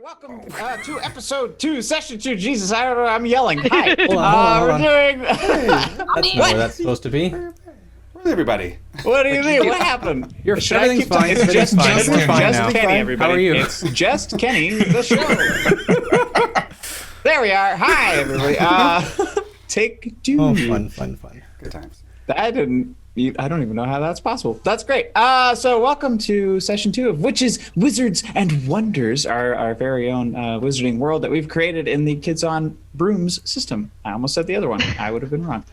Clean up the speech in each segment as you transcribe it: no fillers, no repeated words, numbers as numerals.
welcome to episode 2, session 2. Jesus, I don't know, I'm yelling. Hi. Hold on. We're doing... That's not where that's supposed to be. Where's everybody? What do you mean? What happened? Everything's fine. It's just Everything's fine now. Kenny, everybody. How are you? It's just Kenny, the show. There we are. Hi, everybody. Take 2. Oh, fun. Good times. I don't even know how that's possible. That's great. So welcome to session 2 of Witches, Wizards, and Wonders, our very own wizarding world that we've created in the Kids on Brooms system. I almost said the other one. I would have been wrong.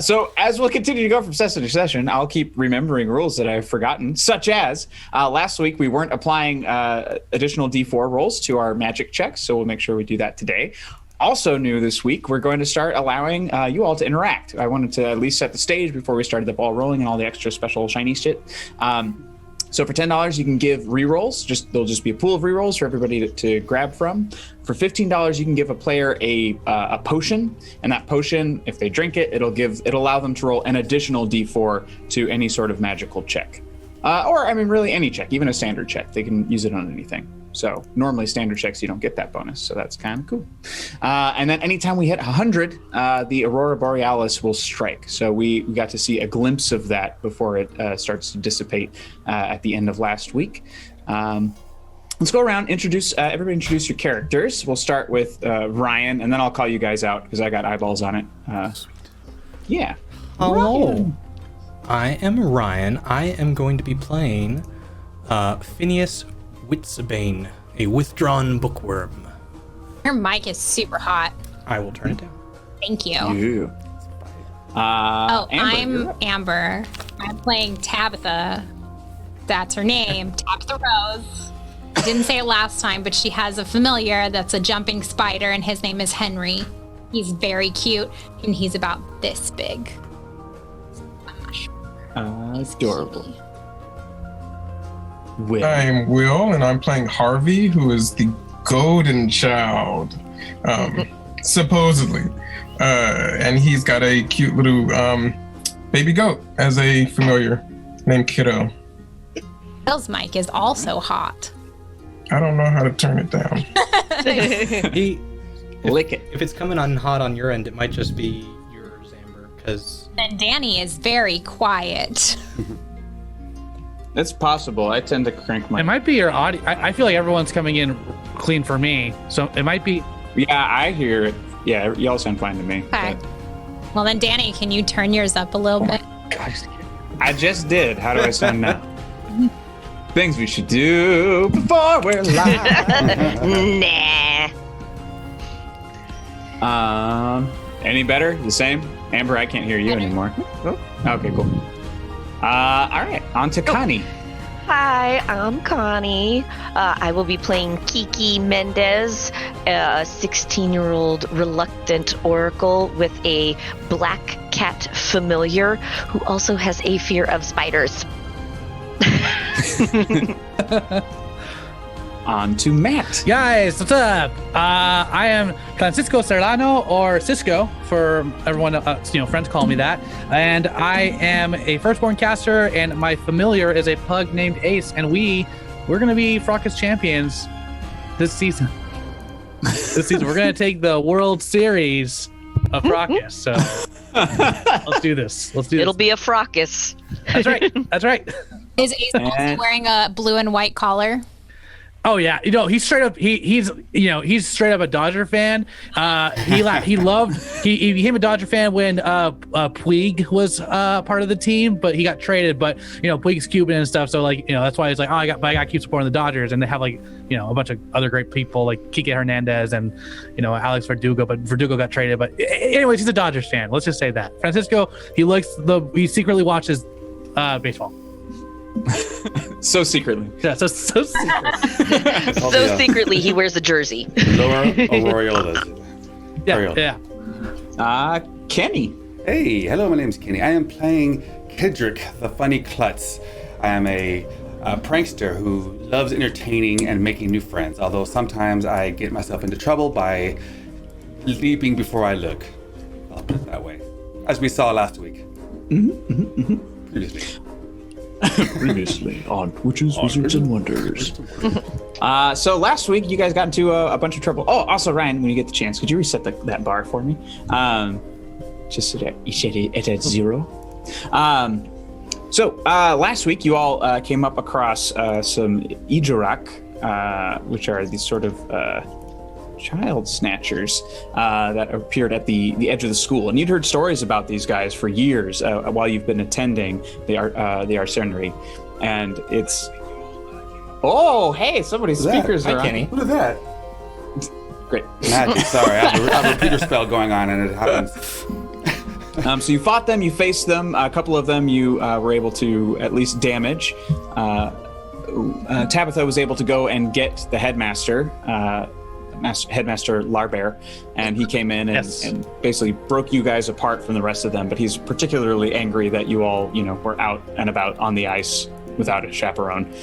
So as we'll continue to go from session to session, I'll keep remembering rules that I've forgotten, such as last week we weren't applying additional D4 rolls to our magic checks, so we'll make sure we do that today. Also new this week, we're going to start allowing you all to interact. I wanted to at least set the stage before we started the ball rolling and all the extra special shiny shit. So for $10, you can give rerolls. There'll just be a pool of rerolls for everybody to grab from. For $15, you can give a player a potion, and that potion, if they drink it, it'll allow them to roll an additional D4 to any sort of magical check. Really any check, even a standard check. They can use it on anything. So normally standard checks, you don't get that bonus. So that's kind of cool. And then anytime we hit 100, the Aurora Borealis will strike. So we got to see a glimpse of that before it starts to dissipate at the end of last week. Let's go around, everybody introduce your characters. We'll start with Ryan, and then I'll call you guys out because I got eyeballs on it. Yeah. Hello. Ryan. I am Ryan. I am going to be playing Phineas Witzebane, a withdrawn bookworm. Your mic is super hot. I will turn it down. Thank you. Amber, I'm Amber. I'm playing Tabitha. That's her name, Tabitha Rose. I didn't say it last time, but she has a familiar that's a jumping spider, and his name is Henry. He's very cute, and he's about this big. Adorable. I'm Will, and I'm playing Harvey, who is the golden child, supposedly. And he's got a cute little baby goat as a familiar named Kiddo. Will's mic is also hot. I don't know how to turn it down. Lick it. If it's coming on hot on your end, it might just be yours, Amber, because... And Danny is very quiet. It's possible. I tend to crank my... It might be your audio. I feel like everyone's coming in clean for me. So it might be... Yeah, I hear it. Yeah, y'all sound fine to me. Okay. But... Well then, Danny, can you turn yours up a little bit? Gosh, I just did. How do I sound now? Things we should do before we're live. Nah. Any better? The same? Amber, I can't hear you anymore. Oh. Okay, cool. All right, on to Connie. Hi, I'm Connie. I will be playing Kiki Mendez, a 16-year-old reluctant oracle with a black cat familiar who also has a fear of spiders. On to Matt. Guys, what's up? I am Francisco Serrano, or Cisco, for everyone, friends call me that. And I am a firstborn caster, and my familiar is a pug named Ace, and we're going to be Fracas champions this season. We're going to take the World Series of Fracas, so let's do this. It'll be a fracas. That's right. Is Ace also wearing a blue and white collar? Oh yeah, he's straight up. He's straight up a Dodger fan. He became a Dodger fan when Puig was part of the team, but he got traded. But Puig's Cuban and stuff, so that's why he's like, I got to keep supporting the Dodgers, and they have a bunch of other great people like Kike Hernandez and Alex Verdugo, but Verdugo got traded. But anyways, he's a Dodgers fan. Let's just say that. Francisco, he secretly watches baseball. So secretly. Yeah, so secretly. So secretly, he wears a jersey. Laura Aurora does. Yeah. Kenny. Hey, hello, my name's Kenny. I am playing Kidrick, the funny klutz. I am a prankster who loves entertaining and making new friends, although sometimes I get myself into trouble by leaping before I look. I'll put it that way. As we saw last week. Previously. Previously on Witches, Wizards, and Wonders. So last week you guys got into a bunch of trouble. Oh, also Ryan, when you get the chance, could you reset that bar for me? Just so that you set it at 0. So last week you all came up across some Ijarak, which are these sort of child snatchers that appeared at the edge of the school, and you'd heard stories about these guys for years while you've been attending the Arsenary, and it's hey, somebody's speakers are on. Kenny. What is that? Great. Magic. Sorry, I have a repeater spell going on, and it happens. So you fought them, you faced them. A couple of them you were able to at least damage. Tabitha was able to go and get the headmaster. Headmaster Larbear, and he came in and basically broke you guys apart from the rest of them, but he's particularly angry that you all, were out and about on the ice without a chaperone.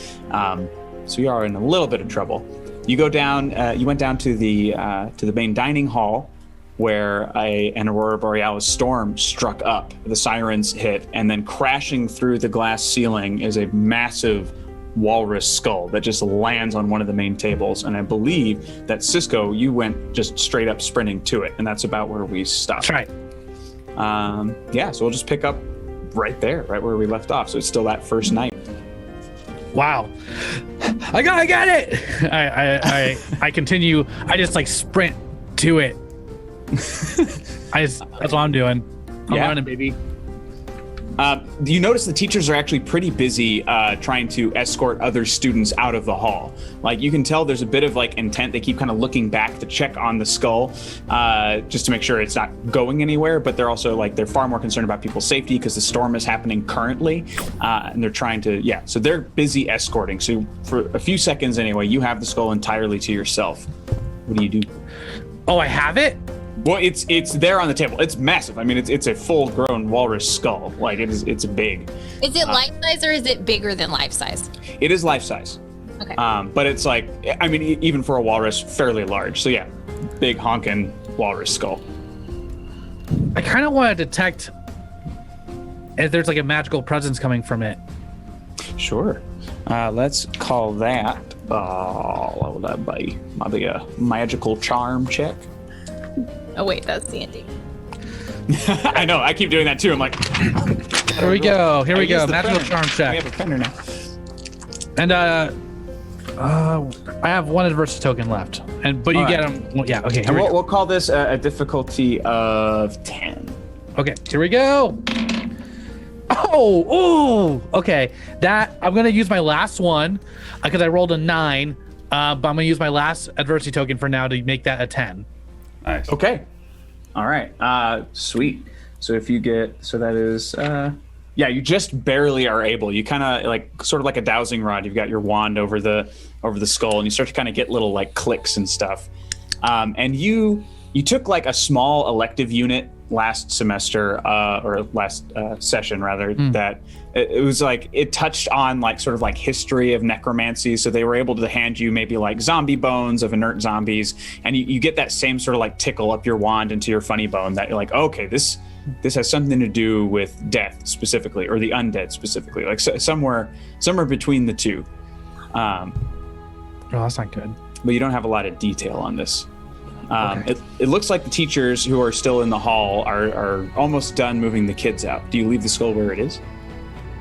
So you are in a little bit of trouble. You go down, you went down to the main dining hall where an Aurora Borealis storm struck up. The sirens hit, and then crashing through the glass ceiling is a massive walrus skull that just lands on one of the main tables, and I believe that Cisco, you went just straight up sprinting to it, and that's about where we stopped. That's right. So we'll just pick up right there, right where we left off. So it's still that first night. Wow. I got it. I continue. I just sprint to it. That's what I'm doing. I'm running, baby. You notice the teachers are actually pretty busy trying to escort other students out of the hall. Like, you can tell there's a bit of intent. They keep kind of looking back to check on the skull just to make sure it's not going anywhere. But they're also they're far more concerned about people's safety because the storm is happening currently, and they're trying to So they're busy escorting. So for a few seconds anyway, you have the skull entirely to yourself. What do you do? Oh, I have it. Well, it's there on the table. It's massive. I mean, it's a full-grown walrus skull. It's big. Is it life size or is it bigger than life size? It is life size. Okay. But it's even for a walrus, fairly large. So yeah, big honking walrus skull. I kind of want to detect if there's a magical presence coming from it. Sure. Let's call that. What would that be? Might be a magical charm check. Oh wait, that's Sandy. I know. I keep doing that too. I'm like. Here we go. Magical printer. charm check. We have a printer now. And I have one adversity token left. But you get them. Well, yeah. Okay. Here we go. We'll call this a difficulty of 10. Okay. Here we go. Oh. Okay. That I'm gonna use my last one because I rolled a 9. But I'm gonna use my last adversity token for now to make that a 10. Nice. Okay. All right. Sweet. So if you get, that is, you just barely are able. You kind of sort of like a dowsing rod. You've got your wand over the skull, and you start to kind of get little clicks and stuff. And you took a small elective unit last semester, or last session rather, that it was it touched on sort of history of necromancy. So they were able to hand you maybe zombie bones of inert zombies, and you get that same sort of tickle up your wand into your funny bone that you're okay, this has something to do with death specifically, or the undead specifically, somewhere between the two. Oh, that's not good. But you don't have a lot of detail on this. Okay. It looks like the teachers who are still in the hall are almost done moving the kids out. Do you leave the skull where it is?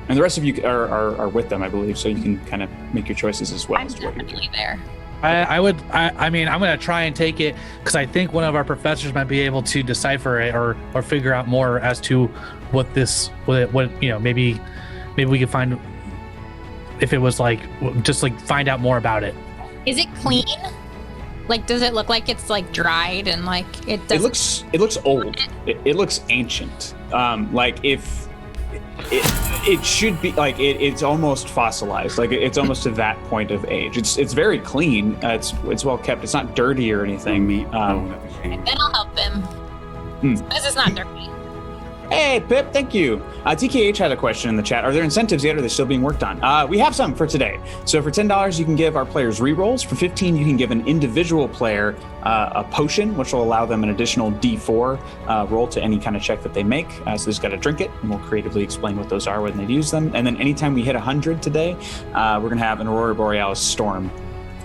And the rest of you are with them, I believe, so you can kind of make your choices as well. I'm definitely there. I mean, I'm going to try and take it because I think one of our professors might be able to decipher it or figure out more as to what maybe we could find if it was find out more about it. Is it clean? Does it look like it's dried and it doesn't? It looks old. It looks ancient. If it should be it's almost fossilized. It's almost to that point of age. It's very clean. It's well kept. It's not dirty or anything. Then I'll help him. This is not dirty. Hey, Pip, thank you. TKH had a question in the chat. Are there incentives yet, or are they still being worked on? We have some for today. So for $10, you can give our players rerolls. For $15, you can give an individual player a potion, which will allow them an additional D4 roll to any kind of check that they make. So they just got to drink it, and we'll creatively explain what those are when they use them. And then anytime we hit 100 today, we're going to have an Aurora Borealis storm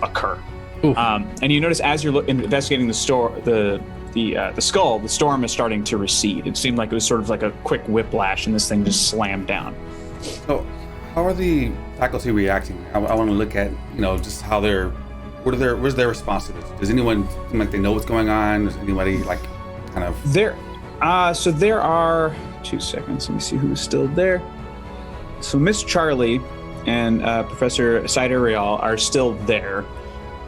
occur. And you notice as you're investigating the skull, the storm is starting to recede. It seemed like it was sort of like a quick whiplash, and this thing just slammed down. So, how are the faculty reacting? I want to look at, just how where's their response to this? Does anyone seem like they know what's going on? Does anybody kind of? So there are 2 seconds. Let me see who's still there. So Miss Charlie and Professor Cider Real are still there.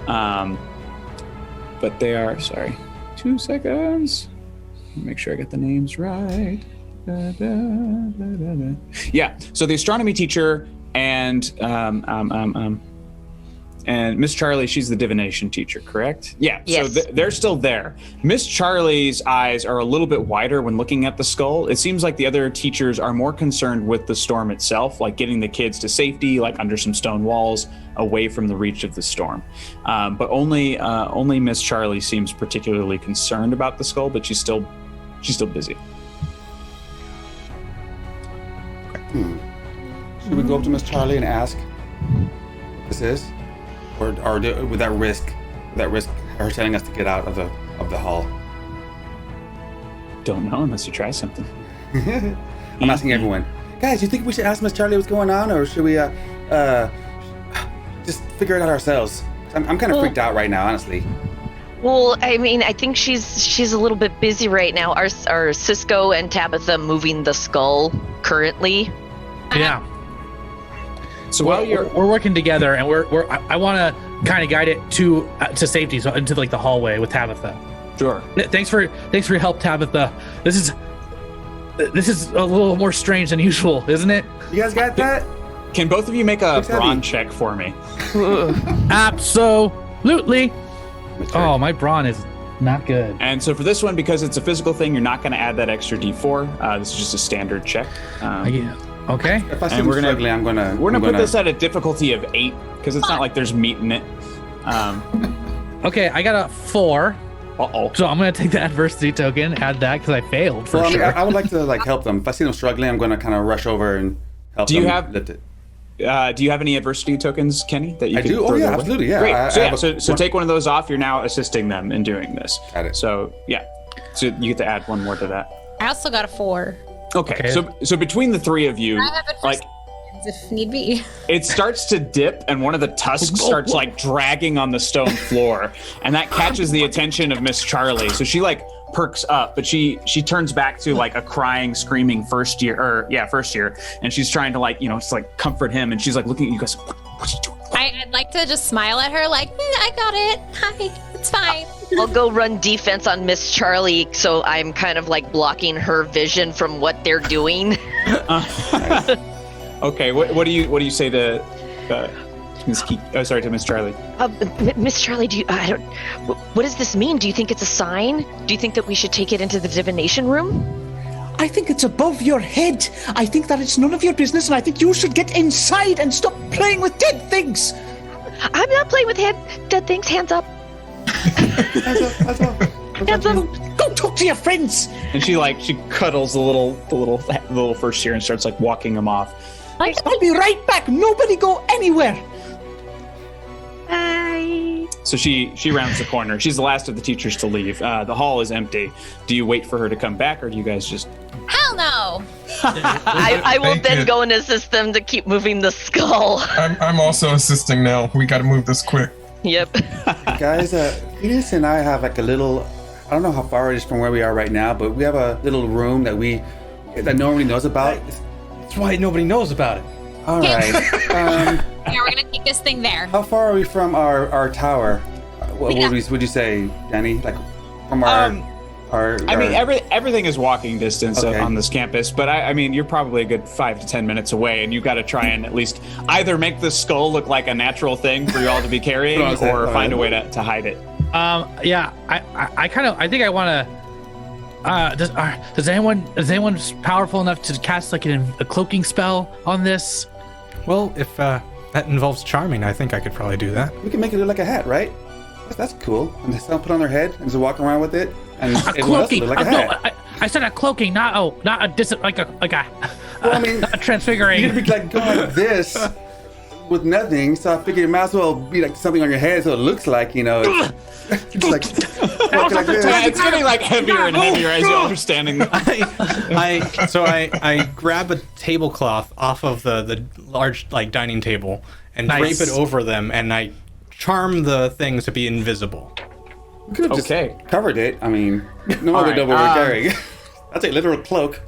But they are, 2 seconds. Make sure I get the names right. Yeah, so the astronomy teacher and Miss Charlie, she's the divination teacher, correct? Yeah, yes. So they're still there. Miss Charlie's eyes are a little bit wider when looking at the skull. It seems like the other teachers are more concerned with the storm itself, like getting the kids to safety, like under some stone walls, away from the reach of the storm. But only Miss Charlie seems particularly concerned about the skull, but she's still busy. Should we go up to Miss Charlie and ask what this is? Or would that risk her telling us to get out of the hall? Don't know unless you try something. I'm asking everyone. Guys, do you think we should ask Miss Charlie what's going on, or should we just figure it out ourselves? I'm kind of freaked out right now, honestly. Well, I mean, I think she's a little bit busy right now. Are Cisco and Tabitha moving the skull currently? Yeah. So Well, we're working together, and I want to kind of guide it to safety, so into the hallway with Tabitha. Sure. Thanks for your help, Tabitha. This is a little more strange than usual, isn't it? You guys got that? Can both of you make a Looks heavy. brawn check for me? Absolutely. Oh, my brawn is not good. And so for this one, because it's a physical thing, you're not going to add that extra D4. This is just a standard check. Okay. If I see And we're them gonna- struggling, I'm gonna Put this at a difficulty of 8 because it's not like there's meat in it. Okay, I got a 4. Uh-oh. So I'm gonna take the adversity token, add that because I failed for Well, sure. I would like to help them. If I see them struggling, I'm gonna kind of rush over and help Do them you have- lift it. Do you have any adversity tokens, Kenny? That you I can do. Oh throw yeah, their way? absolutely. Yeah. Great. I have So take one of those off. You're now assisting them in doing this. Got it. So yeah. So you get to add one more to that. I also got a 4. Okay. Okay. So between the three of you, I have it for like if need be. it starts to dip, and one of the tusks starts like dragging on the stone floor, and that catches the attention of Miss Charlie. So she perks up, but she turns back to like a crying, screaming first year, and she's trying to comfort him, and she's like looking at you guys. What are you doing? I'd like to just smile at her like, I got it. Hi, it's fine. I'll go run defense on Miss Charlie, so I'm kind of blocking her vision from what they're doing. Okay, what do you say to Miss to Miss Charlie? Miss Charlie, what does this mean? Do you think it's a sign? Do you think that we should take it into the divination room? I think it's above your head. I think that it's none of your business, and I think you should get inside and stop playing with dead things. I'm not playing with dead things. Hands up. Hands up. Hands up. Go talk to your friends. And she cuddles the little first year and starts walking him off. I'll be right back. Nobody go anywhere. Bye. So she rounds the corner. She's the last of the teachers to leave. The hall is empty. Do you wait for her to come back, or do you guys just? Hell no. I will Thank then you. go and assist them to keep moving the skull. I'm also assisting now. We got to move this quick. Yep. Guys, Venus and I have a little. I don't know how far it is from where we are right now, but we have a little room that nobody knows about. That's why nobody knows about it. All right. Yeah, we're gonna take this thing there. How far are we from our tower? What would you say, Danny? From our. I mean, everything is walking distance Okay. on this campus, but I mean, you're probably a good 5 to 10 minutes away, and you've got to try and at least either make the skull look like a natural thing for you all to be carrying, What was that? or All find right. a way to hide it. Yeah, I think I want to Does anyone powerful enough to cast like a cloaking spell on this? Well, if that involves charming, I think I could probably do that. We can make it look like a hat, right? That's cool. And they still put on their head and just walk around with it. And A everyone else cloaking. look like a hat. No, I said a cloaking, not a Well, I mean, not a transfiguring. you're gonna be like going like this with nothing, so I figured it might as well be like something on your head so it looks like, you know, it's just like walking like this. It's getting like heavier and heavier as you're all standing there. I grab a tablecloth off of the large like dining table and Nice. drape it over them, and I charm the things to be invisible. We could have just Okay. covered it. I mean, no one would right, know what we're carrying. That's a literal cloak.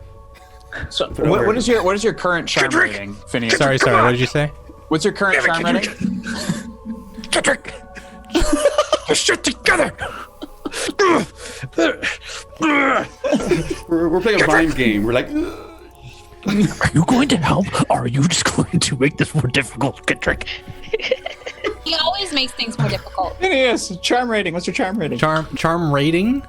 So, it over. what is your current charm rating, Phineas? Sorry, what did you say? What's your current charm rating? Cedric, your shit together. We're playing a mind game. We're like, Are you going to help, or are you just going to make this more difficult, Cedric? He always makes things more difficult. Phineas, charm rating. What's your charm rating? Charm rating?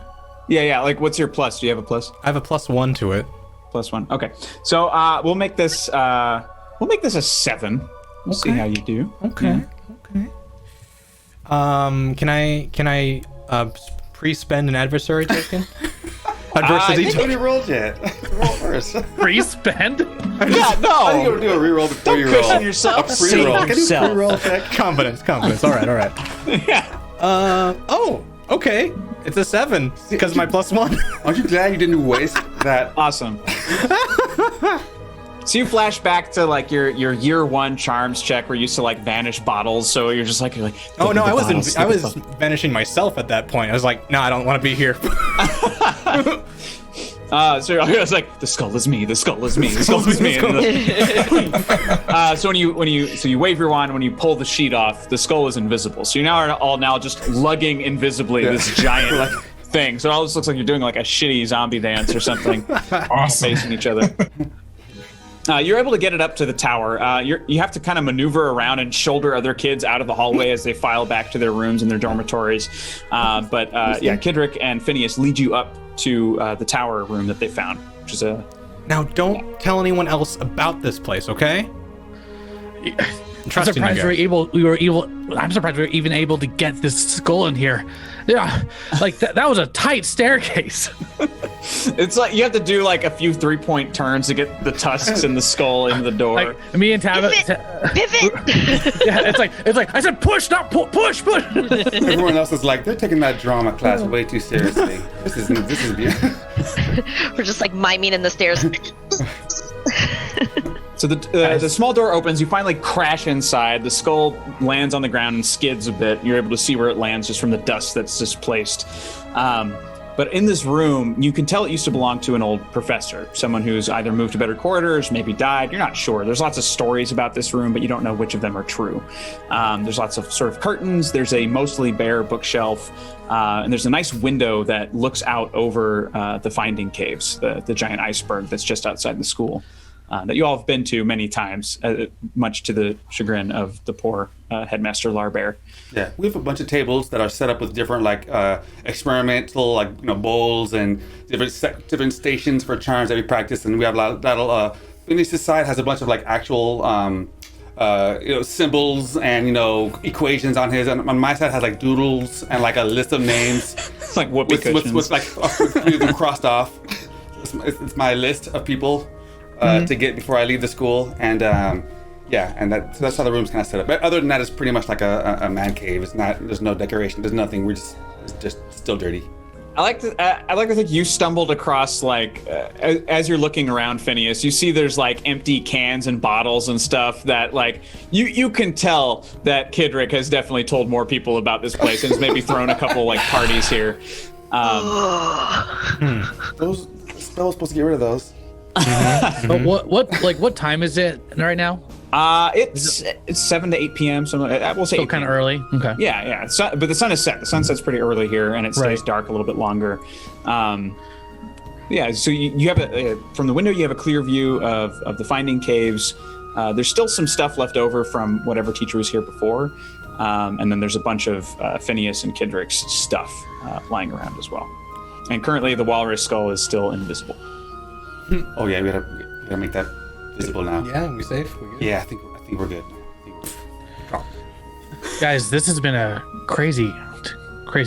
Yeah. Like, what's your plus? Do you have a plus? I have a +1 to it. +1. Okay. So we'll make this a 7. We'll see how you do. Okay. Can I pre-spend an adversary token? Adversity I token. already rolled yet. Roll first. Pre-spend? Yeah, I think no. we'll do a reroll before you cushion roll. yourself. A pre-roll. Save Can you yourself. pre-roll check? Confidence. All right. Yeah. Oh, okay. It's a 7 because my +1. Aren't you glad you didn't waste that? Awesome. So you flash back to like your year 1 charms check where you used to like vanish bottles. So you're like. Oh no, I was bottles. vanishing myself at that point. I was like, no, I don't want to be here. So I was like, the skull is me. The skull is me. The skull is me. So when you wave your wand, when you pull the sheet off, the skull is invisible. So you now are all just lugging invisibly this giant thing. So it all just looks like you're doing like a shitty zombie dance or something, Awesome. facing each other. You're able to get it up to the tower. You have to kind of maneuver around and shoulder other kids out of the hallway as they file back to their rooms and their dormitories. But Kidrick and Phineas lead you up to the tower room that they found, which is a... Now, don't tell anyone else about this place, okay? I'm surprised we were even able to get this skull in here. Yeah, like that was a tight staircase. It's like you have to do like a few 3-point turns to get the tusks and the skull in the door. Like me and Pivot! yeah, it's like I said, push, not push. Everyone else is like, they're taking that drama class way too seriously. This is beautiful. We're just like miming in the stairs. So the small door opens, you finally crash inside, the skull lands on the ground and skids a bit. You're able to see where it lands just from the dust that's displaced. But in this room, you can tell it used to belong to an old professor, someone who's either moved to better quarters, maybe died. You're not sure. There's lots of stories about this room, but you don't know which of them are true. There's lots of sort of curtains. There's a mostly bare bookshelf. And there's a nice window that looks out over the Finding Caves, the giant iceberg that's just outside the school. That you all have been to many times, much to the chagrin of the poor headmaster Larbear. Yeah, we have a bunch of tables that are set up with different like experimental bowls and different stations for charms that we practice, and we have Phineas' side has a bunch of like actual symbols and equations on his, and on my side has like doodles and like a list of names. It's like whoopee cushions. with like three of them crossed off. It's my list of people to get before I leave the school, and so that's how the room's kind of set up. But other than that, it's pretty much like a man cave. It's not. There's no decoration. There's nothing. It's just still dirty. I like to think you stumbled across as you're looking around, Phineas. You see there's like empty cans and bottles and stuff that like you can tell that Kidrick has definitely told more people about this place and has maybe thrown a couple like parties here. Those spell was supposed to get rid of those. But what time is it right now? It's 7 to 8 p.m. So we'll say So kind of early. Okay. Yeah. But the sun is set. The sun sets pretty early here, and it stays dark a little bit longer. So you have from the window you have a clear view of the Finding Caves. There's still some stuff left over from whatever teacher was here before, and then there's a bunch of Phineas and Kidrick's stuff lying around as well. And currently, the walrus skull is still invisible. Oh yeah, we gotta make that visible now. Yeah, we safe. We good? Yeah, I think we're good. Guys, this has been a crazy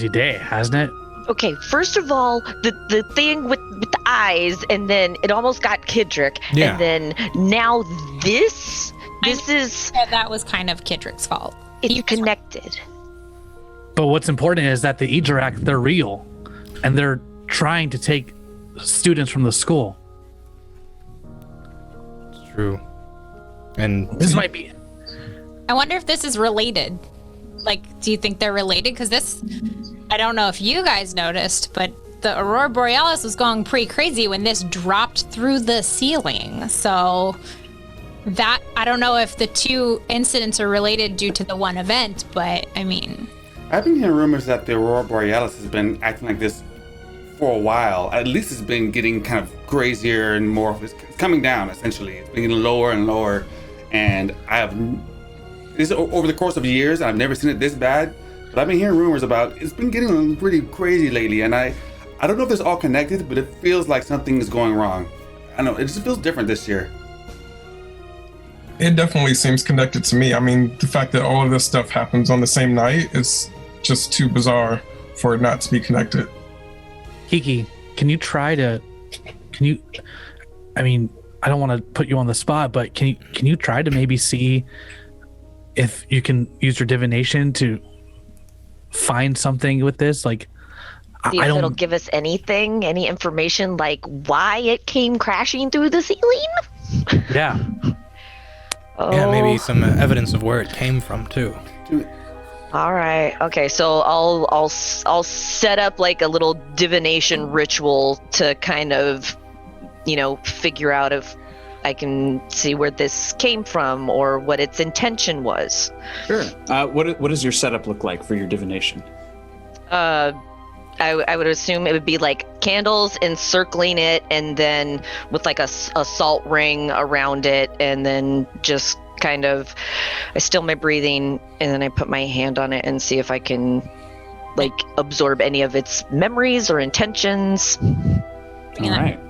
day, hasn't it? Okay, first of all, the thing with the eyes, and then it almost got Kidrick, Yeah. and then now this is That was kind of Kidrick's fault. it's connected. But what's important is that the Ejarak, they're real, and they're trying to take students from the school. It's true. And This might be. I wonder if this is related. Like, do you think they're related? Because this, I don't know if you guys noticed, but the Aurora Borealis was going pretty crazy when this dropped through the ceiling. So that, I don't know if the two incidents are related due to the one event, but I mean, I've been hearing rumors that the Aurora Borealis has been acting like this for a while. At least it's been getting kind of crazier and more. It's coming down, essentially. It's been getting lower and lower. And this is over the course of years, and I've never seen it this bad. But I've been hearing rumors about it's been getting pretty crazy lately. And I don't know if it's all connected, but it feels like something is going wrong. I don't know. It just feels different this year. It definitely seems connected to me. I mean, the fact that all of this stuff happens on the same night is just too bizarre for it not to be connected. Kiki, can you I mean, I don't want to put you on the spot, but can you try to maybe see if you can use your divination to find something with this? Like, See I if don't. it'll give us anything, any information, like why it came crashing through the ceiling. Yeah. Oh, yeah, maybe some evidence of where it came from too. All right. Okay. So I'll set up like a little divination ritual to kind of, figure out if I can see where this came from or what its intention was. Sure. What does your setup look like for your divination? I would assume it would be like candles encircling it, and then with like a salt ring around it, and then just kind of I still my breathing, and then I put my hand on it and see if I can like absorb any of its memories or intentions. All right.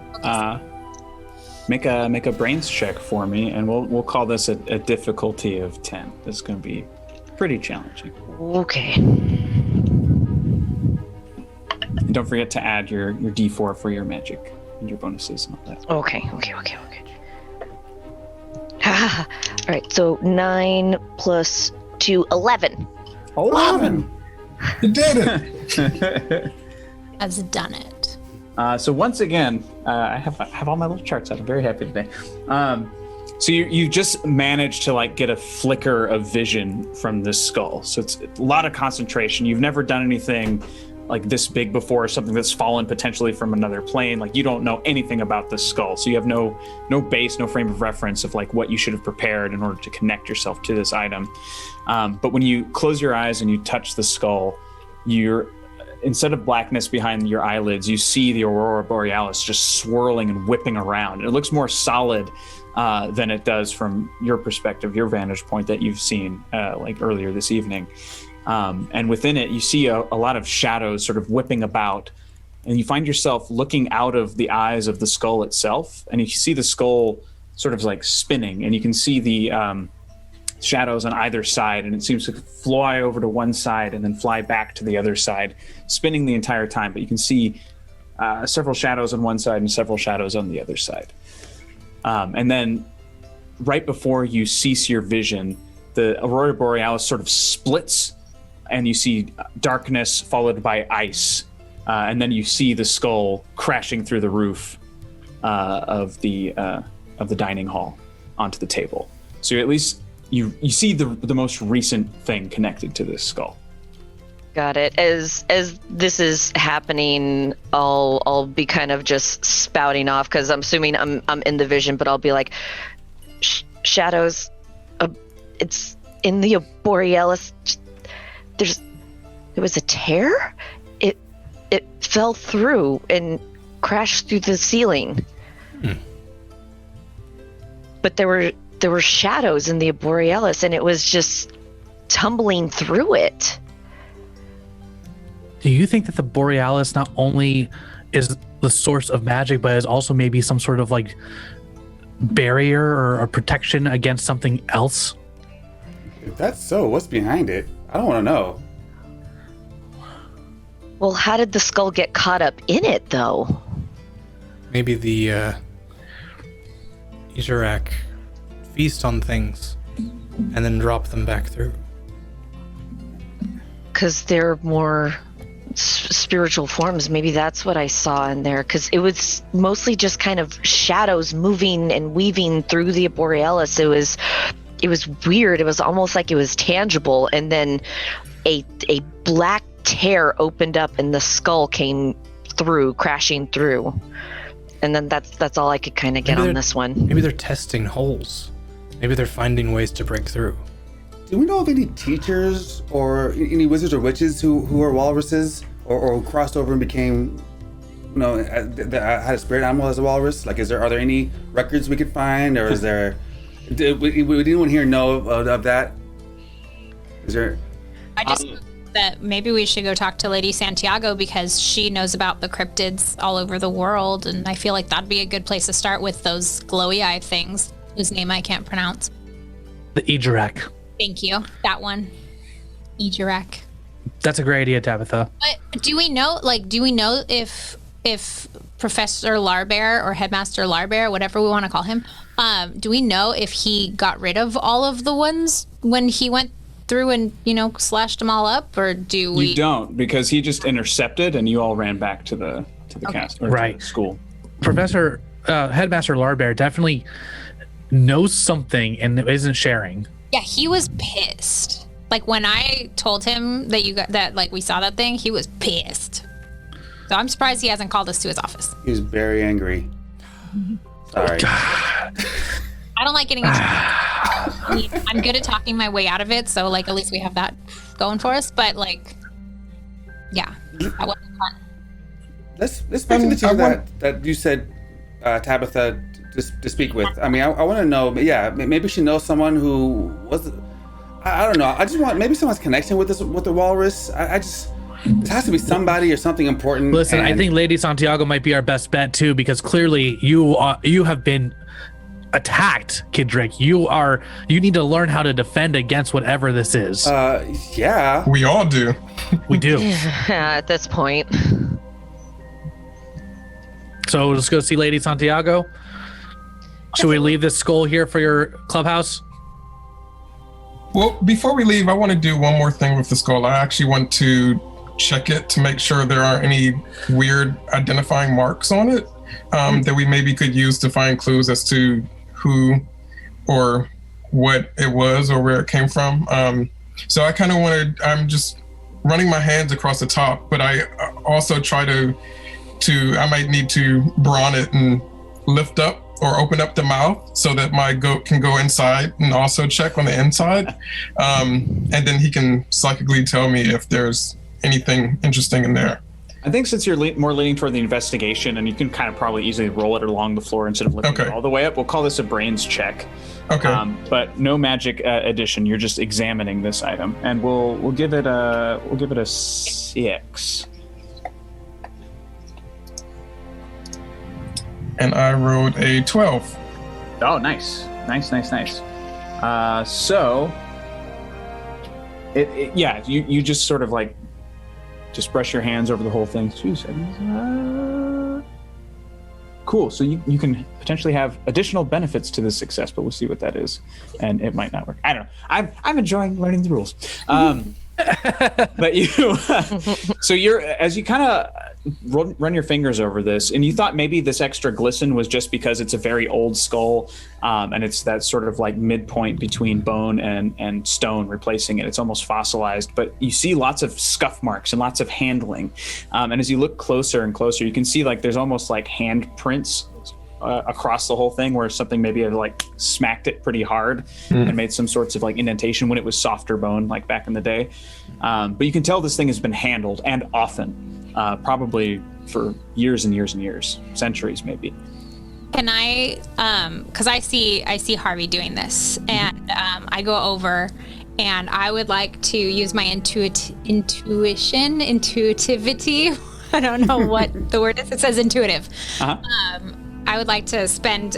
Make a brains check for me, and we'll call this a difficulty of 10. This is going to be pretty challenging. Okay. And don't forget to add your D4 for your magic and your bonuses and all that. Okay. All right, so 9 plus 2, 11. 11! You did it! has done it. So once again, I have all my little charts out. I'm very happy today. So you just managed to like get a flicker of vision from this skull. So it's a lot of concentration. You've never done anything like this big before, something that's fallen potentially from another plane. Like you don't know anything about this skull. So you have no base, no frame of reference of like what you should have prepared in order to connect yourself to this item. But when you close your eyes and you touch the skull, instead of blackness behind your eyelids, you see the Aurora Borealis just swirling and whipping around. It looks more solid than it does from your perspective, your vantage point that you've seen like earlier this evening. And within it, you see a lot of shadows sort of whipping about, and you find yourself looking out of the eyes of the skull itself, and you see the skull sort of like spinning, and you can see the shadows on either side, and it seems to fly over to one side and then fly back to the other side, spinning the entire time. But you can see several shadows on one side and several shadows on the other side. And then right before you cease your vision, the Aurora Borealis sort of splits, and you see darkness followed by ice. And then you see the skull crashing through the roof of the dining hall onto the table. So at least you see the most recent thing connected to this skull. Got it. As this is happening, I'll be kind of just spouting off because I'm assuming I'm in the vision, but I'll be like, shadows. It's in the Borealis. There was a tear. It fell through and crashed through the ceiling. But there were shadows in the Borealis, and it was just tumbling through it. Do you think that the Borealis not only is the source of magic, but is also maybe some sort of like barrier or protection against something else? If that's so, what's behind it? I don't want to know. Well, how did the skull get caught up in it, though? Maybe the Ijarak feast on things and then drop them back through. Because they're more spiritual forms. Maybe that's what I saw in there. Because it was mostly just kind of shadows moving and weaving through the Borealis. It was weird. It was almost like it was tangible. And then a black tear opened up and the skull came through, crashing through. And then that's all I could kind of get on this one. Maybe they're testing holes. Maybe they're finding ways to break through. Do we know of any teachers or any wizards or witches who are walruses or who crossed over and became, that had a spirit animal as a walrus? Like, are there any records we could find, or is there? Would anyone here know of that? Is there? I just that maybe we should go talk to Lady Santiago because she knows about the cryptids all over the world, and I feel like that'd be a good place to start with those glowy eye things whose name I can't pronounce. The Ijarak. Thank you. That one. Ijarak. That's a great idea, Tabitha. But do we know if Professor Larbear or Headmaster Larbear, whatever we want to call him, do we know if he got rid of all of the ones when he went through and, slashed them all up, or do we? You don't, because he just intercepted and you all ran back to the cast or to the school. Professor Headmaster Larbear definitely knows something and isn't sharing. Yeah, he was pissed. Like when I told him that we saw that thing, he was pissed. So I'm surprised he hasn't called us to his office. He was very angry. Sorry. I don't like getting I'm good at talking my way out of it, so at least we have that going for us. But yeah, that wasn't fun. Let's speak to the two that you said, Tabitha, to speak with. I mean, I want to know. Yeah, maybe she knows someone who was. I don't know. I just want maybe someone's connection with the walrus. There has to be somebody or something important. Listen, I think Lady Santiago might be our best bet too, because clearly you have been attacked, Kidrick. You need to learn how to defend against whatever this is. Yeah. We all do. We do. At this point. So let's go see Lady Santiago. Should we leave this skull here for your clubhouse? Well, before we leave, I want to do one more thing with the skull. I actually want to check it to make sure there aren't any weird identifying marks on it that we maybe could use to find clues as to who or what it was or where it came from. So I kind of wanted, I'm just running my hands across the top, but I also try I might need to brawn it and lift up or open up the mouth so that my goat can go inside and also check on the inside. And then he can psychically tell me if there's anything interesting in there. I think since you're more leaning toward the investigation, and you can kind of probably easily roll it along the floor instead of lifting it all the way up, we'll call this a brains check. Okay. But no magic addition. You're just examining this item, and we'll give it a 6. And I rolled a 12. Oh, nice. So, you just sort of just brush your hands over the whole thing. 2 seconds. Cool. So you can potentially have additional benefits to this success, but we'll see what that is, and it might not work. I don't know. I'm enjoying learning the rules. But so as you kind of run your fingers over this, and you thought maybe this extra glisten was just because it's a very old skull, and it's that sort of midpoint between bone and stone replacing it. It's almost fossilized, but you see lots of scuff marks and lots of handling. And as you look closer and closer, you can see there's almost handprints across the whole thing, where something maybe had smacked it pretty hard and made some sorts of indentation when it was softer bone, back in the day. But you can tell this thing has been handled, and often, probably for years and years and years, centuries maybe. Can I, because I see Harvey doing this, and I go over, and I would like to use my intuitivity. I don't know what the word is. It says intuitive. Uh-huh. I would like to spend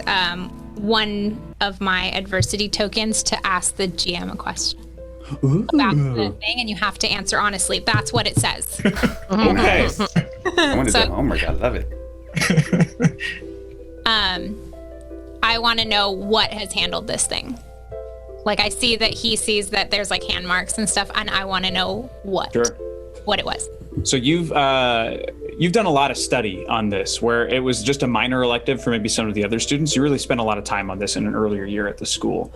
one of my adversity tokens to ask the GM a question about the thing, and you have to answer honestly. That's what it says. Nice. I want to So- do homework. I love it. I want to know what has handled this thing. Like, I see that he sees that there's like hand marks and stuff, and I want to know what it was. So you've done a lot of study on this, where it was just a minor elective for maybe some of the other students. You really spent a lot of time on this in an earlier year at the school.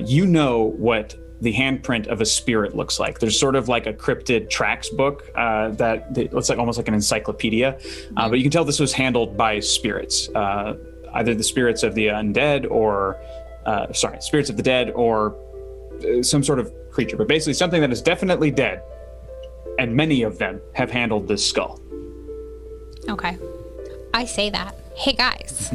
You know what the handprint of a spirit looks like. There's sort of like a cryptid tracks book that looks like almost like an encyclopedia, but you can tell this was handled by spirits, either the spirits of the undead or, spirits of the dead or some sort of creature, but basically something that is definitely dead. And many of them have handled this skull. Okay. I say that. Hey, guys.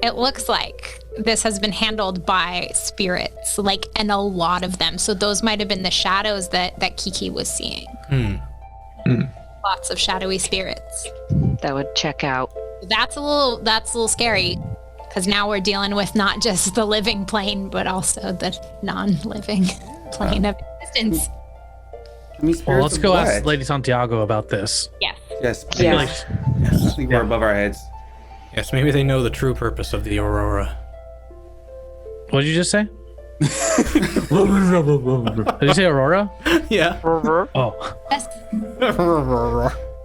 It looks like this has been handled by spirits, like, and a lot of them. So those might have been the shadows that Kiki was seeing. Lots of shadowy spirits. That would check out. That's a little scary, because now we're dealing with not just the living plane, but also the non-living plane of existence. I mean, Well, let's spirits go of ask what? Lady Santiago about this. Yes. Yes. Yeah. I think we're above our heads. Yes, maybe they know the true purpose of the aurora. What did you just say? Did you say Aurora? Yeah. Oh, Yes.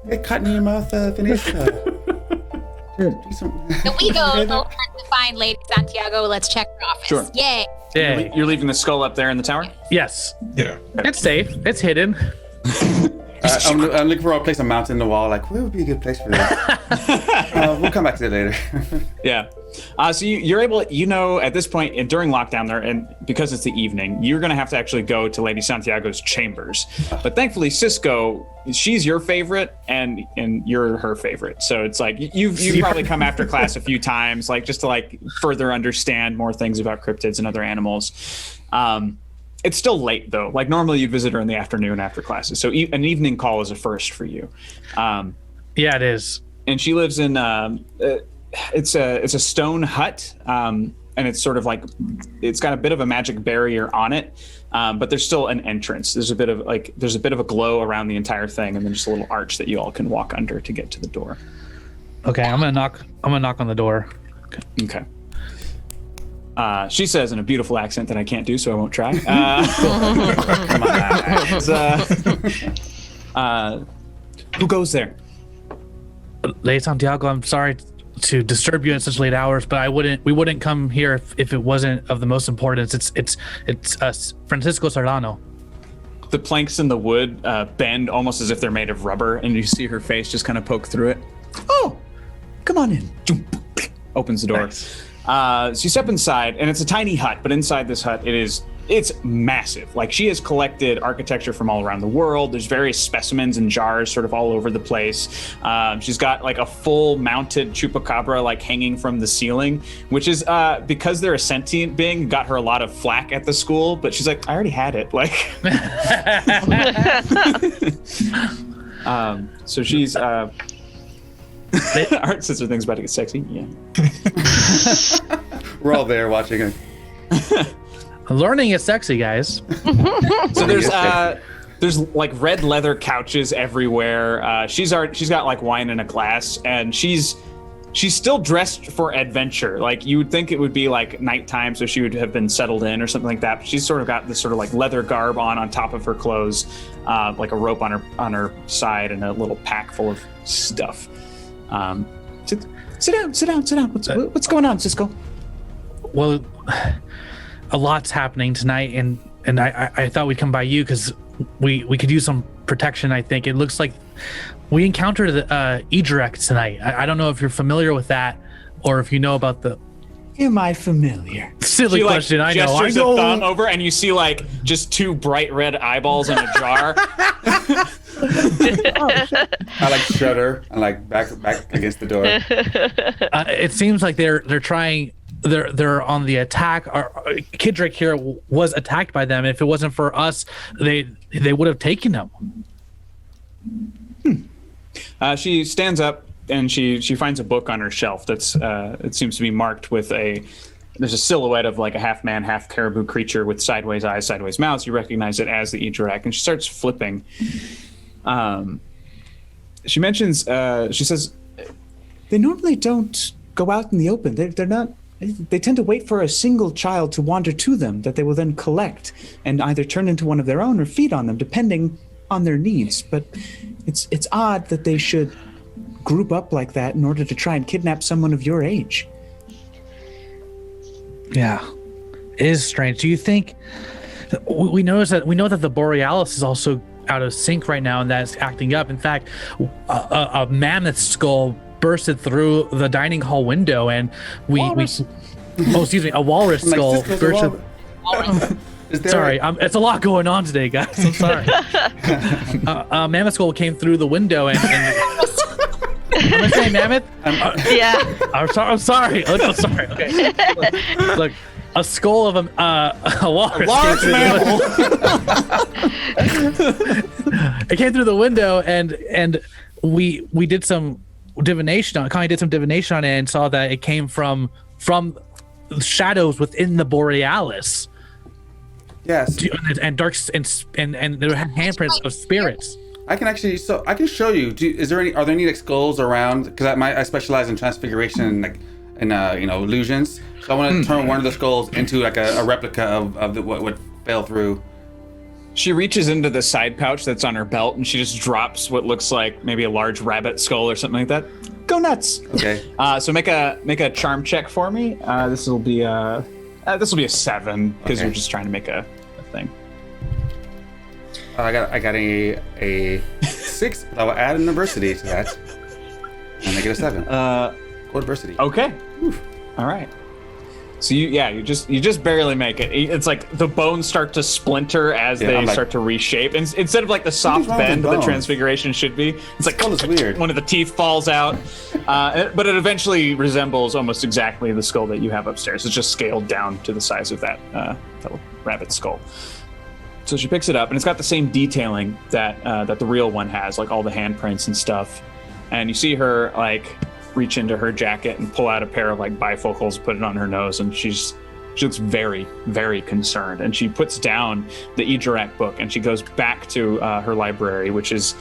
Get caught in your mouth, finish. Do some- So we go to find Lady Santiago. Let's check her office. Sure. Yay. yeah. You're leaving the skull up there in the tower? Yes. Yeah. It's safe. It's hidden. I'm looking for a place to mount in the wall. Like, where would be a good place for this? We'll come back to it later. Yeah. So you're able, at this point during lockdown there, and because it's the evening, you're going to have to actually go to Lady Santiago's chambers. But thankfully, Cisco, she's your favorite and you're her favorite. So it's like you've probably come after class a few times, like just to like further understand more things about cryptids and other animals. It's still late though. Like normally you'd visit her in the afternoon after classes. So an evening call is a first for you. Yeah, it is. And she lives in it's a stone hut, and it's sort of like it's got a bit of a magic barrier on it, but there's still an entrance. There's a bit of a glow around the entire thing, and then just a little arch that you all can walk under to get to the door. Okay, I'm gonna knock on the door. Okay. She says in a beautiful accent that I can't do, so I won't try. Who goes there? Lady Santiago, I'm sorry to disturb you at such late hours, but we wouldn't come here if it wasn't of the most importance. It's Francisco Serrano. The planks in the wood bend almost as if they're made of rubber, and you see her face just kind of poke through it. Oh, come on in. Opens the door. Nice. So you step inside, and it's a tiny hut, but inside this hut, it's massive. Like, she has collected architecture from all around the world. There's various specimens and jars sort of all over the place. She's got like a full mounted chupacabra like hanging from the ceiling, which is because they're a sentient being, got her a lot of flack at the school, but she's like, I already had it. Like, so she's Art says her thing's about to get sexy. Yeah. We're all there watching it. Learning is sexy, guys. So there's like red leather couches everywhere. She's got like wine in a glass, and she's still dressed for adventure. Like, you would think it would be like nighttime, so she would have been settled in or something like that. But she's sort of got this sort of like leather garb on top of her clothes, like a rope on her side, and a little pack full of stuff. Sit down. What's going on, Cisco? Well, a lot's happening tonight, and I thought we'd come by you because we could use some protection. I think it looks like we encountered Edrek tonight. I don't know if you're familiar with that, or if you know about the. Am I familiar? Silly She, like, question. I know. gestures a thumb over, and you see like just two bright red eyeballs in a jar. I like shudder and like back against the door. It seems like they're trying. They're on the attack. Kidrick here was attacked by them. If it wasn't for us, they would have taken him. She stands up and she finds a book on her shelf that's it seems to be marked with there's a silhouette of like a half man, half caribou creature with sideways eyes, sideways mouths. You recognize it as the Ejurak, and she starts flipping. She mentions, she says, they normally don't go out in the open. They're not. They tend to wait for a single child to wander to them that they will then collect and either turn into one of their own or feed on them, depending on their needs. But it's odd that they should group up like that in order to try and kidnap someone of your age. Yeah, it is strange. Do you think we know that the Borealis is also out of sync right now and that's acting up? In fact, a mammoth skull bursted through the dining hall window, and a walrus skull bursted. Sorry, it's a lot going on today, guys. I'm sorry. A mammoth skull came through the window, and am I saying mammoth? Yeah. I'm sorry. I'm sorry. Okay. Look, a skull of a walrus. Large mammal. It came through the window, and we did some divination on. Connie did some divination on it and saw that it came from shadows within the Borealis. Yes. And darks and there had handprints of spirits. I can actually, I can show you. Are there any like skulls around? Because I specialize in transfiguration and illusions. So I want to turn one of the skulls into like a replica of what fell through. She reaches into the side pouch that's on her belt, and she just drops what looks like maybe a large rabbit skull or something like that. Go nuts. Okay. So make a charm check for me. This will be a 7 because Okay. you're just trying to make a thing. I got a 6, but I will add an adversity to that and make it a 7. Go adversity. Okay. All right. So you just barely make it. It's like the bones start to splinter as they start to reshape. And instead of like the soft wrong with bend bones? that transfiguration should be, it's like skull is weird. one of the teeth falls out. But it eventually resembles almost exactly the skull that you have upstairs. It's just scaled down to the size of that rabbit skull. So she picks it up, and it's got the same detailing that the real one has, like all the handprints and stuff. And you see her like reach into her jacket and pull out a pair of like bifocals, put it on her nose, and she looks very, very concerned. And she puts down the Ejurak book, and she goes back to her library, which is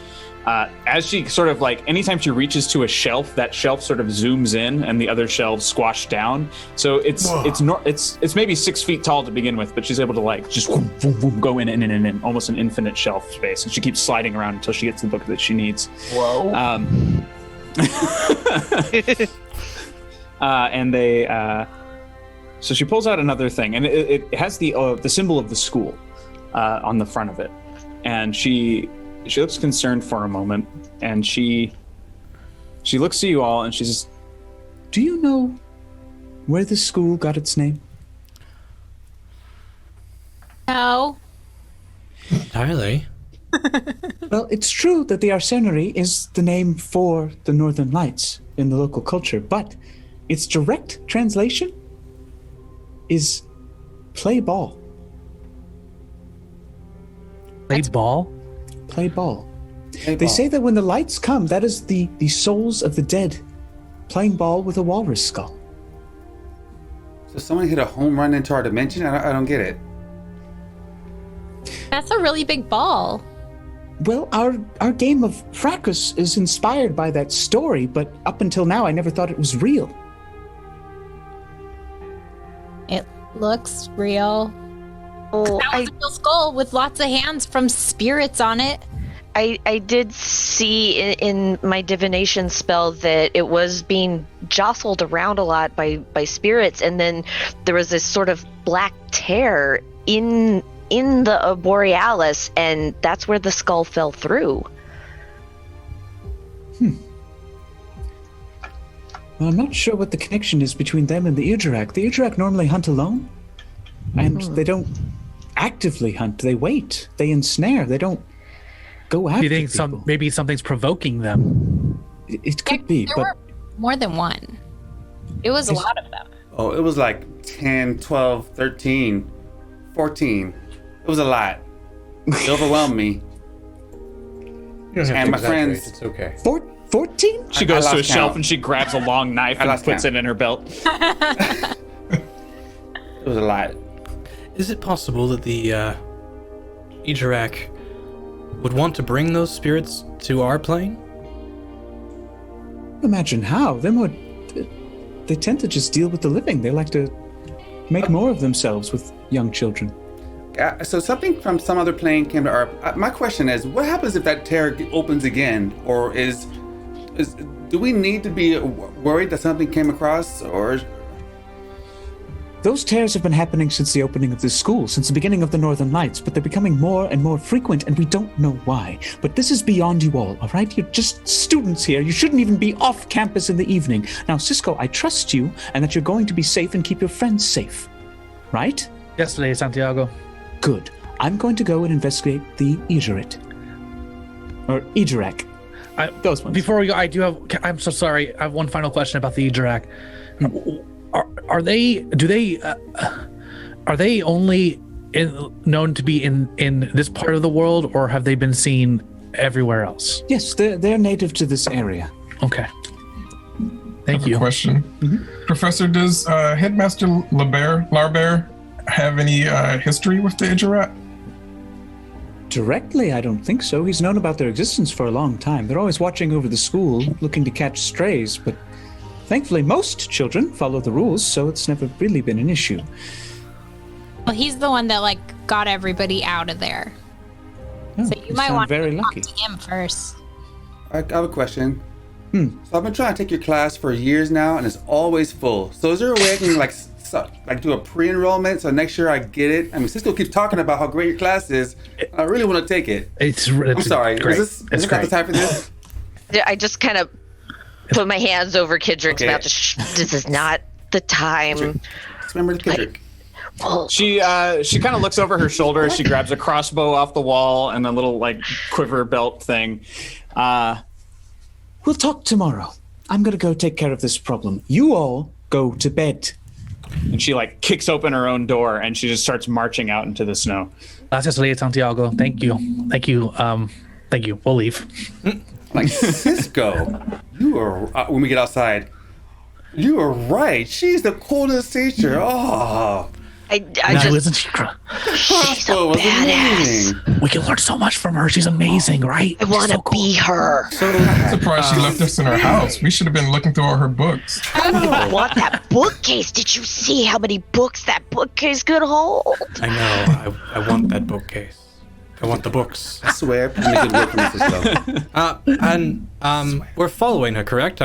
as she sort of like anytime she reaches to a shelf, that shelf sort of zooms in, and the other shelves squash down. So it's maybe 6 feet tall to begin with, but she's able to like just go in, almost an infinite shelf space, and she keeps sliding around until she gets the book that she needs. Whoa. And they so she pulls out another thing, and it has the symbol of the school on the front of it, and she looks concerned for a moment, and she looks to you all, and she says, "Do you know where the school got its name?" No. Entirely. Well, it's true that the Arsenery is the name for the Northern Lights in the local culture, but its direct translation is play ball. Played ball? Play ball. They say that when the lights come, that is the souls of the dead playing ball with a walrus skull. So someone hit a home run into our dimension? I don't get it. That's a really big ball. Well, our game of Fracas is inspired by that story, but up until now, I never thought it was real. It looks real. Oh, That was a real skull with lots of hands from spirits on it. I did see in my divination spell that it was being jostled around a lot by spirits, and then there was this sort of black tear in the Borealis, and that's where the skull fell through. Well, I'm not sure what the connection is between them and the Ejurak. The Ejurak normally hunt alone, and they don't actively hunt. They wait. They ensnare. They don't go after Do you think people. maybe something's provoking them? It could be, There but were more than one. It was a lot of them. Oh, it was like 10, 12, 13, 14. It was a lot. It overwhelmed me. You don't have And to my exaggerate, friends- It's okay. 14? She goes I to a lost shelf count. and she grabs a long knife I and lost puts count. it in her belt. It was a lot. Is it possible that the Ijarak would want to bring those spirits to our plane? Imagine how. They tend to just deal with the living. They like to make more of themselves with young children. So something from some other plane came to our. My question is, what happens if that tear opens again, or do we need to be worried that something came across, or? Those tears have been happening since the opening of this school, since the beginning of the Northern Lights, but they're becoming more and more frequent, and we don't know why. But this is beyond you all right? You're just students here. You shouldn't even be off campus in the evening. Now, Cisco, I trust you, and that you're going to be safe and keep your friends safe. Right? Yes, Lady Santiago. Good. I'm going to go and investigate the Ijarit. Or Ijarak. Those ones. Before we go, I'm so sorry. I have one final question about the Ijarak. Are they only known to be in this part of the world, or have they been seen everywhere else? Yes, they're native to this area. Okay. Thank you. Question. Professor, does Headmaster Larbert have any history with the Ijarat? Directly, I don't think so. He's known about their existence for a long time. They're always watching over the school, looking to catch strays, but thankfully most children follow the rules, so it's never really been an issue. Well, he's the one that got everybody out of there. Oh, So you might sound want very to lucky. talk to him first. I have a question. So I've been trying to take your class for years now, and it's always full. So is there a way I can do a pre-enrollment so next year I get it? I mean, Cisco keeps talking about how great your class is. I really want to take it. I'm sorry. Great. Is It's it not the great. time for this? I just kind of put my hands over Kidrick's Okay. mouth. This is not the time. Just remember the Kendrick. Oh, She kind of looks over her shoulder. She grabs a crossbow off the wall and a little quiver belt thing. We'll talk tomorrow. I'm gonna go take care of this problem. You all go to bed. And she kicks open her own door and she just starts marching out into the snow. Gracias, Lady Santiago. Thank you. Thank you. Thank you. We'll leave. Like, Cisco, you are, when we get outside, you are right. She's the coolest teacher. Oh, I No, just isn't she? she's a oh, it was badass. amazing. We can learn so much from her. She's amazing, right? I want to be her. I'm surprised she left us in her house. We should have been looking through all her books. I want that bookcase. Did you see how many books that bookcase could hold? I know. I want that bookcase. I want the books. I swear, put in a good word for me, Cisco. We're following her, correct?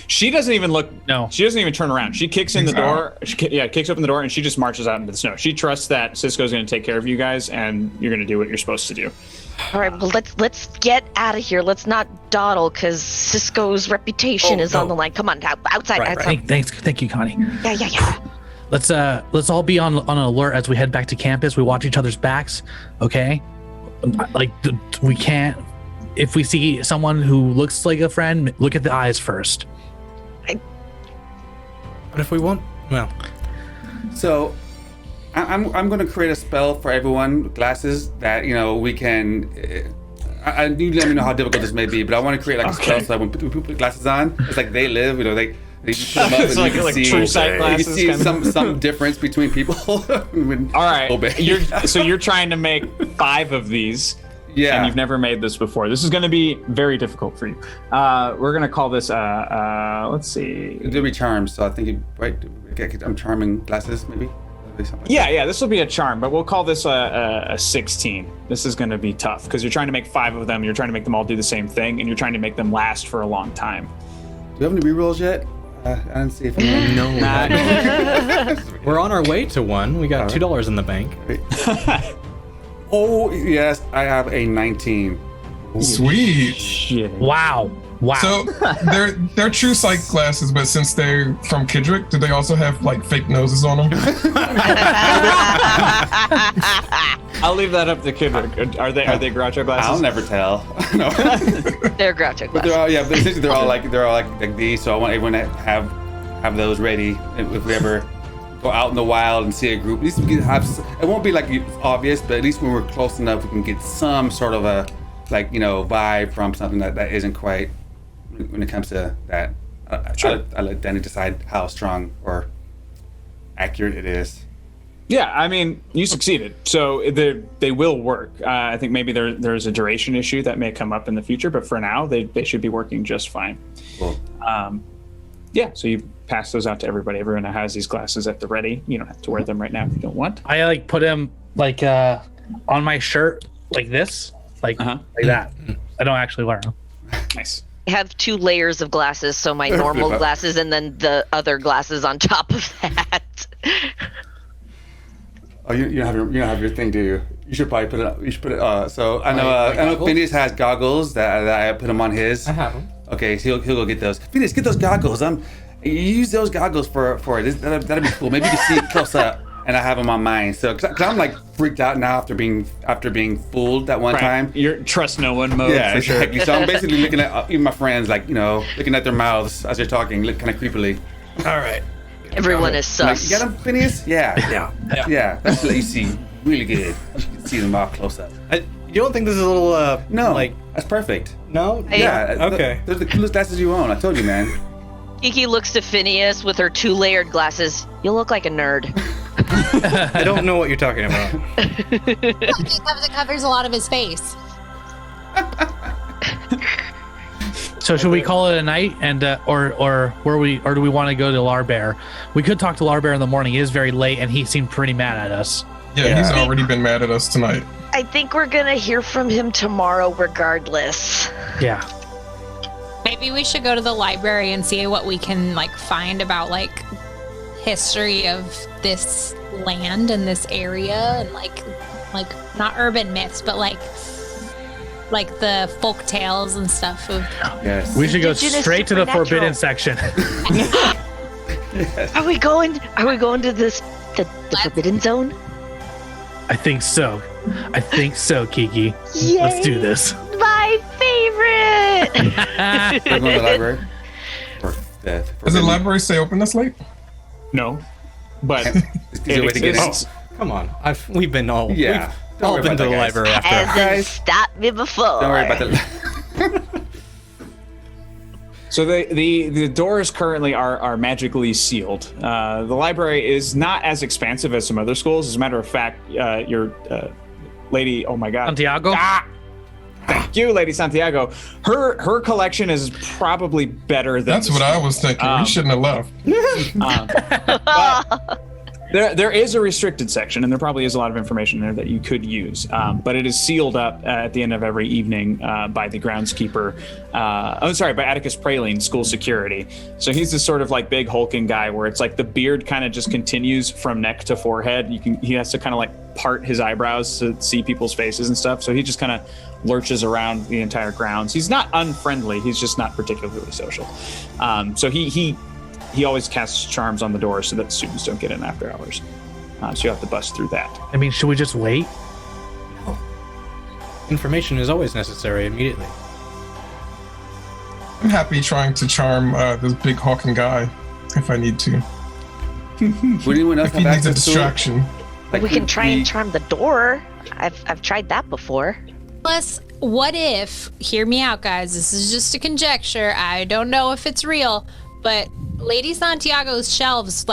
She doesn't even look. No. She doesn't even turn around. She kicks in the door. Kicks open the door and she just marches out into the snow. She trusts that Cisco's going to take care of you guys and you're going to do what you're supposed to do. All right, well let's get out of here. Let's not dawdle, because Cisco's reputation is on the line. Come on, outside. Right, outside. Thank you, Connie. Yeah. Let's all be on alert as we head back to campus. We watch each other's backs, okay? We can't. If we see someone who looks like a friend, look at the eyes first. But if we want, well, So, I'm going to create a spell for everyone, glasses, that, we can. You let me know how difficult this may be, but I want to create a spell so that when people put glasses on, it's like they live, they just put them up It's and like- you can like see, true sight you glasses can see kind of. some difference between people. All All right. You're trying to make 5 of these. Yeah. And you've never made this before. This is going to be very difficult for you. We're going to call this, let's see. It'll be charms, so I think right. I'm charming glasses, maybe. Something like Yeah, this will be a charm, but we'll call this a 16. This is going to be tough because you're trying to make 5 of them. You're trying to make them all do the same thing, and you're trying to make them last for a long time. that. Do you have any rerolls yet? I didn't see if anyone. no. We're on our way to one. We got $2 in the bank. Oh yes, I have a 19. Sweet. Shit. Wow. So they're true sight glasses, but since they're from Kidrick, do they also have fake noses on them? I'll leave that up to Kidrick. Are they Groucho glasses? I'll never tell. No. They're Groucho But glasses. they're all essentially they're all like these. So I want everyone to have those ready if we ever go out in the wild and see a group. At least we can have. It won't be obvious, but at least when we're close enough, we can get some sort of a like vibe from something that isn't quite when it comes to that. Sure. I let Danny decide how strong or accurate it is. Yeah, I mean, you succeeded, so they will work. I think maybe there's a duration issue that may come up in the future, but for now, they should be working just fine. Cool. Yeah, so you pass those out to everybody. Everyone has these glasses at the ready. You don't have to wear them right now if you don't want. I like put him like on my shirt like this, like that. I don't actually wear them. Nice. I have 2 layers of glasses, so my normal glasses and then the other glasses on top of that. Oh, you don't have your thing, do you? You should probably put it. You should put it. So I know Phineas has goggles that I put him on his. I have them. Okay, so he'll go get those. Phineas, get those goggles. You use those goggles for it. That'd be cool. Maybe you can see it close up, and I have them on mine. So, cause I'm like freaked out now after being fooled that one time. You're trust no one mode. Yeah, for exactly. Sure. So I'm basically looking at even my friends, like looking at their mouths as they're talking, look kind of creepily. All right. Everyone is Like, sus. you got them, Phineas? Yeah. Yeah. That's what you see really good. You can see them all close up. You don't think this is a little No, like that's perfect. no? Yeah. Okay. They're the coolest glasses you own. I told you, man. Kiki looks to Phineas with her 2-layered glasses. You look like a nerd. I don't know what you're talking about. It covers a lot of his face. So should we call it a night and or do we want to go to Larbear? We could talk to Larbear in the morning. It is very late and he seemed pretty mad at us. Yeah, he's already been mad at us tonight. I think we're gonna hear from him tomorrow regardless. Yeah. Maybe we should go to the library and see what we can find about history of this land and this area and like not urban myths but like the folk tales and stuff of Yes. We should go Indigenous straight to the supernatural. forbidden section. Are we going to the forbidden zone? I think so, Kiki. Yay! Let's do this. My favorite. We're going to the library. For death. Does the library stay open this late? No, but Is there a way to get exists. in? Come on. We've been all Yeah. we've Don't all worry been about to the that, guys. library after. Hasn't Guys. stopped me before. Don't worry about that. So the doors currently are magically sealed. The library is not as expansive as some other schools. As a matter of fact, your lady, oh my God, Santiago? Thank you, Lady Santiago. Her collection is probably better than. That's what I was thinking. We shouldn't have left. But there is a restricted section, and there probably is a lot of information there that you could use. But it is sealed up at the end of every evening by the groundskeeper. By Atticus Praline, school security. So he's this sort of big hulking guy where it's the beard kind of just continues from neck to forehead. He has to kind of part his eyebrows to see people's faces and stuff. So he just kind of lurches around the entire grounds. He's not unfriendly. He's just not particularly social. So he always casts charms on the door so that students don't get in after hours. So you have to bust through that. I mean, should we just wait? Information is always necessary immediately. I'm happy trying to charm this big hawking guy if I need to. Would anyone else If he have needs a access to it? distraction. Like, We can try we- and charm the door. I've tried that before. Plus, what if, hear me out, guys, this is just a conjecture. I don't know if it's real, but Lady Santiago's shelves,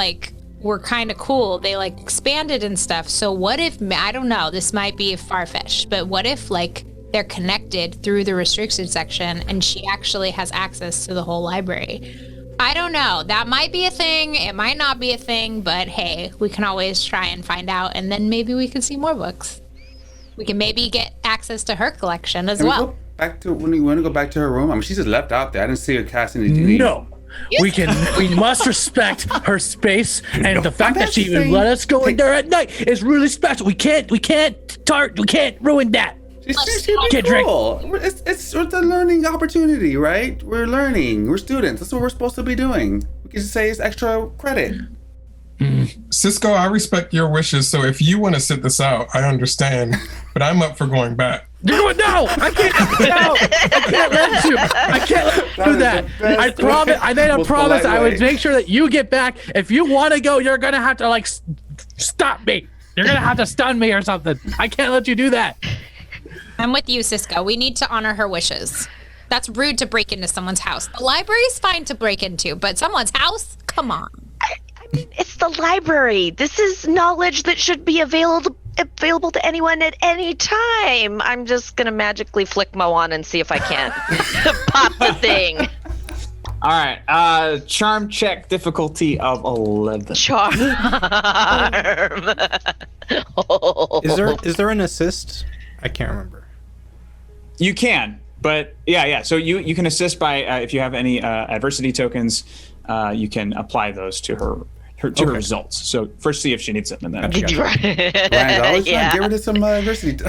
were kind of cool. They, expanded and stuff. So what if, I don't know, this might be far-fetched, but what if, they're connected through the restricted section and she actually has access to the whole library? I don't know. That might be a thing. It might not be a thing, but hey, we can always try and find out, and then maybe we can see more books. We can maybe get access to her collection as Can we well. go back to when we want to go back to her room? I mean, she's just left out there. I didn't see her cast any. No. We must respect her space and the fact that she even let us go in there at night is really special. We can't ruin that. She's Get drink. cool. It's a learning opportunity, right? We're learning. We're students. That's what we're supposed to be doing. We can just say it's extra credit. Cisco, I respect your wishes, so if you want to sit this out, I understand. But I'm up for going back. No, I can't. No, I can't let you. I can't let you do that. I promise. I made a Most promise. I would polite way. make sure that you get back. If you want to go, you're gonna have to stop me. You're gonna have to stun me or something. I can't let you do that. I'm with you, Cisco. We need to honor her wishes. That's rude to break into someone's house. The library's fine to break into, but someone's house? Come on. I mean, it's the library. This is knowledge that should be available to anyone at any time. I'm just gonna magically flick my wand and see if I can pop the thing. All right. Charm check difficulty of 11. Charm. Is there an assist? I can't remember. You can, but yeah. So you can assist by if you have any adversity tokens, you can apply those to her results. So first see if she needs them, and then Ryan's always trying to get rid of some adversity.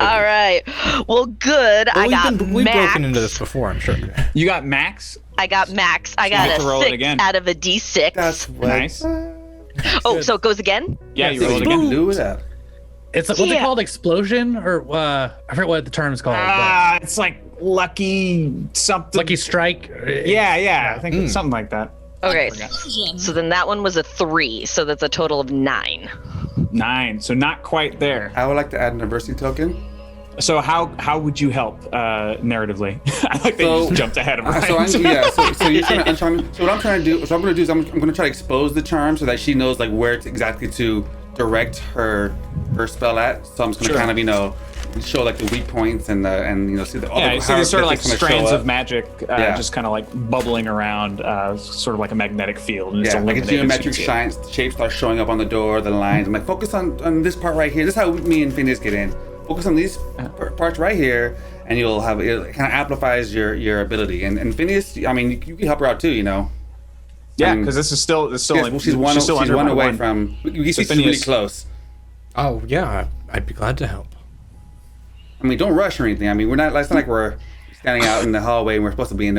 All right. Well, good. Well, we've max. broken into this before, I'm sure. you got max. I got max. I got have to roll a it 6 again. out of a D6. That's Nice. Oh, so it goes again? Yeah, you roll it again. Do it up. It's what's it called? Explosion or I forget what the term is called. It's like lucky something. Lucky strike. Yeah. I think it's something like that. Okay. So then that one was a 3. So that's a total of 9. 9. So not quite there. I would like to add an adversity token. So how would you help narratively? I like that you just jumped ahead of Ryan. So what I'm trying to do, I'm going to try to expose the charm so that she knows like where to exactly to direct her spell at. So I'm just going to kind of show like the weak points and see the you see these sort of like gonna strands show of up. magic just kind of like bubbling around, sort of like a magnetic field. And Yeah, like a geometric shine. shapes start showing up on the door, the lines. I'm like, focus on this part right here. This is how me and Phineas get in. Focus on these parts right here, and you'll have it kind of amplifies your ability. And Phineas, I mean, you can help her out too, Yeah, because this is still Yes, like, well, she's one away from. You see, she's really Phineas- close. Oh yeah, I'd be glad to help. I mean, don't rush or anything. I mean, it's not like we're standing out in the hallway and we're supposed to be in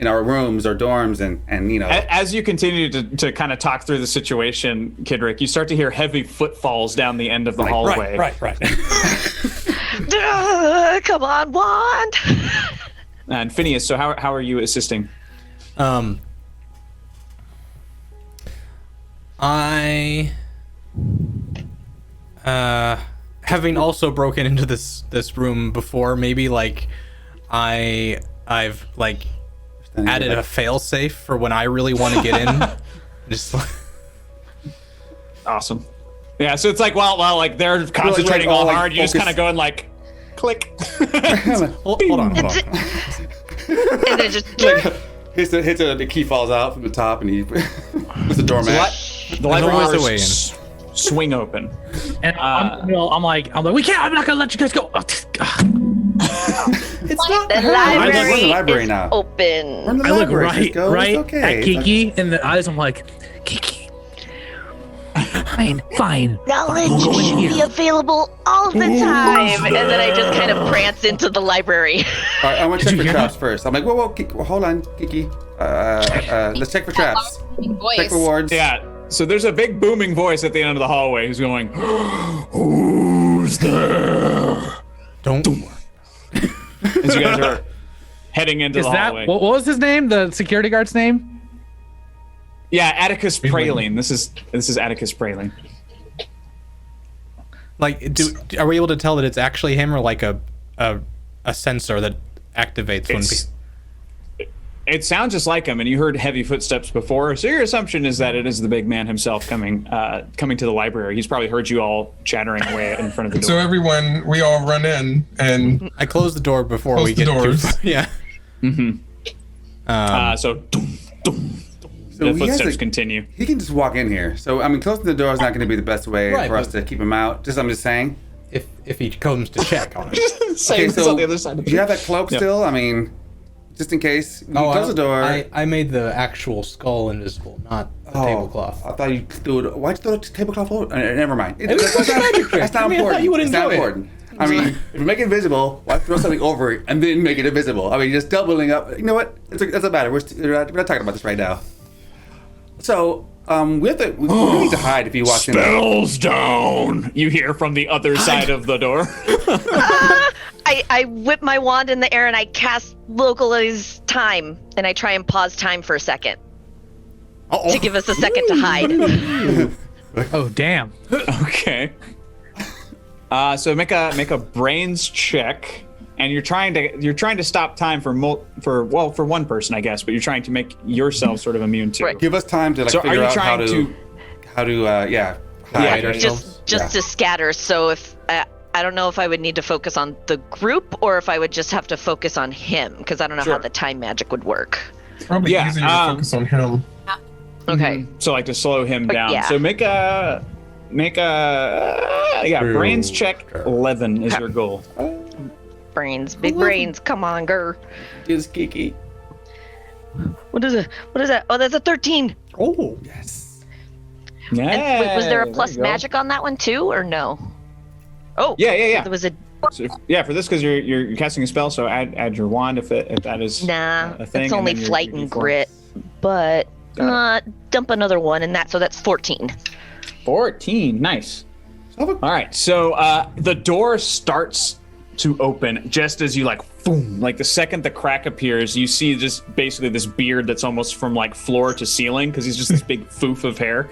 our rooms or dorms and As you continue to kind of talk through the situation, Kidrick, you start to hear heavy footfalls down the end of the hallway. Right. Come on, wand. And Phineas, so how are you assisting? I having also broken into this room before, maybe like I've like added a failsafe for when I really want to get in. Just like, Awesome. Yeah, so it's like while like they're concentrating all hard, you just focus. kind of going like click. hold on. And then just hits the key falls out from the top and he puts the doormat. The library always the doors way in. swing open. And I'm like, we can't. I'm not gonna let you guys go. it's not. the We're in library, the library is now. open. We're in the I look library, right Cisco. It's okay. at Kiki in the eyes. I'm like, Kiki, fine. Knowledge should be available all the time. And then I just kind of prance into the library. All right, I want to check you for hear traps first. I'm like, whoa, hold on, Kiki. Let's check for traps. Check for wards. Yeah. So there's a big booming voice at the end of the hallway who's going, "Who's there?" Don't. As you guys are heading into Is the that hallway. what was his name? The security guard's name? Yeah, Atticus Praline. This is Atticus Praline. Like, are we able to tell that it's actually him or like a sensor that activates when people? It sounds just like him, and you heard heavy footsteps before, so your assumption is that it is the big man himself coming to the library. He's probably heard you all chattering away in front of the door. So we all run in and I close the door before Close we the get doors. too. Yeah. So the he has footsteps a- continue. He can just walk in here. So I mean, closing the door is not going to be the best way Right, for us but- to keep him out. I'm just saying. If he comes to check on it. Same Okay, so on the other side of do you have that cloak still? I mean, just in case. You close the door. I made the actual skull invisible, not the tablecloth. I thought you threw it. Why'd you throw the tablecloth over? Never mind. was such a magic trick. That's not I mean, I thought important. you would It's not enjoy it. important. I mean, if you make it invisible, why throw something over it and then make it invisible? I mean, just doubling up. You know what? It doesn't matter. We're not talking about this right now. So, we need to hide if he walks in. Spells down! You hear from the other side of the door. I whip my wand in the air and I cast localize time. And I try and pause time for a second. To give us a second to hide. Oh damn! Okay. So make a brains check, and you're trying to stop time for one person, I guess, but you're trying to make yourself sort of immune to. Right. Give us time to So figure are you out how trying to hide ourselves. Just to scatter. So if I don't know if I would need to focus on the group or if I would just have to focus on him because I don't know how the time magic would work. Probably easier to focus on him. Okay. So like to slow him down. yeah. So make a brains check 11 is your goal. Brains, big brains. Come on, Gur. Is Kiki. What is it? What is that? Oh, that's a 13. Oh, yes. Yeah. And wait, was there a plus you go. magic on that one too, or no? Oh. Yeah. There was a So for this, because you're casting a spell, so add your wand if that is a thing. It's and only then your flight and D4. grit, but dump another one in that, so that's 14. 14, nice. All right, so the door starts to open just as you boom, the second the crack appears, you see just basically this beard that's almost from floor to ceiling because he's just this big foof of hair,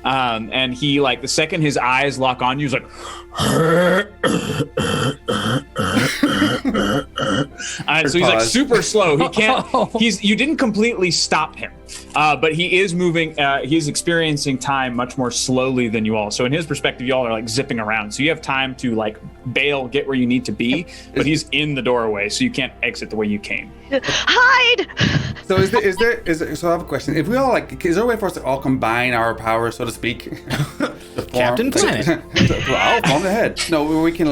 and he the second his eyes lock on you, he's so he's super slow. He can't. You didn't completely stop him, but he is moving. He's experiencing time much more slowly than you all. So in his perspective, you all are zipping around. So you have time to bail, get where you need to be, but he's in the doorway, so you can't exit the way you came. Hide! So is there? So I have a question. If we all is there a way for us to all combine our powers, so to speak? Captain Planet. I'll form the head. No, where we can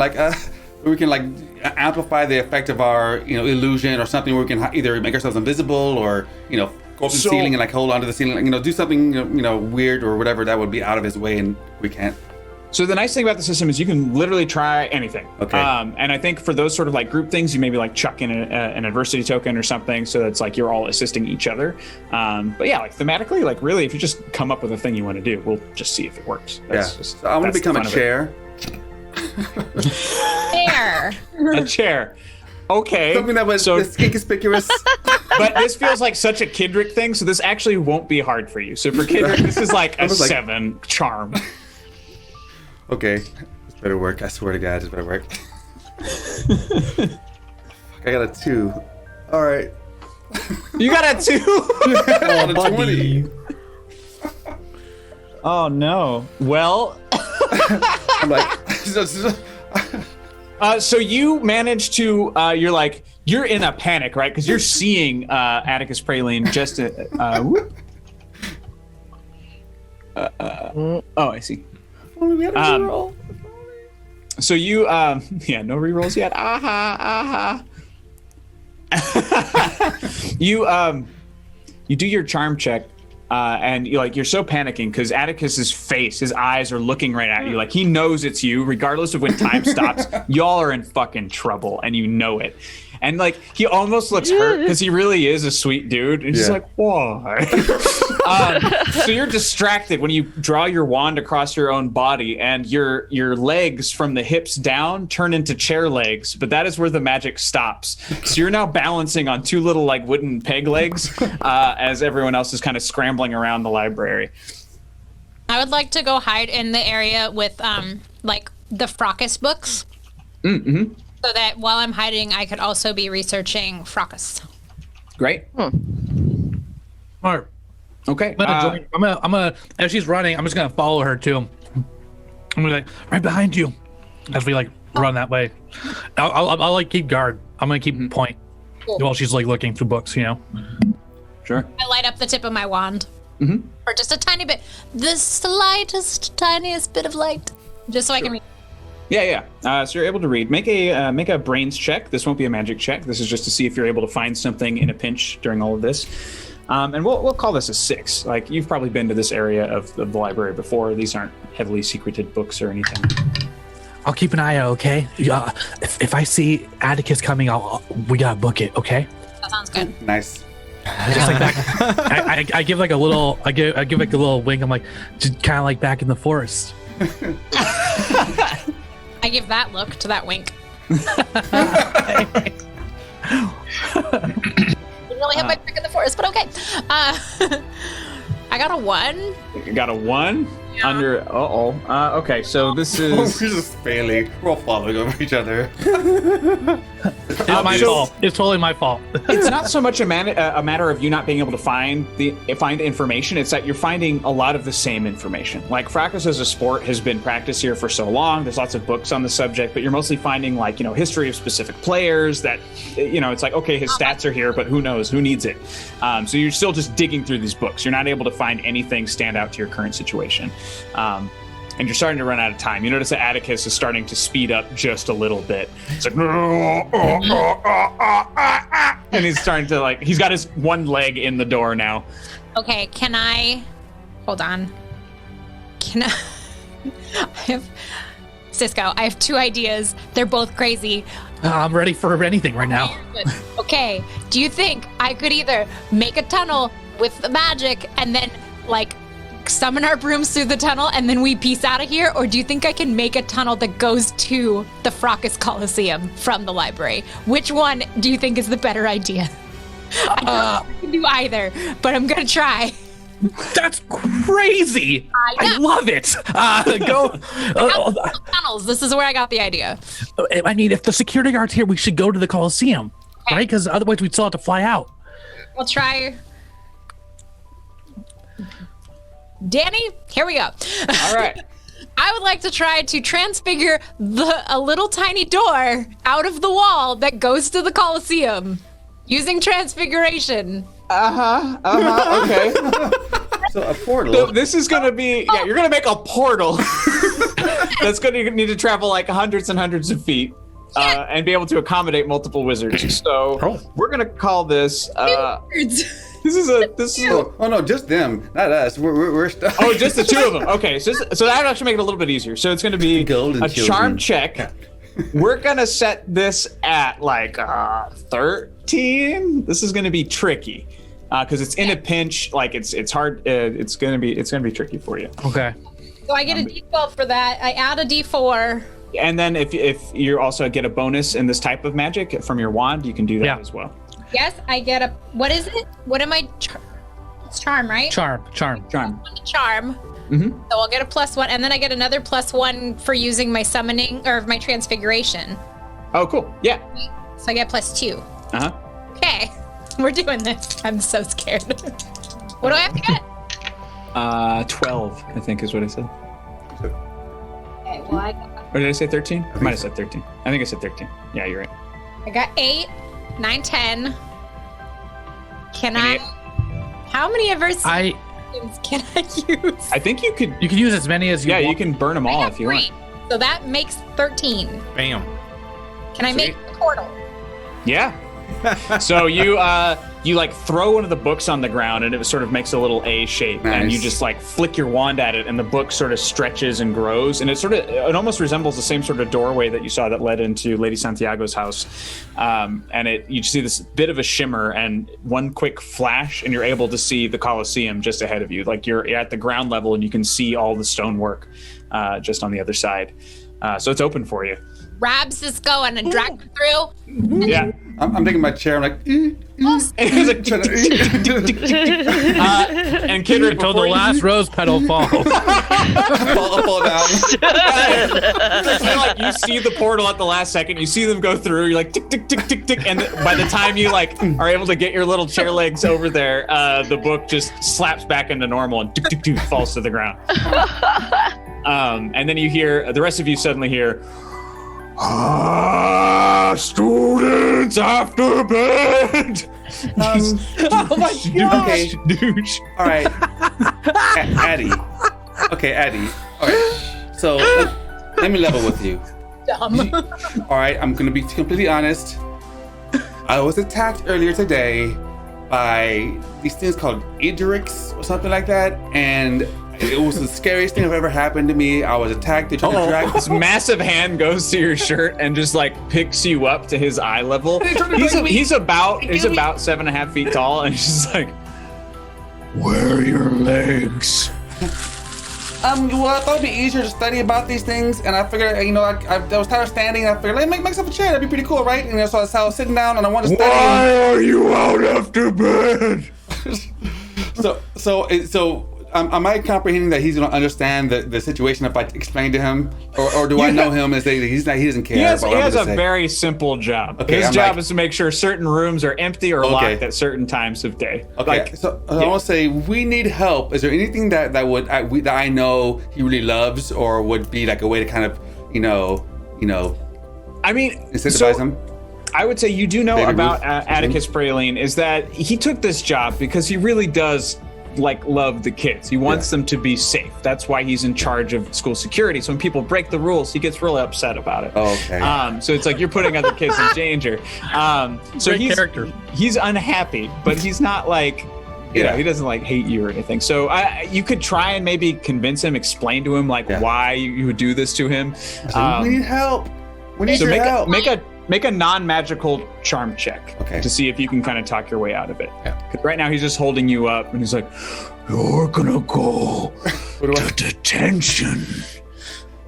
amplify the effect of our illusion or something where we can either make ourselves invisible or go up to the ceiling and hold onto the ceiling, do something weird or whatever that would be out of his way and we can't. So the nice thing about the system is you can literally try anything. Okay. And I think for those sort of group things, you maybe chuck in an adversity token or something so that's you're all assisting each other. But yeah, thematically, really, if you just come up with a thing you want to do, we'll just see if it works. So I want to become a chair. Chair. A chair. Okay. Something that was inconspicuous. But this feels like such a Kidrick thing, so this actually won't be hard for you. So for Kidrick, this is a 7 charm. Okay, this better work. I swear to God, this better work. I got a 2. All right. You got a 2? Oh, buddy. Oh no. Well. I'm so you manage to. You're in a panic, right? Because you're seeing Atticus Praline just. Oh, I see. Only we had a reroll. So you, no rerolls yet. Aha. You do your charm check, and you're so panicking because Atticus's face, his eyes are looking right at you. He knows it's you, regardless of when time stops. Y'all are in fucking trouble, and you know it. And he almost looks hurt because he really is a sweet dude. And he's why? So you're distracted when you draw your wand across your own body, and your legs from the hips down turn into chair legs. But that is where the magic stops. So you're now balancing on 2 little wooden peg legs as everyone else is kind of scrambling around the library. I would like to go hide in the area with the Fracas books. Mm-hmm. So that while I'm hiding, I could also be researching Fracas. Great. Smart. Okay. I'm gonna as she's running, I'm just gonna follow her too. I'm gonna be right behind you as we run that way. I'll keep guard. I'm gonna keep point while she's looking through books, Sure. I light up the tip of my wand for just a tiny bit, the slightest, tiniest bit of light, just so I can read. Yeah. So you're able to read. Make a brains check. This won't be a magic check. This is just to see if you're able to find something in a pinch during all of this. And we'll call this a 6. You've probably been to this area of the library before. These aren't heavily secreted books or anything. I'll keep an eye out, okay? If I see Atticus coming, we gotta book it, okay? That sounds good. Nice. Just that. I give a little, I give a little wink. I'm just kind of back in the forest. I give that look to that wink. Didn't really have my trick in the forest, but okay. I got a 1. You got a 1? Under. Okay, so this We're is. just failing. We're all falling over each other. It's my fault. It's totally my fault. It's not so much a matter of you not being able to find information. It's that you're finding a lot of the same information. Like Fracas as a sport has been practiced here for so long. There's lots of books on the subject, but you're mostly finding like history of specific players. That it's like, okay, his stats are here, but who knows? Who needs it? So you're still just digging through these books. You're not able to find anything stand out to your current situation. And you're starting to run out of time. You notice that Atticus is starting to speed up just a little bit. It's like, and he's starting to he's got his one leg in the door now. Okay, can I? Hold on. Can I? Cisco, I have 2 ideas. They're both crazy. I'm ready for anything right now. Okay, do you think I could either make a tunnel with the magic and then summon our brooms through the tunnel and then we peace out of here? Or do you think I can make a tunnel that goes to the Fracas Coliseum from the library? Which one do you think is the better idea? I don't know if I can do either, but I'm gonna try. That's crazy. I love it. Go. Tunnels. This is where I got the idea. I mean, if the security guard's here, we should go to the Coliseum, right? Because otherwise we'd still have to fly out. We'll try. Danny, here we go. All right. I would like to try to transfigure a little tiny door out of the wall that goes to the Coliseum using transfiguration. Okay. So a portal. So this is gonna be you're gonna make a portal that's gonna need to travel like hundreds and hundreds of feet and be able to accommodate multiple wizards. So we're gonna call this. This is a. Oh no, just them, not us. We're stuck. Oh, just the 2 of them. Okay, so that actually make it a little bit easier. So it's going to be Golden a children. charm check. We're going to set this at 13. This is going to be tricky because it's in a pinch. It's hard. It's going to be tricky for you. Okay. So I get a D12 for that. I add a D4. And then if you also get a bonus in this type of magic from your wand, you can do that as well. Yes, I get a. What is it? What am I? It's charm, right? Charm. Charm. Mm-hmm. So I'll get a +1, and then I get another +1 for using my summoning or my transfiguration. Oh, cool. Yeah. So I get +2. Okay, we're doing this. I'm so scared. What do I have to get? 12, I think is what I said. Okay, well Or did I say 13? I might have said 13. I think I said 13. Yeah, you're right. I got 8, 9, 10. Can And How many of our I can I use? I think you could. You can use as many as you want. Yeah, you can burn them all if you want. So that makes 13. Bam. Can I make a portal? Yeah. So you throw one of the books on the ground and it sort of makes a little A shape, and you just flick your wand at it and the book sort of stretches and grows, and it almost resembles the same sort of doorway that you saw that led into Lady Santiago's house. And you see this bit of a shimmer and one quick flash and you're able to see the Colosseum just ahead of you. You're at the ground level and you can see all the stonework just on the other side. So it's open for you. Grabs this going and drag it through. Yeah. I'm taking my chair. I'm like, And Kidrick, until the last rose petal falls. fall down. You see the portal at the last second. You see them go through. You're like tick tick tick tick tick, and by the time you are able to get your little chair legs over there, the book just slaps back into normal and tick tick tick falls to the ground. And then you hear the rest of you suddenly hear. Students after bed. Oh my god! Okay. Douche. All right, Addie. Okay, Addie. All right. So let me level with you. Dumb. All right, I'm gonna be completely honest. I was attacked earlier today by these things called Idrix or something like that, and it was the scariest thing that ever happened to me. I was attacked. They tried to drag This massive hand goes to your shirt and just picks you up to his eye level. He's about 7.5 feet tall, and he's just like, "Where are your legs?" Well, I thought it'd be easier to study about these things, and I figured, I was tired of standing. I figured, make myself a chair. That'd be pretty cool, right? And so I was sitting down, and I wanted to study. Why are you out after bed? So am I comprehending that he's going to understand the situation if I explain to him, or do I know him and say that he doesn't care? He has about what I'm a gonna say? very simple job. Okay, His I'm job like- is to make sure certain rooms are empty or Okay. locked at certain times of day. Okay, so I want to say we need help. Is there anything that I know he really loves, or would be like a way to kind of I mean, incentivize him? I would say you do know Baby about Ruth. Atticus Praline is that he took this job because he really does love the kids. He wants them to be safe. That's why he's in charge of school security. So when people break the rules, he gets really upset about it. Oh, okay. So it's like you're putting other kids in danger. So Great character. He's unhappy, but he's not like, you know, he doesn't like hate you or anything. So you could try and maybe convince him, explain to him why you would do this to him. We need help. We need So your help. make a non-magical charm check to see if you can kind of talk your way out of it. Yeah. 'Cause right now he's just holding you up and he's like, "You're gonna go to detention."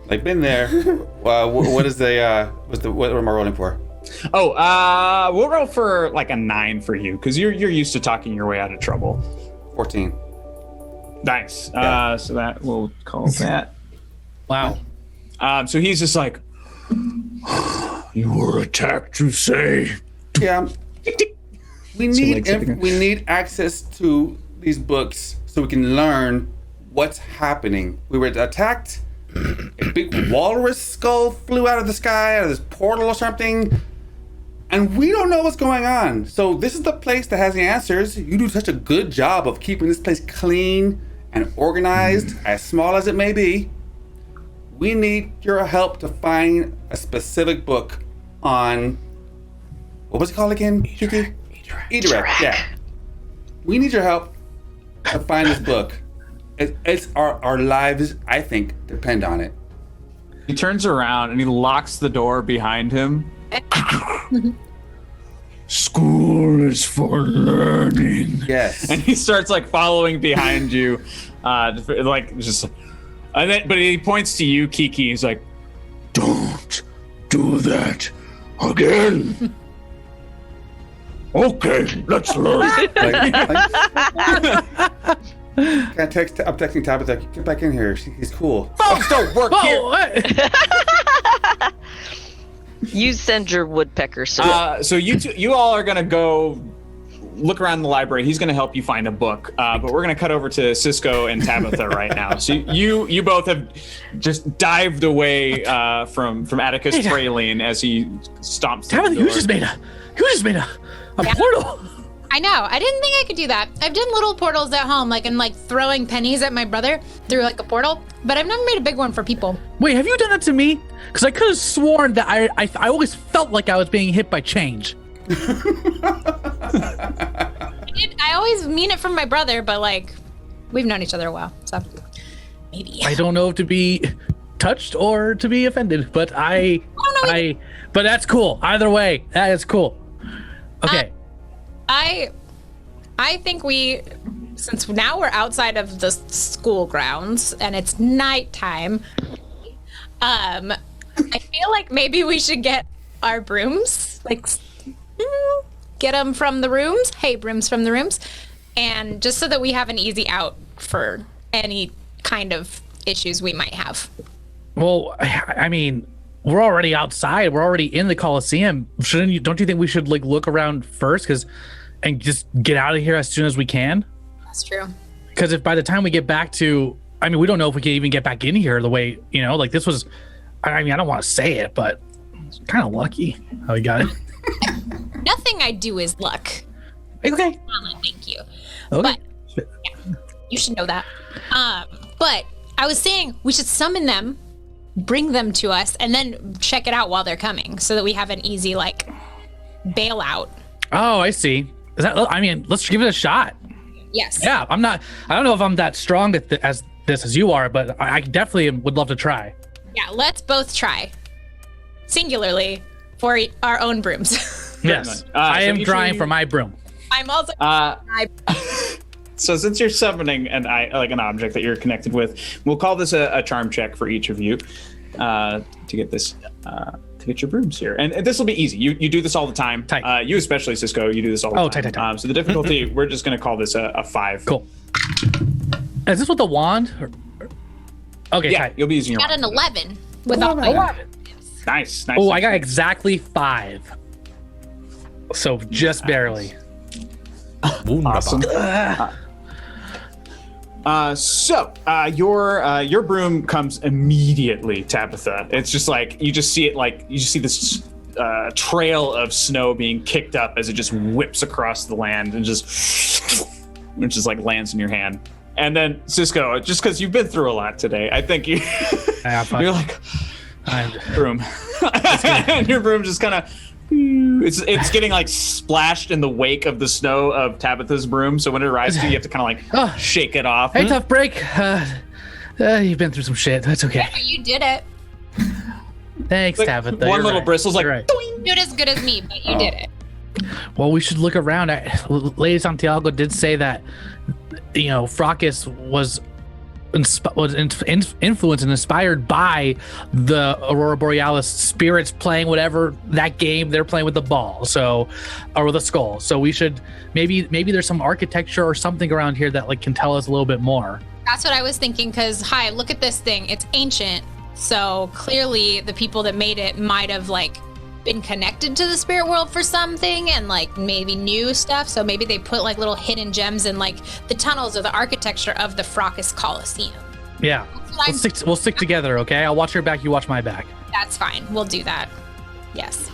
Like, been there. What am I rolling for? Oh, we'll roll for like a 9 for you because you're used to talking your way out of trouble. 14. Nice. Yeah. So that we'll call that. Wow. So he's just like, "You were attacked, you say?" Yeah. We legs hit the ground. need access to these books so we can learn what's happening. We were attacked. A big walrus skull flew out of the sky, out of this portal or something. And we don't know what's going on. So this is the place that has the answers. You do such a good job of keeping this place clean and organized, as small as it may be. We need your help to find a specific book on, what was it called again, Kiki? Edirect, yeah. We need your help to find this book. It's our lives, I think, depend on it. He turns around and he locks the door behind him. "School is for learning." Yes. And he starts like following behind you, like just, and then but he points to you, Kiki. He's like, "Don't do that again." "Okay, let's learn." I'm texting Tabitha, get back in here. He's cool. Phones don't work here. What? You send your woodpecker, sir. So you all are gonna go look around the library. He's gonna help you find a book. But we're gonna cut over to Cisco and Tabitha right now. So you both have just dived away from Atticus Praline as he stomps. Tabitha, the you door. just made a portal. I know. I didn't think I could do that. I've done little portals at home, and throwing pennies at my brother through like a portal, but I've never made a big one for people. Wait, have you done that to me? Because I could have sworn that I always felt like I was being hit by change. I always mean it from my brother, but we've known each other a while, so maybe. I don't know if to be touched or to be offended, but but that's cool. Either way, that is cool. Okay. I think since now we're outside of the school grounds and it's nighttime, I feel like maybe we should get our brooms, get them from the rooms. Hey, brooms from the rooms. And just so that we have an easy out for any kind of issues we might have. Well, I mean, we're already outside. We're already in the Coliseum. Don't you think we should look around first and just get out of here as soon as we can? That's true. Because if by the time we get back to, we don't know if we can even get back in here the way, this was, I don't want to say it, but it's kind of lucky how we got it. Nothing I do is luck. Okay. Thank you. Okay. But yeah, you should know that. But I was saying we should summon them, bring them to us, and then check it out while they're coming so that we have an easy bailout. Oh, I see. Is that? Let's give it a shot. Yes. Yeah, I don't know if I'm that strong at as you are, but I definitely would love to try. Yeah, let's both try. Singularly for our own brooms. Yes. So I am each of drawing you- for my broom. I'm also So since you're summoning an object that you're connected with, we'll call this a charm check for each of you to get this to get your brooms here. And this will be easy. You do this all the time. Tight. You especially, Cisco, you do this all the time. Tight. So the difficulty, we're just going to call this a 5. Cool. Is this with the wand? Okay, Yeah, tight. you'll be using your Got wand. an 11 without my. Nice. Oh, I got exactly 5. So just barely. Awesome. Your broom comes immediately, Tabitha. It's just like you just see this trail of snow being kicked up as it just whips across the land and just like lands in your hand. And then Cisco, just because you've been through a lot today, I think you're like broom, and your broom just kind of. It's getting like splashed in the wake of the snow of Tabitha's broom. So when it arrives to you, you have to kind of like shake it off. Hey, tough break. You've been through some shit. That's okay. You did it. Thanks, Like, Tabitha. one You're little right. bristle's like, You're right. You did as good as me, but you did it. Well, we should look around. Lady Santiago did say that, Fracas was influenced and inspired by the Aurora Borealis spirits playing whatever that game they're playing with the ball, or with a skull. So we should maybe there's some architecture or something around here that like can tell us a little bit more. That's what I was thinking. Because look at this thing. It's ancient, so clearly the people that made it might have like been connected to the spirit world for something and like maybe knew stuff. So maybe they put like little hidden gems in like the tunnels or the architecture of the Fracas Coliseum. Yeah, we'll stick together. Okay, I'll watch your back. You watch my back. That's fine. We'll do that. Yes.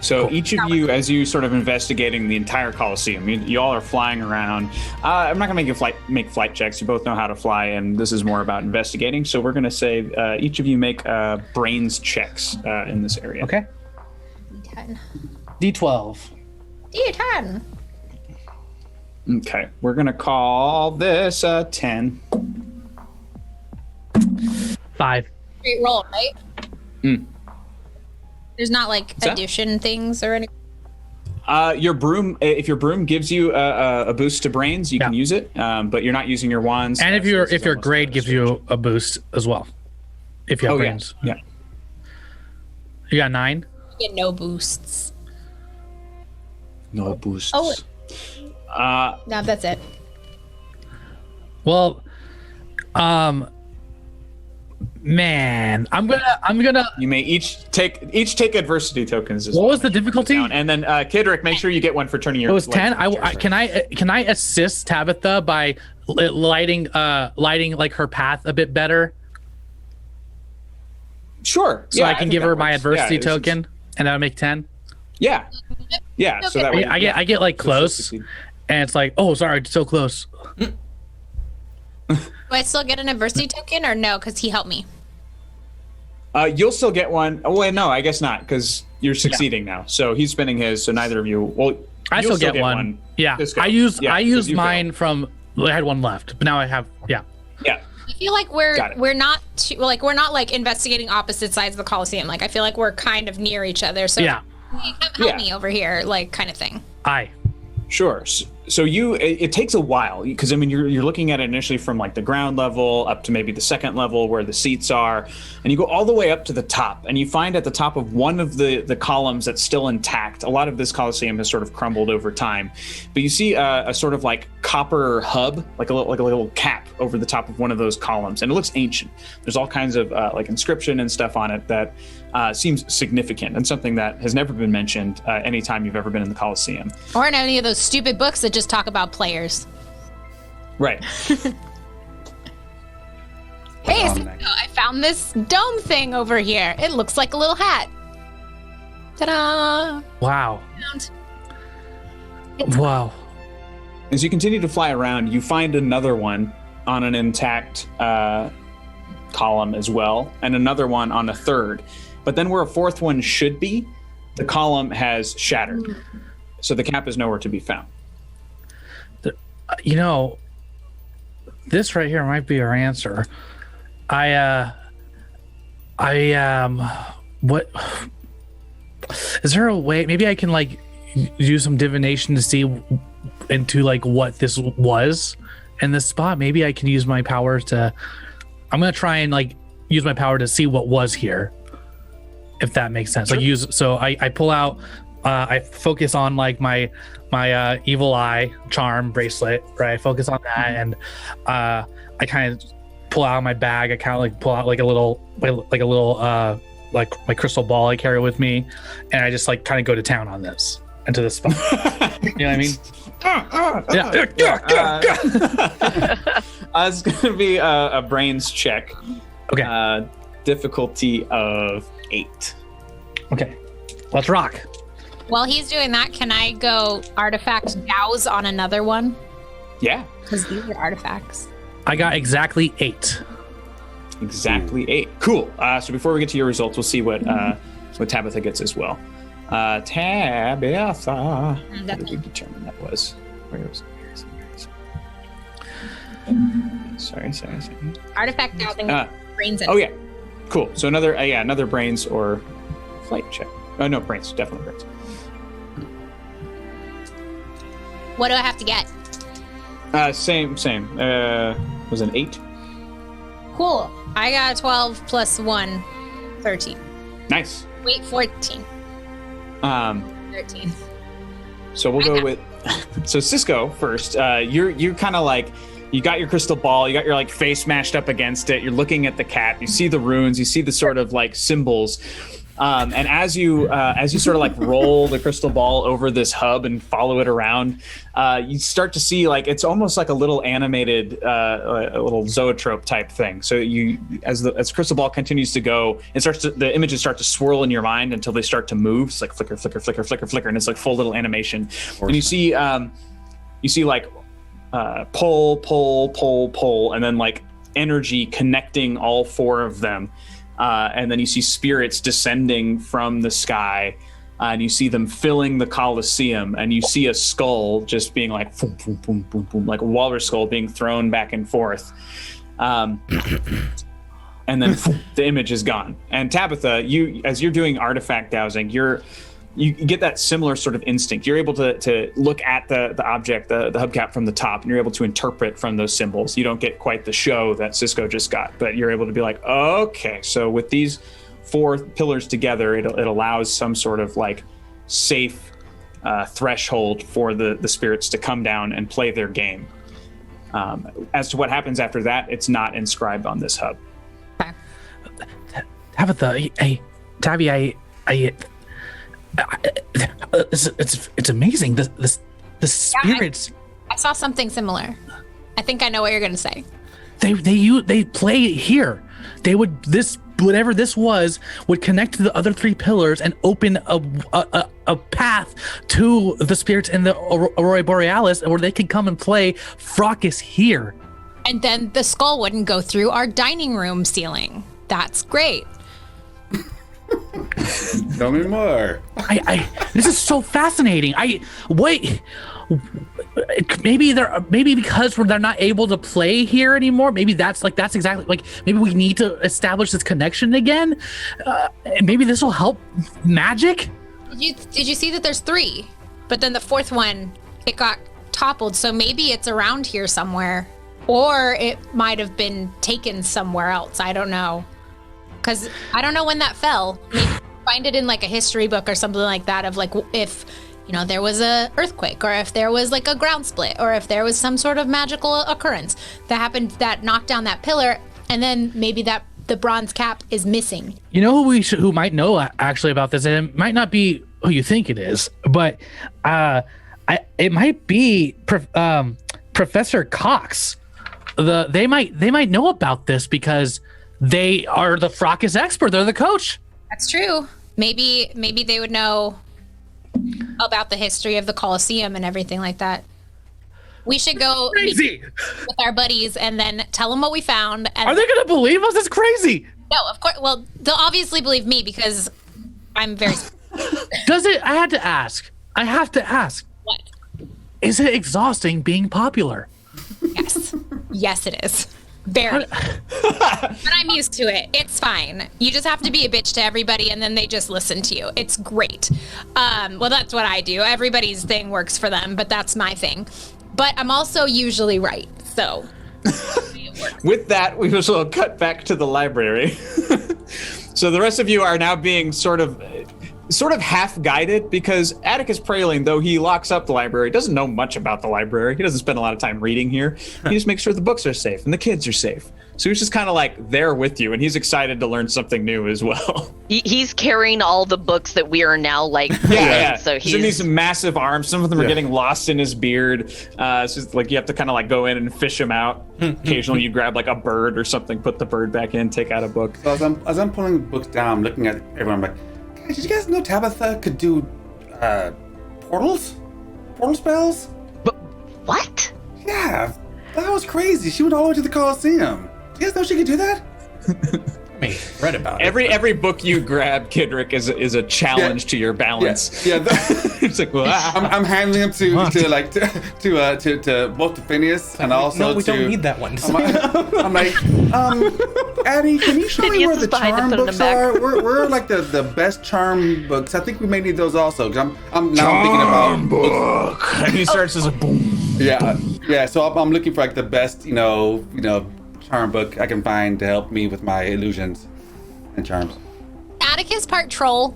So each of you, as you sort of investigating the entire Coliseum, you all are flying around. I'm not going to make flight checks. You both know how to fly, and this is more about investigating. So we're going to say each of you make brains checks in this area. Okay. D12. D10. Okay. We're going to call this 10. 5. Great roll, right? There's not like that? addition things or anything. Your broom, if your broom gives you a boost to brains, you can use it, but you're not using your wands. And if so your this is almost grade gives you a boost as well, if you have brains. Yeah. You got 9. You get no boosts. No boosts. Oh. No, that's it. Well, man, I'm gonna. You may each take adversity tokens. As What well. was the difficulty? And then Kidrick, make sure you get one for turning your. It was 10. light Can I assist Tabitha by lighting like her path a bit better, Sure. so I can think give that her my works. adversity Yeah, token, and that'll make 10. Yeah. So that way I get like So close, succeed. and it's like, oh, sorry, so close. Do I still get an adversity token or no? Because he helped me. You'll still get one. Oh wait, no, I guess not, because you're succeeding now. So he's spending his. So neither of you. Well, I you'll still get one. Yeah, Cisco. I used Yeah, 'cause you mine failed. from. I had one left, but now I have. Yeah. Yeah. I feel like Got it. we're not like investigating opposite sides of the Coliseum. Like I feel like we're kind of near each other. So Yeah. help me over here, like kind of thing. Sure. So it takes a while because I mean you're looking at it initially from like the ground level up to maybe the second level where the seats are, and you go all the way up to the top, and you find at the top of one of the columns that's still intact. A lot of this Coliseum has sort of crumbled over time, but you see a sort of like copper hub, like a little cap over the top of one of those columns, and it looks ancient. There's all kinds of like inscription and stuff on it that seems significant and something that has never been mentioned anytime you've ever been in the Coliseum. Or in any of those stupid books that just talk about players. Right. Hey, Oh, Cisco, nice. I found this dome thing over here. It looks like a little hat. Ta-da! Wow. Wow. As you continue to fly around, you find another one on an intact column as well, and another one on a third. But then where a fourth one should be, the column has shattered. So the cap is nowhere to be found. This right here might be our answer. What is there a way? Maybe I can like use some divination to see into like what this was in this spot. Maybe I can use my power to. I'm gonna try and like use my power to see what was here, if that makes sense. Sure. Like I pull out I focus on like my evil eye charm bracelet, right? I focus on that, and I kind of pull out my bag. I kind of like pull out like a little like my crystal ball I carry with me, and I just like kind of go to town on this into this spot. You know what I mean? It's gonna be a brains check. Okay. Difficulty of 8. Okay. Let's rock. While he's doing that, can I go artifact douse on another one? Yeah, Because these are artifacts. I got exactly 8. exactly 8. Cool. So before we get to your results, we'll see what Tabitha gets as well. Tabitha. What did we determine that was? Where was it? Sorry. Artifact dowsing brains in. Oh yeah, cool. So another brains or flight check. Oh no, brains, definitely brains. What do I have to get? Same. Was an 8. Cool. I got a 12 plus 1, 13. Nice. Wait, 14. 13. So we'll go with so Cisco first. You're kind of like, you got your crystal ball, you got your like face mashed up against it, you're looking at the cat, you see the runes, you see the sort of like symbols. And as you sort of like roll the crystal ball over this hub and follow it around, you start to see like it's almost like a little animated, a little zoetrope type thing. So as the crystal ball continues to go, the images start to swirl in your mind until they start to move. It's like flicker, flicker, flicker, flicker, flicker, and it's like full little animation. And you see like pull, and then like energy connecting all 4 of them. And then you see spirits descending from the sky, and you see them filling the Colosseum, and you see a skull just being like boom, boom, boom, boom, boom, like a walrus skull being thrown back and forth. And then the image is gone. And Tabitha, as you're doing artifact dowsing, you get that similar sort of instinct. You're able to look at the object, the hubcap from the top, and you're able to interpret from those symbols. You don't get quite the show that Cisco just got, but you're able to be like, okay, so with these 4 pillars together, it allows some sort of like safe threshold for the spirits to come down and play their game. As to what happens after that, it's not inscribed on this hub. Tabitha, Tabby, it's amazing. The spirits. I saw something similar. I think I know what you're going to say. They play here. They would whatever this was would connect to the other 3 pillars and open a path to the spirits in the Aurora Borealis, where they could come and play Fracas here. And then the skull wouldn't go through our dining room ceiling. That's great. Tell me more. This is so fascinating. Maybe because they're not able to play here anymore. Maybe that's exactly like, maybe we need to establish this connection again. And maybe this will help magic. Did you see that there's 3, but then the 4th one, it got toppled. So maybe it's around here somewhere, or it might have been taken somewhere else. I don't know. Because I don't know when that fell. Maybe find it in like a history book or something like that, of like if there was a earthquake, or if there was like a ground split, or if there was some sort of magical occurrence that happened that knocked down that pillar, and then maybe that the bronze cap is missing. You know who might know actually about this, and it might not be who you think it is, but it might be Professor Cox. They might know about this because they are the Fracas expert. They're the coach. That's true. Maybe they would know about the history of the Colosseum and everything like that. We should go crazy with our buddies and then tell them what we found. And are they going to believe us? It's crazy. No, of course. Well, they'll obviously believe me because I'm very. Does it? I have to ask. What? Is it exhausting being popular? Yes. Yes, it is. Very. But I'm used to it. It's fine. You just have to be a bitch to everybody, and then they just listen to you. It's great. Well, that's what I do. Everybody's thing works for them, but that's my thing. But I'm also usually right, so. With that, we will cut back to the library. So the rest of you are now being sort of sort of half-guided because Atticus Praline, though he locks up the library, doesn't know much about the library. He doesn't spend a lot of time reading here. He just makes sure the books are safe and the kids are safe. So he's just kind of like there with you, and he's excited to learn something new as well. He's carrying all the books that we are now like. Yeah. So he's in these massive arms. Some of them are Yeah. getting lost in his beard. It's just like you have to kind of like go in and fish him out. Occasionally, you grab like a bird or something, put the bird back in, take out a book. So as I'm pulling books down, I'm looking at everyone. I'm like, "Guys, did you guys know Tabitha could do portal spells? But what? Yeah, that was crazy. She went all the way to the Colosseum. Do you guys know she could do that? I mean, read about it. Every book you grab, Kidrick, is a challenge to your balance. Yeah. It's like, wow. I'm handling them to both to Phineas and also no, we to. don't need that one. I'm like, Addie, can you show me Phineas where is the behind to charm put 'em books back. are? We're like the best charm books. I think we may need those also. 'Cause I'm now thinking about books. And he starts as a boom. Yeah. So I'm looking for like the best, charm book I can find to help me with my illusions and charms. Atticus part troll.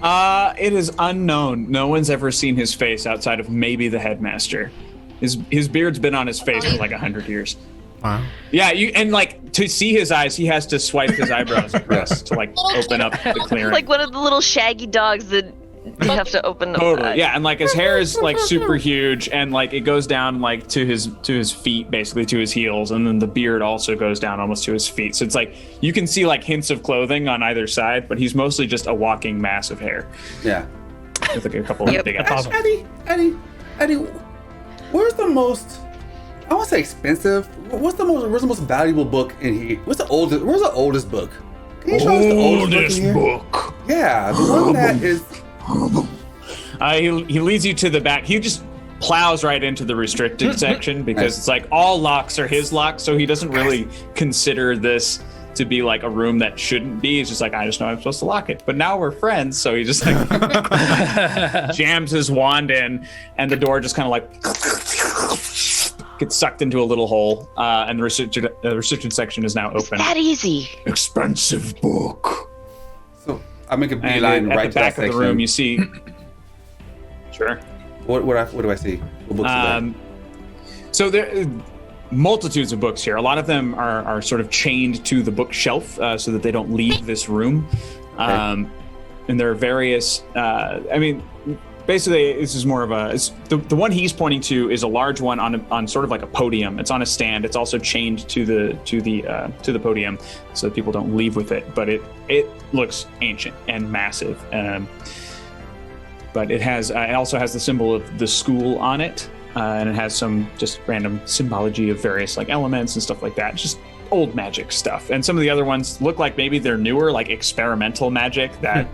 It is unknown. No one's ever seen his face outside of maybe the headmaster. His beard's been on his face for like 100 years. Wow. Yeah, and like to see his eyes, he has to swipe his eyebrows across to like open up the clearing. Like one of the little shaggy dogs that you have to open up. Totally, yeah, and like his hair is like super huge, and like it goes down like to his feet, basically to his heels, and then the beard also goes down almost to his feet. So it's like you can see like hints of clothing on either side, but he's mostly just a walking mass of hair Yeah. with like a couple of big eyes. Eddie, where's the most? I want to say expensive. Where's the most valuable book in here? Where's the oldest book? Can you show us the oldest book in here? Yeah, the one that is. He leads you to the back. He just plows right into the restricted section because it's like all locks are his locks, so he doesn't really consider this to be like a room that shouldn't be. He's just like, I just know I'm supposed to lock it. But now we're friends, so he just like jams his wand in, and the door just kind of like gets sucked into a little hole, and the restricted section is now open. That easy. Expensive book. So I make a And beeline at right the to back that of the section. room, you see. Sure. What do I see? What books are there? So there multitudes of books here. A lot of them are sort of chained to the bookshelf so that they don't leave this room. And there are various. Basically, this is more of the one he's pointing to is a large one on sort of like a podium. It's on a stand. It's also chained to the podium so that people don't leave with it. But it looks ancient and massive. But it also has the symbol of the school on it, and it has some just random symbology of various like elements and stuff like that. Just old magic stuff. And some of the other ones look like maybe they're newer, like experimental magic that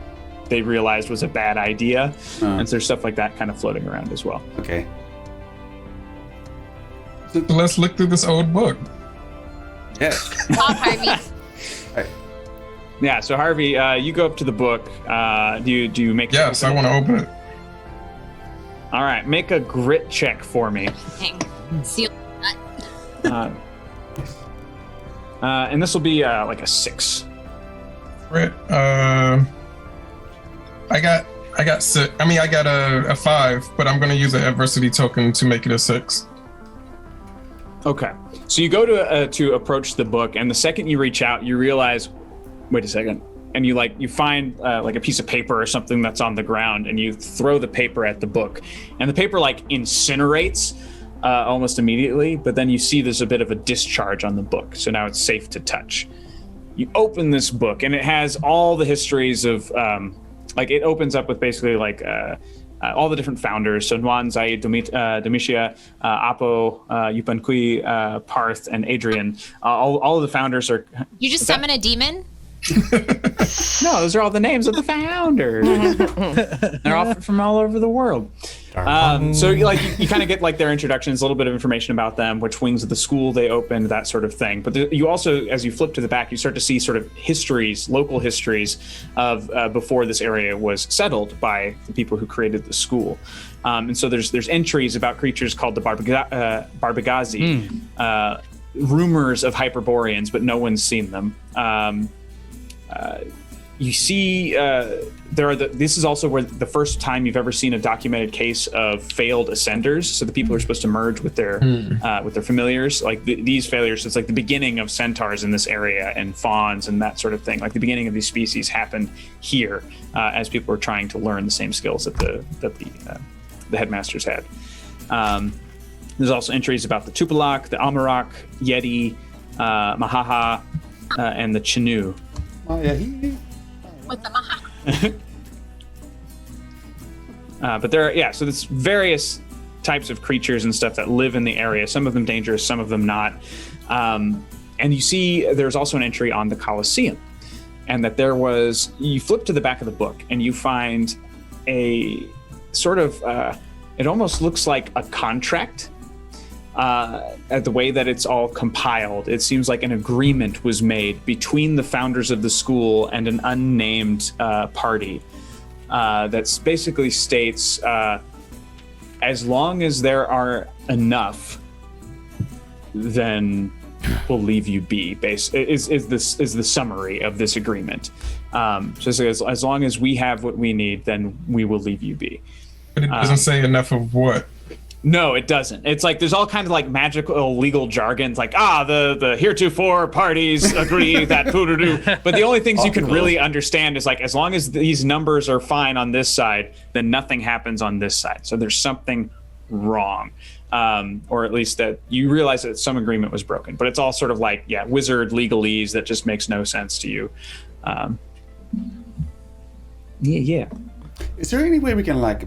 they realized was a bad idea. And so there's stuff like that kind of floating around as well. Okay. So let's look through this old book. Yes. Bob Harvey. Yeah. So Harvey, you go up to the book. Do you make? Yes, I want to open it. All right. Make a grit check for me. Seal. And this will be like a 6. Right. I got 6. I mean, I got a 5, but I'm going to use an adversity token to make it a 6. Okay. So you go to approach the book, and the second you reach out, you realize, wait a second, and you find like a piece of paper or something that's on the ground, and you throw the paper at the book, and the paper like incinerates almost immediately. But then you see there's a bit of a discharge on the book, so now it's safe to touch. You open this book, and it has all the histories of. Like it opens up with basically like all the different founders. So Nuan, Zaid, Domitia, Apo, Yupankui, Parth, and Adrian. All of the founders are. You just summon a demon? No, those are all the names of the founders. They're all from all over the world. So you kind of get like their introductions, a little bit of information about them, which wings of the school they opened, that sort of thing. But you also, as you flip to the back, you start to see sort of histories, local histories of before this area was settled by the people who created the school. And so there's entries about creatures called the Barbagazi, rumors of Hyperboreans, but no one's seen them. you see this is also where the first time you've ever seen a documented case of failed ascenders. So the people who are supposed to merge with their familiars, like these failures. It's like the beginning of centaurs in this area and fawns and that sort of thing. Like the beginning of these species happened here as people were trying to learn the same skills that the headmasters had. There's also entries about the Tupilak, the Amarok, Yeti, Mahaha, and the Chinu. Oh yeah, With the Maha. But there are, so there's various types of creatures and stuff that live in the area. Some of them dangerous, some of them not. And you see there's also an entry on the Colosseum. And that you flip to the back of the book and you find a sort of, it almost looks like a contract. At the way that it's all compiled, it seems like an agreement was made between the founders of the school and an unnamed party that basically states, as long as there are enough, then we'll leave you be. Is the summary of this agreement. So as long as we have what we need, then we will leave you be. But it doesn't say enough of what. No, it doesn't. It's like there's all kind of like magical legal jargon. It's like the heretofore parties agree that But the only things you can really understand is like as long as these numbers are fine on this side, then nothing happens on this side. So there's something wrong, or at least that you realize that some agreement was broken. But it's all sort of like wizard legalese that just makes no sense to you. Yeah. Is there any way we can like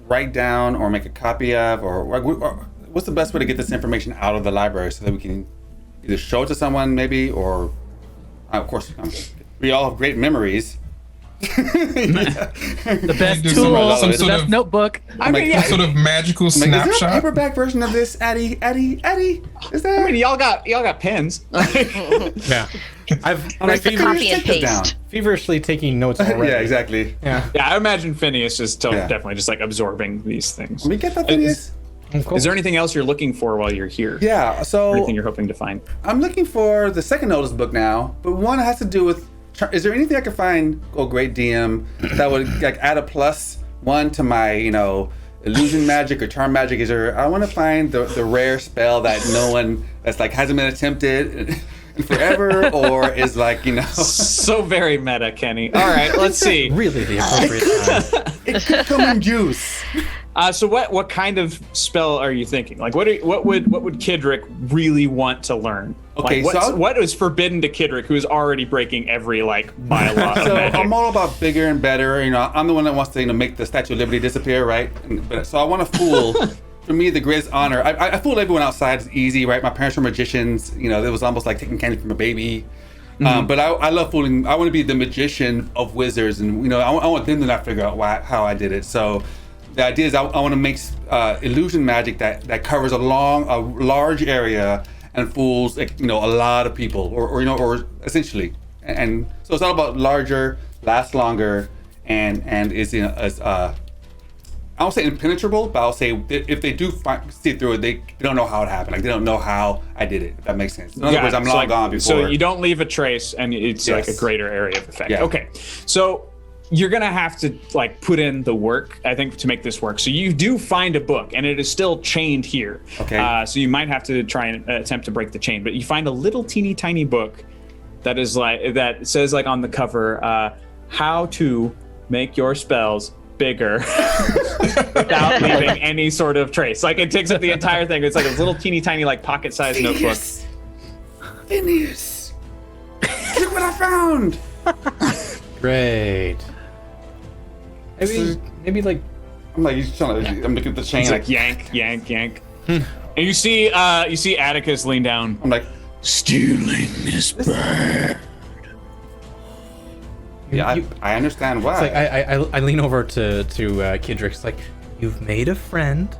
write down or make a copy of, or what's the best way to get this information out of the library so that we can either show it to someone maybe, or of course we all have great memories. The best Do tool, some the sort best of- notebook. Some sort of magical Is there a snapshot. paperback version of this, Eddie? Is there? I mean, y'all got pens. Yeah. I'm Where's the copy and Take it down. paste? feverishly taking notes already. Yeah, exactly. Yeah. Yeah, I imagine Phineas is Yeah. definitely just like absorbing these things. Can we get that, Phineas? Is there anything else you're looking for while you're here? Yeah, so Anything you're hoping to find? I'm looking for the second oldest book now, but one has to do with. Is there anything I could find, great DM, that would like add a +1 to my, illusion magic or charm magic? I want to find the rare spell that no one that's like hasn't been attempted in forever, or is like So very meta, Kenny. All right, let's see. Really the appropriate time. it could come in juice. So what kind of spell are you thinking? Like what would Kidrick really want to learn? Okay, like, so what is forbidden to Kidrick, who is already breaking every bylaw of So magic? I'm all about bigger and better. I'm the one that wants to make the Statue of Liberty disappear, right? So I want to fool. For me, the greatest honor. I fooled everyone outside. It's easy, right? My parents were magicians. It was almost like taking candy from a baby. But I love fooling. I want to be the magician of wizards, and I want them to not figure out how I did it. So the idea is I want to make illusion magic that covers a large area and fools a lot of people, or essentially. And so it's all about larger, last longer, and is I won't say impenetrable, but I'll say if they do see through it, they don't know how it happened. Like they don't know how I did it. If that makes sense. In other words, I'm long gone before. So you don't leave a trace, and it's like a greater area of effect. Yeah. Okay, so you're gonna have to put in the work, I think, to make this work. So you do find a book, and it is still chained here. Okay. So you might have to try and attempt to break the chain, but you find a little teeny tiny book that says on the cover, how to make your spells bigger without leaving any sort of trace. Like it takes up the entire thing. It's like a little teeny tiny pocket-sized notebook. Phineas, look what I found. Great. Maybe like I'm like, I'm looking at the chain. It's like yank, yank, yank. And you see Atticus lean down. I'm like, Stealing is bad. yeah, I understand why. It's like I lean over to Kidrick. It's like, you've made a friend.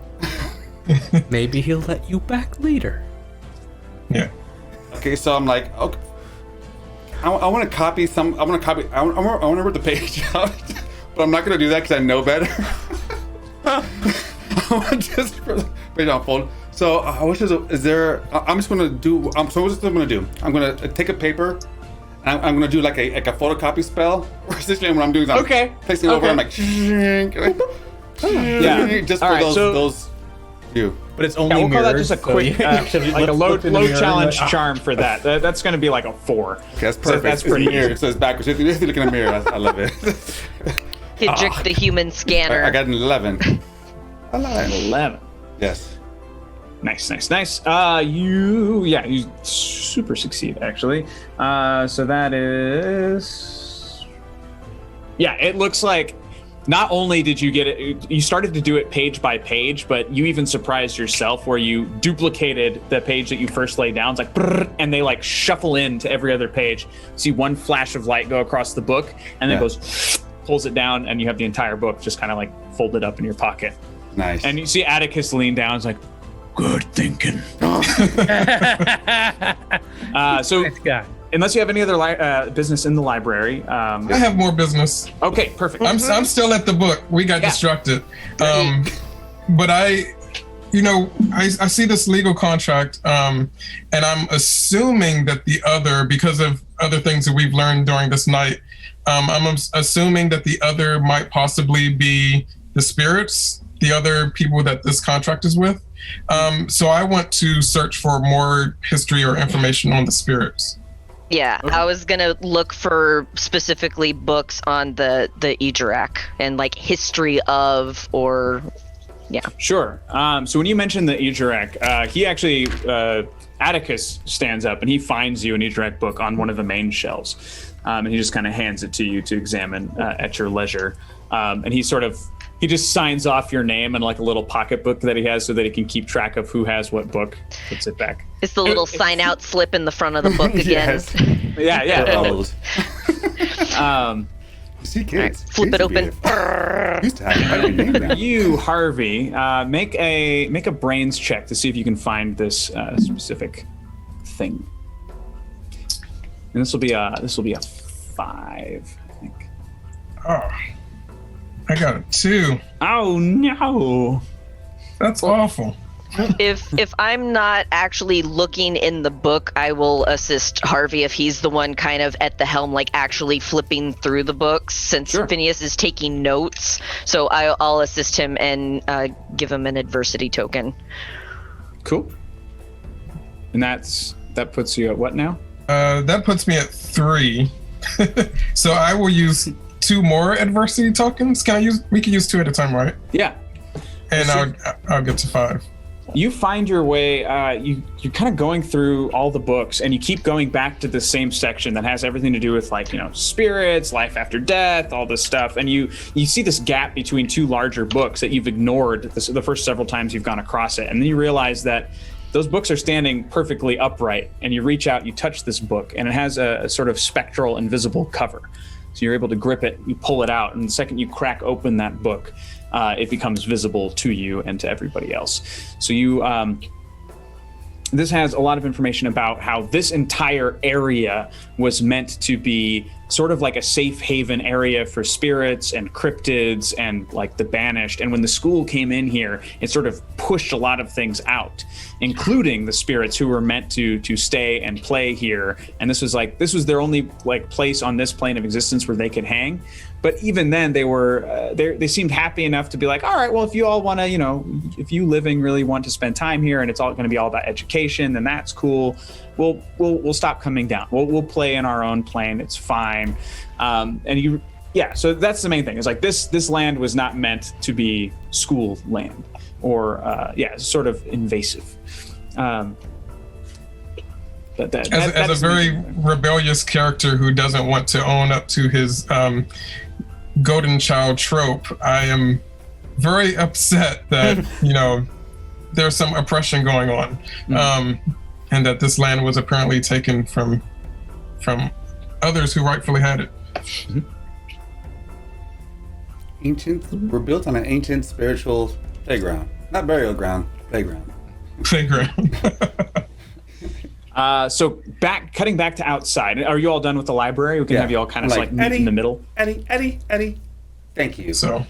Maybe he'll let you back later. Yeah. Okay, so I'm like, okay. I want to copy some. I want to rip the page out, but I'm not gonna do that because I know better. I want to just page unfold. So I wish is there. I'm just gonna do. So what's I'm gonna do? I'm gonna take a paper, I'm gonna do like a photocopy spell. Essentially, what I'm doing is I'm placing it over. I'm like, just for those few. But it's only we'll call that mirrors, just a quick, like a low challenge like, charm for that. That's going to be like a 4. Okay, that's perfect. So that's pretty mirror. easy. So it's backwards. You have to look in a mirror. I love it. Kidrick the human scanner. I got an 11. 11. Yes. Nice. You super succeed actually. So that is, it looks like not only did you get it, you started to do it page by page, but you even surprised yourself where you duplicated the page that you first laid down. It's like, brrr, and they like shuffle into every other page. See one flash of light go across the book, and then goes, pulls it down, and you have the entire book just kind of like folded up in your pocket. Nice. And you see Atticus lean down. It's like, good thinking. So, Nice guy. unless you have any other business in the library, I have more business. okay, perfect. I'm still at the book. We got distracted. But I see this legal contract, and I'm assuming that the other, because of other things that we've learned during this night, I'm assuming that the other might possibly be the spirits, the other people that this contract is with. So I want to search for more history or information on the spirits. Yeah, I was gonna look for specifically books on the Ejurak and like history of, or Sure. So when you mentioned the Ejurak, he actually, Atticus stands up and he finds you an Ejurak book on one of the main shelves. And he just kind of hands it to you to examine at your leisure. And he just signs off your name and like a little pocketbook that he has so that he can keep track of who has what book, puts it back. it's the little sign out slip in the front of the book again. Yes. Yeah. Old. See kids. Flip it open. Used to have a name now. You, Harvey, make a brains check to see if you can find this specific thing. And this will be a 5, I think. Oh, I got a 2. Oh no! That's awful. If I'm not actually looking in the book, I will assist Harvey if he's the one kind of at the helm, like actually flipping through the books, since Phineas is taking notes. So I'll assist him and give him an adversity token. Cool. And that puts you at what now? That puts me at 3. So I will use 2 more adversity tokens. We can use 2 at a time, right? Yeah. And I'll get to 5. You find your way, you're kind of going through all the books, and you keep going back to the same section that has everything to do with, like, spirits, life after death, all this stuff. And you see this gap between 2 larger books that you've ignored the first several times you've gone across it. And then you realize that those books are standing perfectly upright, and you reach out, you touch this book, and it has a sort of spectral, invisible cover. So you're able to grip it, you pull it out, and the second you crack open that book, it becomes visible to you and to everybody else. So this has a lot of information about how this entire area was meant to be sort of like a safe haven area for spirits and cryptids and like the banished. And when the school came in here, it sort of pushed a lot of things out, including the spirits who were meant to stay and play here. And this was their only like place on this plane of existence where they could hang. But even then, they seemed happy enough to be like, all right, well, if you all want to, if you living really want to spend time here and it's all going to be all about education, then that's cool. We'll stop coming down. We'll play in our own plane. It's fine. So that's the main thing. It's like this land was not meant to be school land, or sort of invasive. As a very rebellious character who doesn't want to own up to his golden child trope, I am very upset that there's some oppression going on, and that this land was apparently taken from others who rightfully had it. We're built on an ancient spiritual playground, not burial ground, playground. So cutting back to outside. Are you all done with the library? We can have you all kind of like meet in the middle. Eddie. Thank you. So,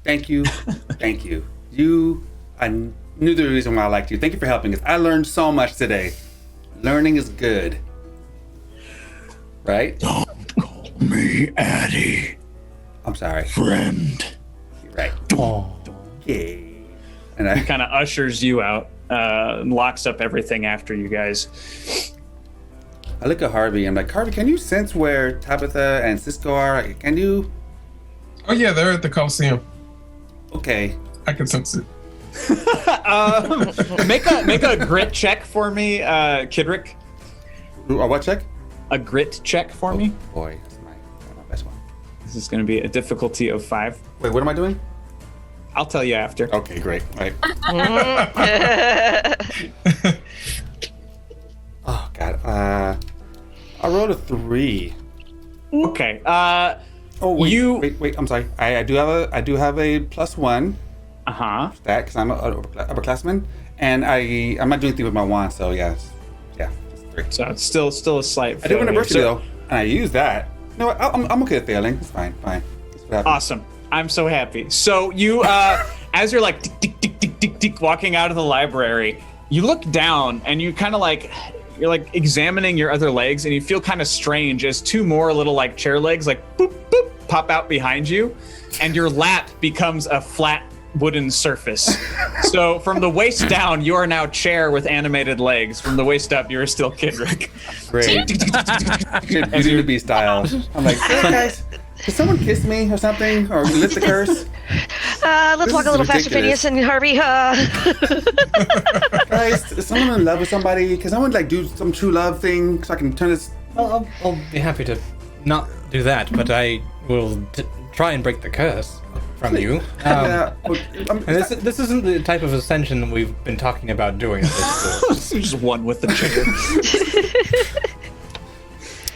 thank you. I knew the reason why I liked you. Thank you for helping us. I learned so much today. Learning is good. right? Don't call me Addie, I'm sorry. friend. You're right. Oh. Okay. And I Kind of ushers you out, and locks up everything after you guys. look at Harvey. I'm like, Harvey, can you sense where Tabitha and Cisco are? Like, can you? Oh yeah, they're at the Coliseum. Okay. I can sense it. Make a grit check for me, Kidrick. What check? A grit check for me. Boy, that's my best one. This is going to be a difficulty of 5. Wait, what am I doing? I'll tell you after. Okay, great. All right. Oh God. I rolled a 3. Okay. Oh wait, You- wait. I'm sorry. I do have a +1 stat because I'm an upperclassman, and I'm not doing anything with my wand. So yeah, that's 3. So it's still a slight. I did win a failure. diversity So- though, and I used that. You know what? I'm okay with failing. It's fine. That's what happens. Awesome. I'm so happy. So you, as you're like tick, tick, tick, tick, tick, tick, walking out of the library, you look down and you kind of like, you're like examining your other legs, and you feel kind of strange as 2 more little like chair legs like boop boop pop out behind you, and your lap becomes a flat wooden surface. So from the waist down, you are now chair with animated legs. From the waist up, you are still Kidrick. Great. Beauty and the Beast style. I'm like, hey guys, did someone kiss me or something, or lift the curse? Let's This walk a is little faster, ridiculous. Phineas and Harvey. Guys, is someone in love with somebody? Can someone like do some true love thing so I can turn this? Well, I'll be happy to not do that, but I will try and break the curse from you. And this isn't the type of ascension we've been talking about doing at this school. Just one with the chair.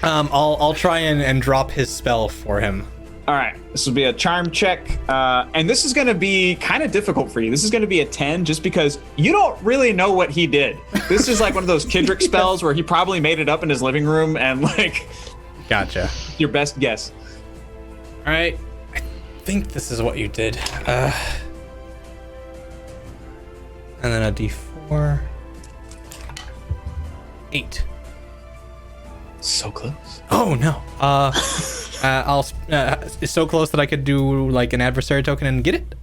I'll try and drop his spell for him. All right, this will be a charm check, and this is going to be kind of difficult for you. This is going to be a 10 just because you don't really know what he did. This is like one of those Kidrick spells where he probably made it up in his living room and like Gotcha. your best guess. All right. I think this is what you did. And then a d4. 8. So close. Oh no. It's so close that I could do like an adversary token and get it.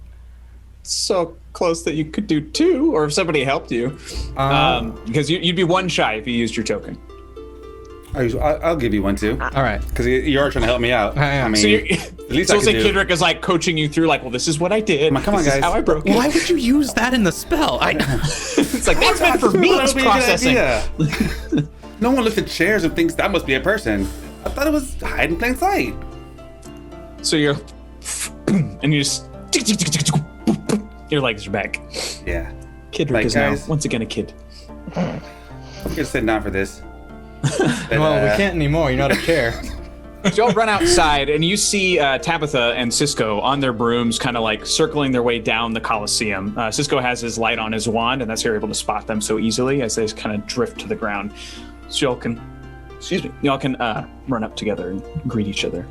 So close that you could do 2, or if somebody helped you. Because you'd be 1 shy if you used your token. I'll give you one too, All right. because you are trying to help me out. I am. I mean, So at least so I it's can like do. Kidrick is like coaching you through, like, well, this is what I did. Come on, This is guys. how I broke it. Why would you use that in the spell? It's like, that's meant for me. It's That would be a good processing. idea. No one looks at chairs and thinks that must be a person. I thought it was hide in plain sight. So you're, and you just, your legs are back. Yeah. Kidrick Like, is now guys- once again a kid. I'm just sitting down for this. But, Well, we can't anymore. You're not a chair. So y'all run outside and you see Tabitha and Cisco on their brooms, kind of like circling their way down the Coliseum. Cisco has his light on his wand, and that's how you're able to spot them so easily as they just kind of drift to the ground. So y'all can, run up together and greet each other.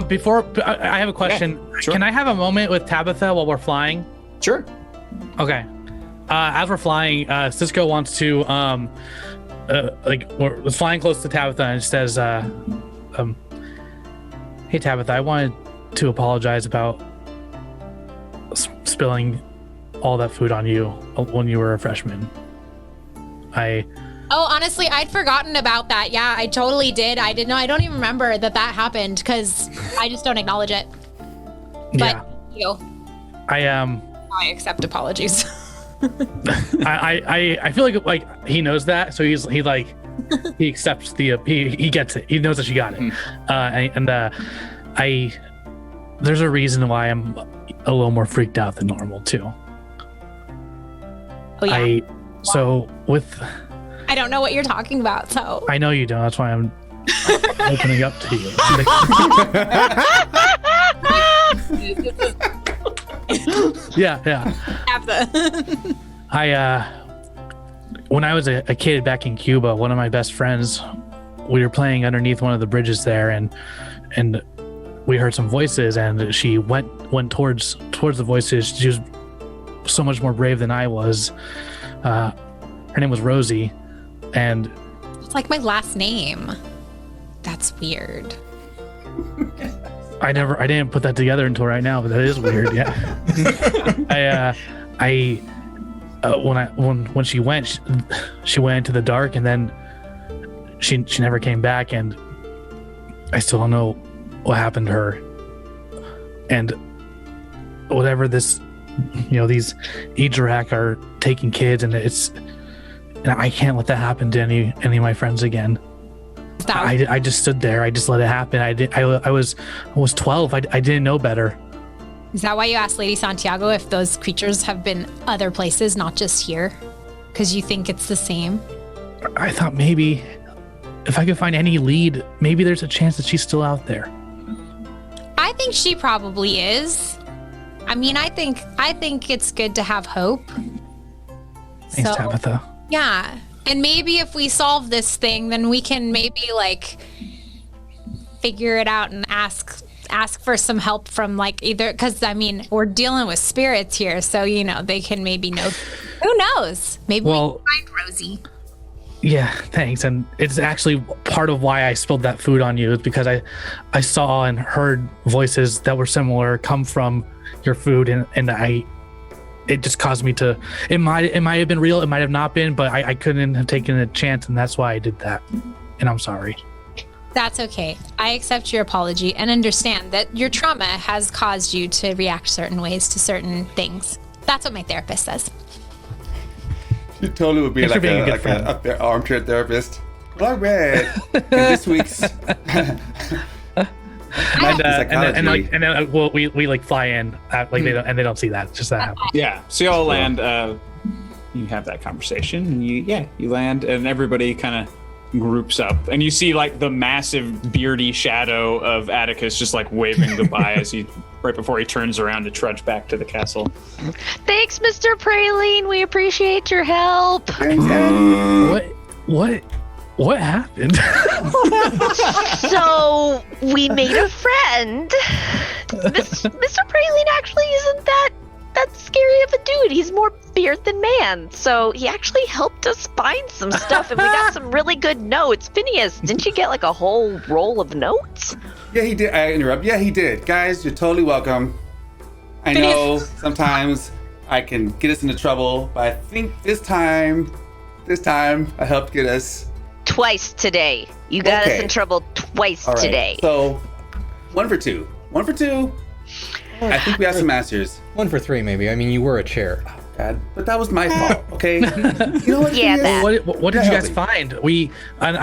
Before I have a question. sure. Can I have a moment with Tabitha while we're flying? Sure. Okay. As we're flying, Cisco wants to we're flying close to Tabitha and says, "Hey Tabitha, I wanted to apologize about spilling all that food on you when you were a freshman. Oh, honestly, I'd forgotten about that. Yeah, I totally did. I didn't know. I don't even remember that happened because I just don't acknowledge it. Yeah, But you, I I accept apologies. I feel like he knows that, so he accepts he gets it. He knows that she got it. There's a reason why I'm a little more freaked out than normal too. Oh yeah. I don't know what you're talking about, so I know you don't. That's why I'm opening up to you. Yeah. have the When I was a kid back in Cuba, one of my best friends, we were playing underneath one of the bridges there, and we heard some voices, and she went towards the voices. She was so much more brave than I was. Her name was Rosie, and it's like my last name. That's weird. I didn't put that together until right now, but that is weird. Yeah. When she went into the dark, and then she never came back, and I still don't know what happened to her. And whatever these Idrak are taking kids, and I can't let that happen to any of my friends again. I just stood there. I just let it happen. I was 12. I didn't know better. Is that why you asked Lady Santiago if those creatures have been other places, not just here? Because you think it's the same? I thought maybe if I could find any lead, maybe there's a chance that she's still out there. I think she probably is. I mean, I think it's good to have hope. Thanks, Tabitha. Yeah. And maybe if we solve this thing, then we can maybe like figure it out and ask for some help from like either, because I mean, we're dealing with spirits here, so they can maybe know. Who knows? Maybe we can find Rosie. Yeah, thanks. And it's actually part of why I spilled that food on you, is because I saw and heard voices that were similar come from your food, and it just caused me to. It might have been real, it might have not been, but I couldn't have taken a chance, and that's why I did that. And I'm sorry. That's okay. I accept your apology and understand that your trauma has caused you to react certain ways to certain things. That's what my therapist says. You totally would be Thanks like for being a good a friend. armchair therapist. Well, I read in this week's and then we like fly in, they don't see that. Just that happens. Yeah. So y'all land. You have that conversation, and you land, and everybody kind of groups up, and you see like the massive beardy shadow of Atticus just like waving goodbye as he right before he turns around to trudge back to the castle. Thanks, Mr. Praline. We appreciate your help. What happened? So we made a friend. Mr. Praline actually isn't that scary of a dude. He's more beard than man. So he actually helped us find some stuff, and we got some really good notes. Phineas, didn't you get like a whole roll of notes? Yeah, he did. I interrupt. Yeah, he did. Guys, you're totally welcome. I know sometimes I can get us into trouble, but I think this time I helped get us Twice today. You got us in trouble twice today. So, 1 for 2. 1 for 2. I think we have some answers. 1 for 3, maybe. I mean, you were a chair. God, but that was my fault, okay? You know what? Yeah, that. What did you guys find? We found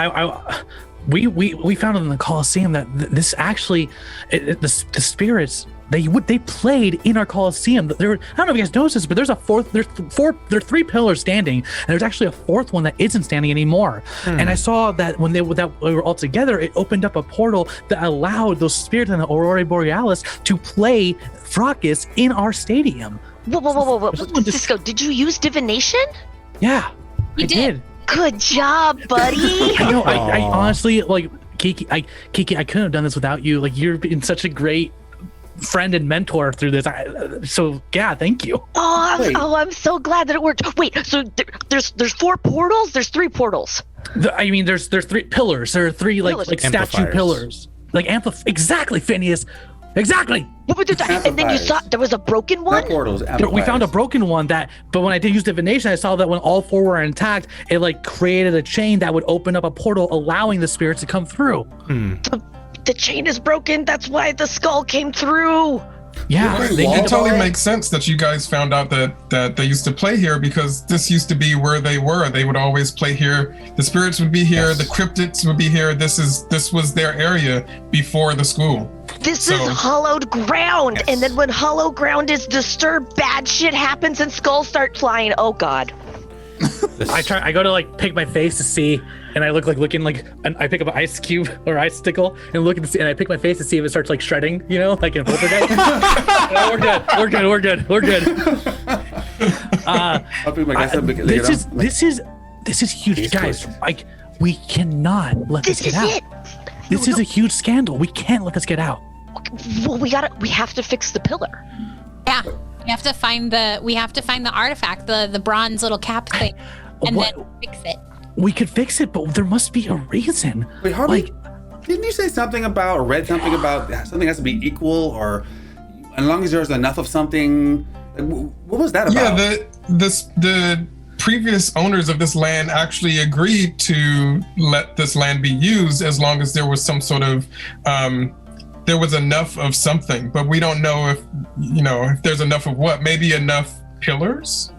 in the Colosseum that this actually, the spirits, they played in our Colosseum. I don't know if you guys noticed this, but there are 3 pillars standing, and there's actually a 4th one that isn't standing anymore. And I saw that when we were all together, it opened up a portal that allowed those spirits in the Aurora Borealis to play Fracas in our stadium. Whoa. Cisco, did you use divination? Yeah, I did. Good job, buddy. I know. I honestly, like, Kiki, I couldn't have done this without you. Like, you've been such a great friend and mentor through this. So yeah, thank you. I'm so glad that it worked. Wait, so there's 4 portals? There's 3 portals. There's 3 pillars. There are 3 like statue pillars. Like exactly, Phineas. Exactly. And then you saw there was a broken one? Not portals, We found a broken one but when I did use divination, I saw that when all 4 were intact, it like created a chain that would open up a portal, allowing the spirits to come through. The chain is broken. That's why the skull came through. Yeah, It totally makes sense that you guys found out that they used to play here, because this used to be where they were. They would always play here. The spirits would be here. Yes. The cryptids would be here. This was their area before the school. This is hallowed ground. Yes. And then when hallowed ground is disturbed, bad shit happens and skulls start flying. Oh God. I go to like pick my face to see, and I looking like, and I pick up an ice cube or ice stickle and look and see, and I pick my face to see if it starts like shredding, like in Poltergeist. We're good. This is huge, guys. Like, we cannot let this get out. This is a huge scandal. We can't let this get out. Well, we have to fix the pillar. Yeah. We have to find the artifact, the bronze little cap thing, and then fix it. We could fix it, but there must be a reason. Wait, Harvey? Didn't you say something about, or read something about something has to be equal, or as long as there's enough of something? What was that about? Yeah, the previous owners of this land actually agreed to let this land be used as long as there was some sort of there was enough of something, but we don't know if there's enough of what. Maybe enough pillars.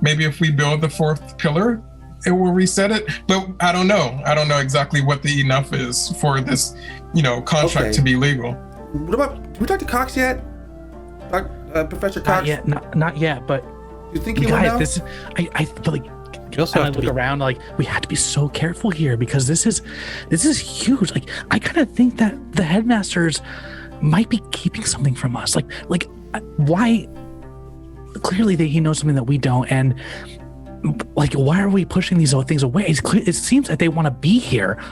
Maybe if we build the 4th pillar, it will reset it. But I don't know. I don't know exactly what the enough is for this, contract to be legal. What about? Did we talk to Cox yet? Professor Cox? Not yet. But you think he would know? This I feel like. You also have I to look be around like we had to be so careful here because this is huge. Like I kind of think that the headmasters might be keeping something from us. Like why? Clearly, he knows something that we don't, and like why are we pushing these things away? It seems like they want to be here,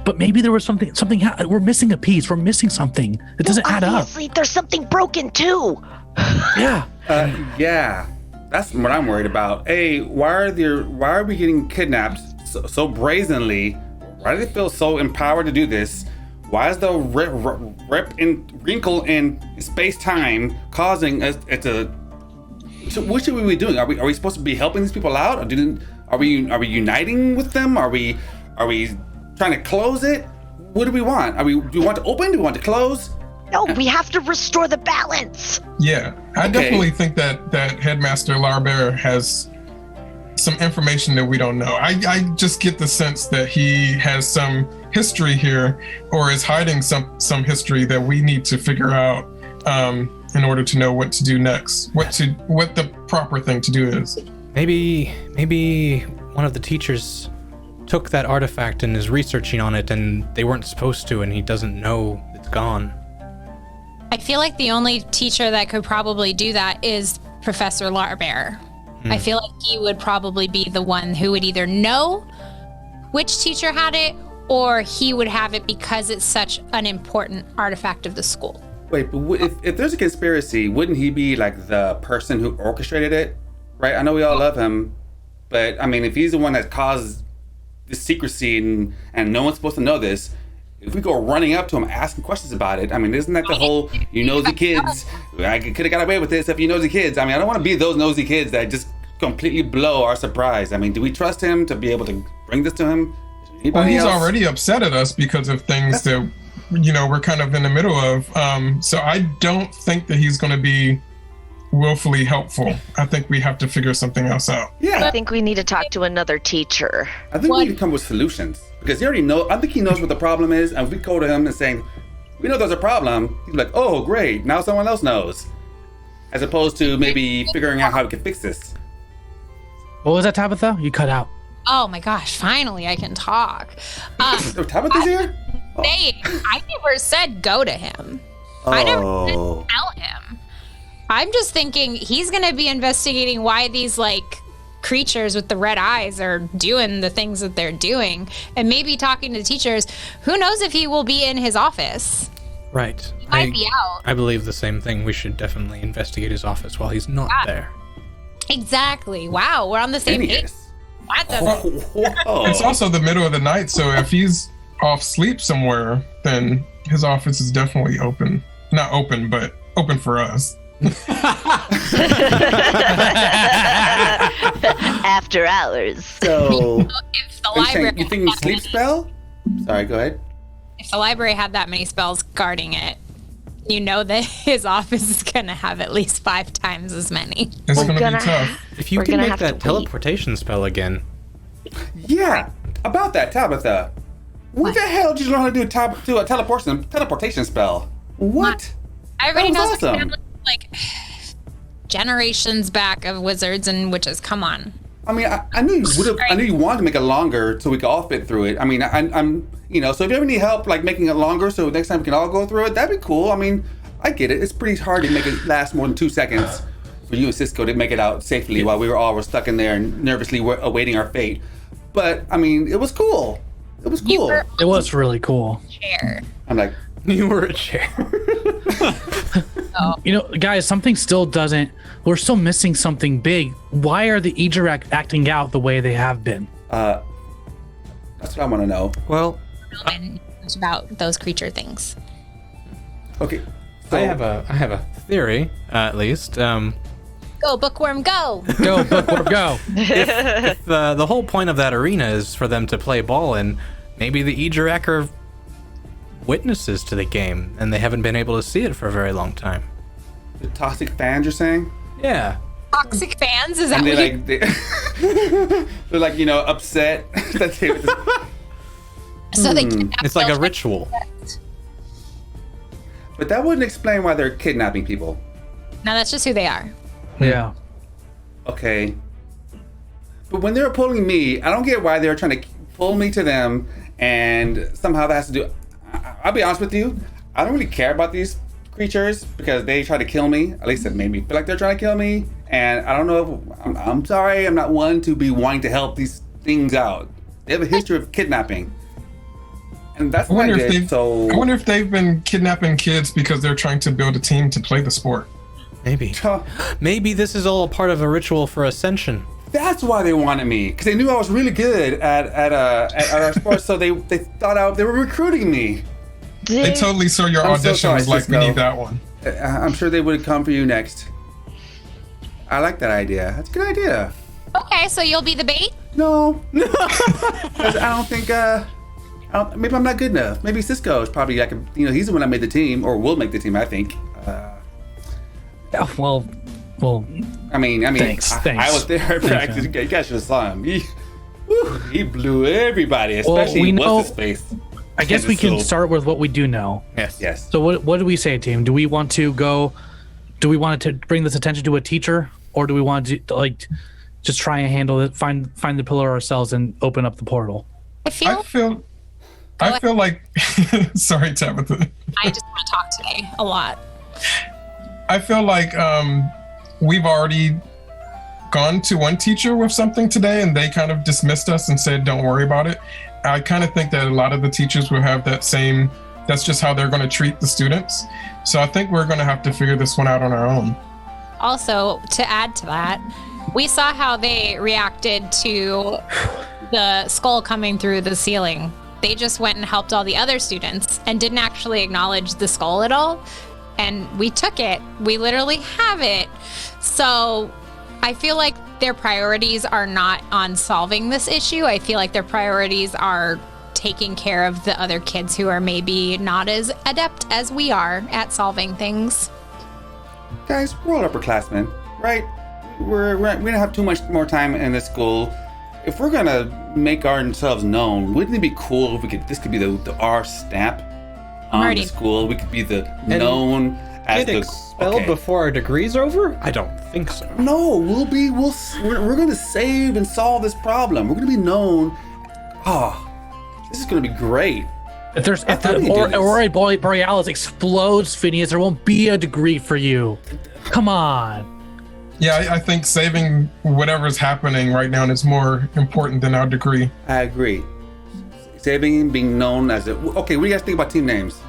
but maybe there was something. We're missing a piece. We're missing something. It doesn't add up. Obviously, there's something broken too. Yeah. Yeah. That's what I'm worried about. Hey, why are we getting kidnapped so brazenly? Why do they feel so empowered to do this? Why is the wrinkle in space-time causing us to? So what should we be doing? Are we supposed to be helping these people out? Or are we uniting with them? Are we trying to close it? What do we want? Do we want to open? Do we want to close? No, we have to restore the balance. Yeah, I definitely think that Headmaster Larbert has some information that we don't know. I just get the sense that he has some history here, or is hiding some history that we need to figure out in order to know what to do next, what the proper thing to do is. Maybe one of the teachers took that artifact and is researching on it, and they weren't supposed to, and he doesn't know it's gone. I feel like the only teacher that could probably do that is Professor Larbert. I feel like he would probably be the one who would either know which teacher had it, or he would have it because it's such an important artifact of the school. Wait, but if there's a conspiracy, wouldn't he be like the person who orchestrated it? Right? I know we all love him, but I mean, if he's the one that caused this secrecy and no one's supposed to know this, if we go running up to him asking questions about it, I mean, isn't that the whole nosy kids? I could have got away with this if you nosy kids. I mean, I don't want to be those nosy kids that just completely blow our surprise. I mean, do we trust him to be able to bring this to him? Well, he's already upset at us because of things that we're kind of in the middle of. So I don't think that he's going to be willfully helpful. I think we have to figure something else out. Yeah, I think we need to talk to another teacher. I think we need to come with solutions because he already knows. I think he knows what the problem is, and if we go to him and saying, "We know there's a problem," he's like, "Oh, great! Now someone else knows," as opposed to maybe figuring out how we can fix this. What was that, Tabitha? You cut out. Oh my gosh, finally I can talk. Tabitha's here? Oh. I never said go to him. I never said tell him. I'm just thinking he's going to be investigating why these creatures with the red eyes are doing the things that they're doing, and maybe talking to teachers. Who knows if he will be in his office? Right. He might be out. I believe the same thing. We should definitely investigate his office while he's not there. Exactly. Wow, we're on the same page. It's also the middle of the night, so if he's off sleep somewhere, then his office is definitely open. Not open, but open for us. After hours. So, if the library you think sleep spell? Sorry, go ahead. If the library had that many spells guarding it, you know that his office is going to have at least 5 times as many. It's going to be tough. If you can make that teleportation spell again. Yeah, about that, Tabitha. What the hell did you learn how to do a teleportation spell? What? Everybody knows awesome. Generations back of wizards and witches. Come on. I mean, I knew you would have. I knew you wanted to make it longer so we could all fit through it. I mean, I'm so if you ever need help making it longer so next time we can all go through it, that'd be cool. I mean, I get it. It's pretty hard to make it last more than 2 seconds for you and Cisco to make it out safely while we were stuck in there and nervously awaiting our fate. But I mean, it was cool. It was cool. It was really cool. Chair. I'm like, you were a chair. Guys, something still doesn't. We're still missing something big. Why are the Aegir acting out the way they have been? that's what I want to know. Well, much about those creature things. Okay. So I have a theory, at least. Go, bookworm, go! Go, bookworm, go. If the whole point of that arena is for them to play ball, and maybe the Ejurak are witnesses to the game, and they haven't been able to see it for a very long time. the toxic fans, you're saying? Yeah. Toxic fans? Is that And what they you... like they're like, you know, upset that they So they kidnap It's like a children? ritual. But that wouldn't explain why they're kidnapping people. No, that's just who they are. Yeah. Okay. But when they were pulling me, I don't get why they were trying to pull me to them, and somehow that has to do. I'll be honest with you, I don't really care about these creatures because they try to kill me. At least it made me feel like they're trying to kill me, and I don't know if I'm sorry, I'm not one to be wanting to help these things out. They have a history of kidnapping, and that's I what I wonder if did. they've. So I wonder if they've been kidnapping kids because they're trying to build a team to play the sport. Maybe. Huh. Maybe this is all part of a ritual for ascension. That's why they wanted me, because they knew I was really good at our sports. So they thought they were recruiting me. They totally saw your I'm so audition sorry, was like, we Cisco. need that one. I'm sure they would come for you next. I like that idea. That's a good idea. Okay, so you'll be the bait? No, 'Cause I don't think. Maybe I'm not good enough. Maybe Cisco is probably like, he's the one that made the team, or will make the team. I think. Oh, well, I mean, Thanks. I was there at practice. man. You guys should have saw him. He blew everybody, especially we know- what's his face. I guess we can So- start with what we do know. Yes. Yes. So what do we say, team? Do we want to go? Do we want to bring this attention to a teacher, or do we want to like just try and handle it, find the pillar ourselves, and open up the portal? I feel I feel like sorry, Tabitha. I just want to talk today a lot. I feel like we've already gone to one teacher with something today and they kind of dismissed us and said don't worry about it. I kind of think that a lot of the teachers will have that's just how they're going to treat the students. So I think we're going to have to figure this one out on our own. Also, to add to that, we saw how they reacted to the skull coming through the ceiling. They just went and helped all the other students and didn't actually acknowledge the skull at all. And we took it. We literally have it. So I feel like their priorities are not on solving this issue. I feel like their priorities are taking care of the other kids who are maybe not as adept as we are at solving things. Guys, we're all upperclassmen, right? We don't have too much more time in this school. If we're gonna make ourselves known, wouldn't it be cool if this could be the our stamp on Marty. the school? We could be the known as Get the expelled okay. before our degrees are over? I don't think so. No, we're gonna save and solve this problem. We're gonna be known. Oh, this is gonna be great. If thought the we could do this. Aurora Borealis explodes, Phineas, there won't be a degree for you. Come on. Yeah, I think saving whatever's happening right now is more important than our degree. I agree. Saving and being known as a. Okay, what do you guys think about team names?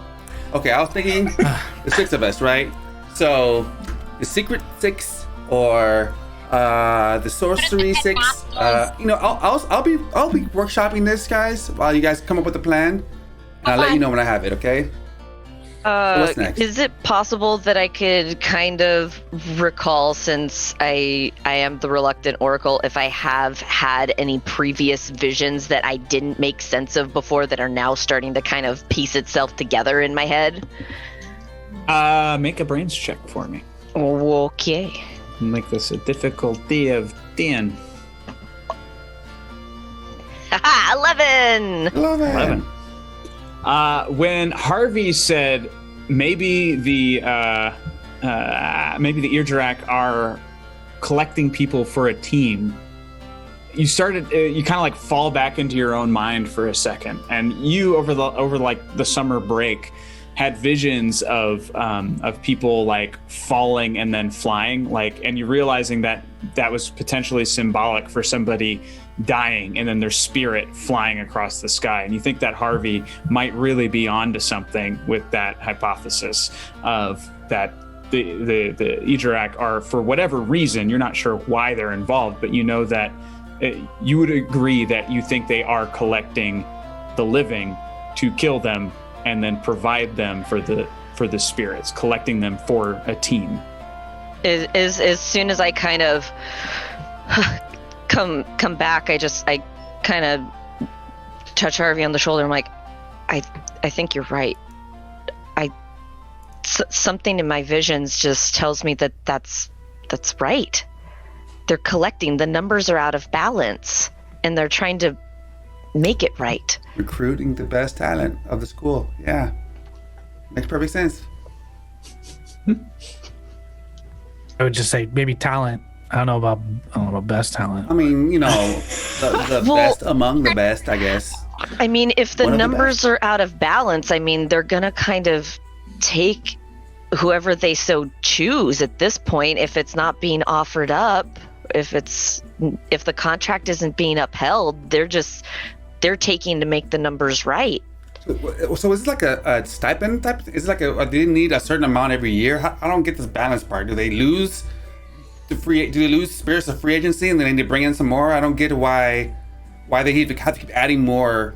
Okay, I was thinking the six of us, right? So, the Secret Six or the Sorcery Six. I'll be workshopping this, guys, while you guys come up with a plan, and I'll let you know when I have it. Okay? What's next? Is it possible that I could kind of recall, since I am the reluctant oracle, if I have had any previous visions that I didn't make sense of before that are now starting to kind of piece itself together in my head? Make a brains check for me. Okay. Make this a difficulty of 10. Haha, 11! 11. When Harvey said maybe the Earjarak are collecting people for a team, you kind of like fall back into your own mind for a second, and you over the summer break had visions of people like falling and then flying, and you're realizing that was potentially symbolic for somebody dying and then their spirit flying across the sky. And you think that Harvey might really be onto something with that hypothesis of that the Ejurak are, for whatever reason, you're not sure why they're involved, but you know that you would agree that you think they are collecting the living to kill them and then provide them for the spirits, collecting them for a team. As soon as I kind of come back, I kind of touch Harvey on the shoulder. I'm like, I think you're right. Something in my visions just tells me that that's right. They're collecting. The numbers are out of balance, and they're trying to make it right. Recruiting the best talent of the school. Yeah, makes perfect sense. I would just say maybe talent. I don't know about best talent. I mean, the best among the best, I guess. I mean, if the One of the numbers are out of balance, I mean, they're gonna kind of take whoever they so choose at this point. If it's not being offered up, if the contract isn't being upheld, they're taking to make the numbers right. So is it like a stipend type? Is it like do they need a certain amount every year? I don't get this balance part. Do they lose do they lose spirits of free agency and then they need to bring in some more? I don't get why they have to keep adding more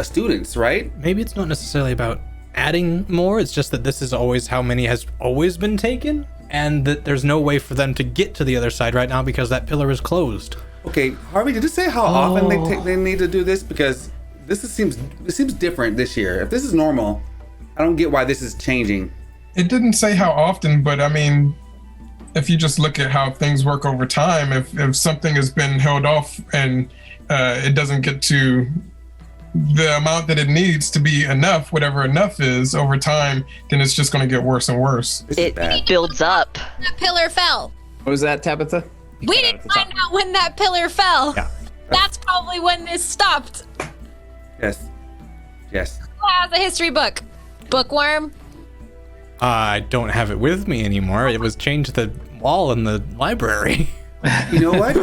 students, right? Maybe it's not necessarily about adding more. It's just that this is always how many has always been taken, and that there's no way for them to get to the other side right now because that pillar is closed. Okay, Harvey, did it say how often they need to do this? Because this seems different this year. If this is normal, I don't get why this is changing. It didn't say how often, but I mean, if you just look at how things work over time, if something has been held off and it doesn't get to the amount that it needs to be enough, whatever enough is over time, then it's just going to get worse and worse. It builds up. That pillar fell. What was that, Tabitha? We didn't find out when that pillar fell. Yeah. That's probably when this stopped. Yes. Who has a history book? Bookworm? I don't have it with me anymore. It was chained to the wall in the library. You know what?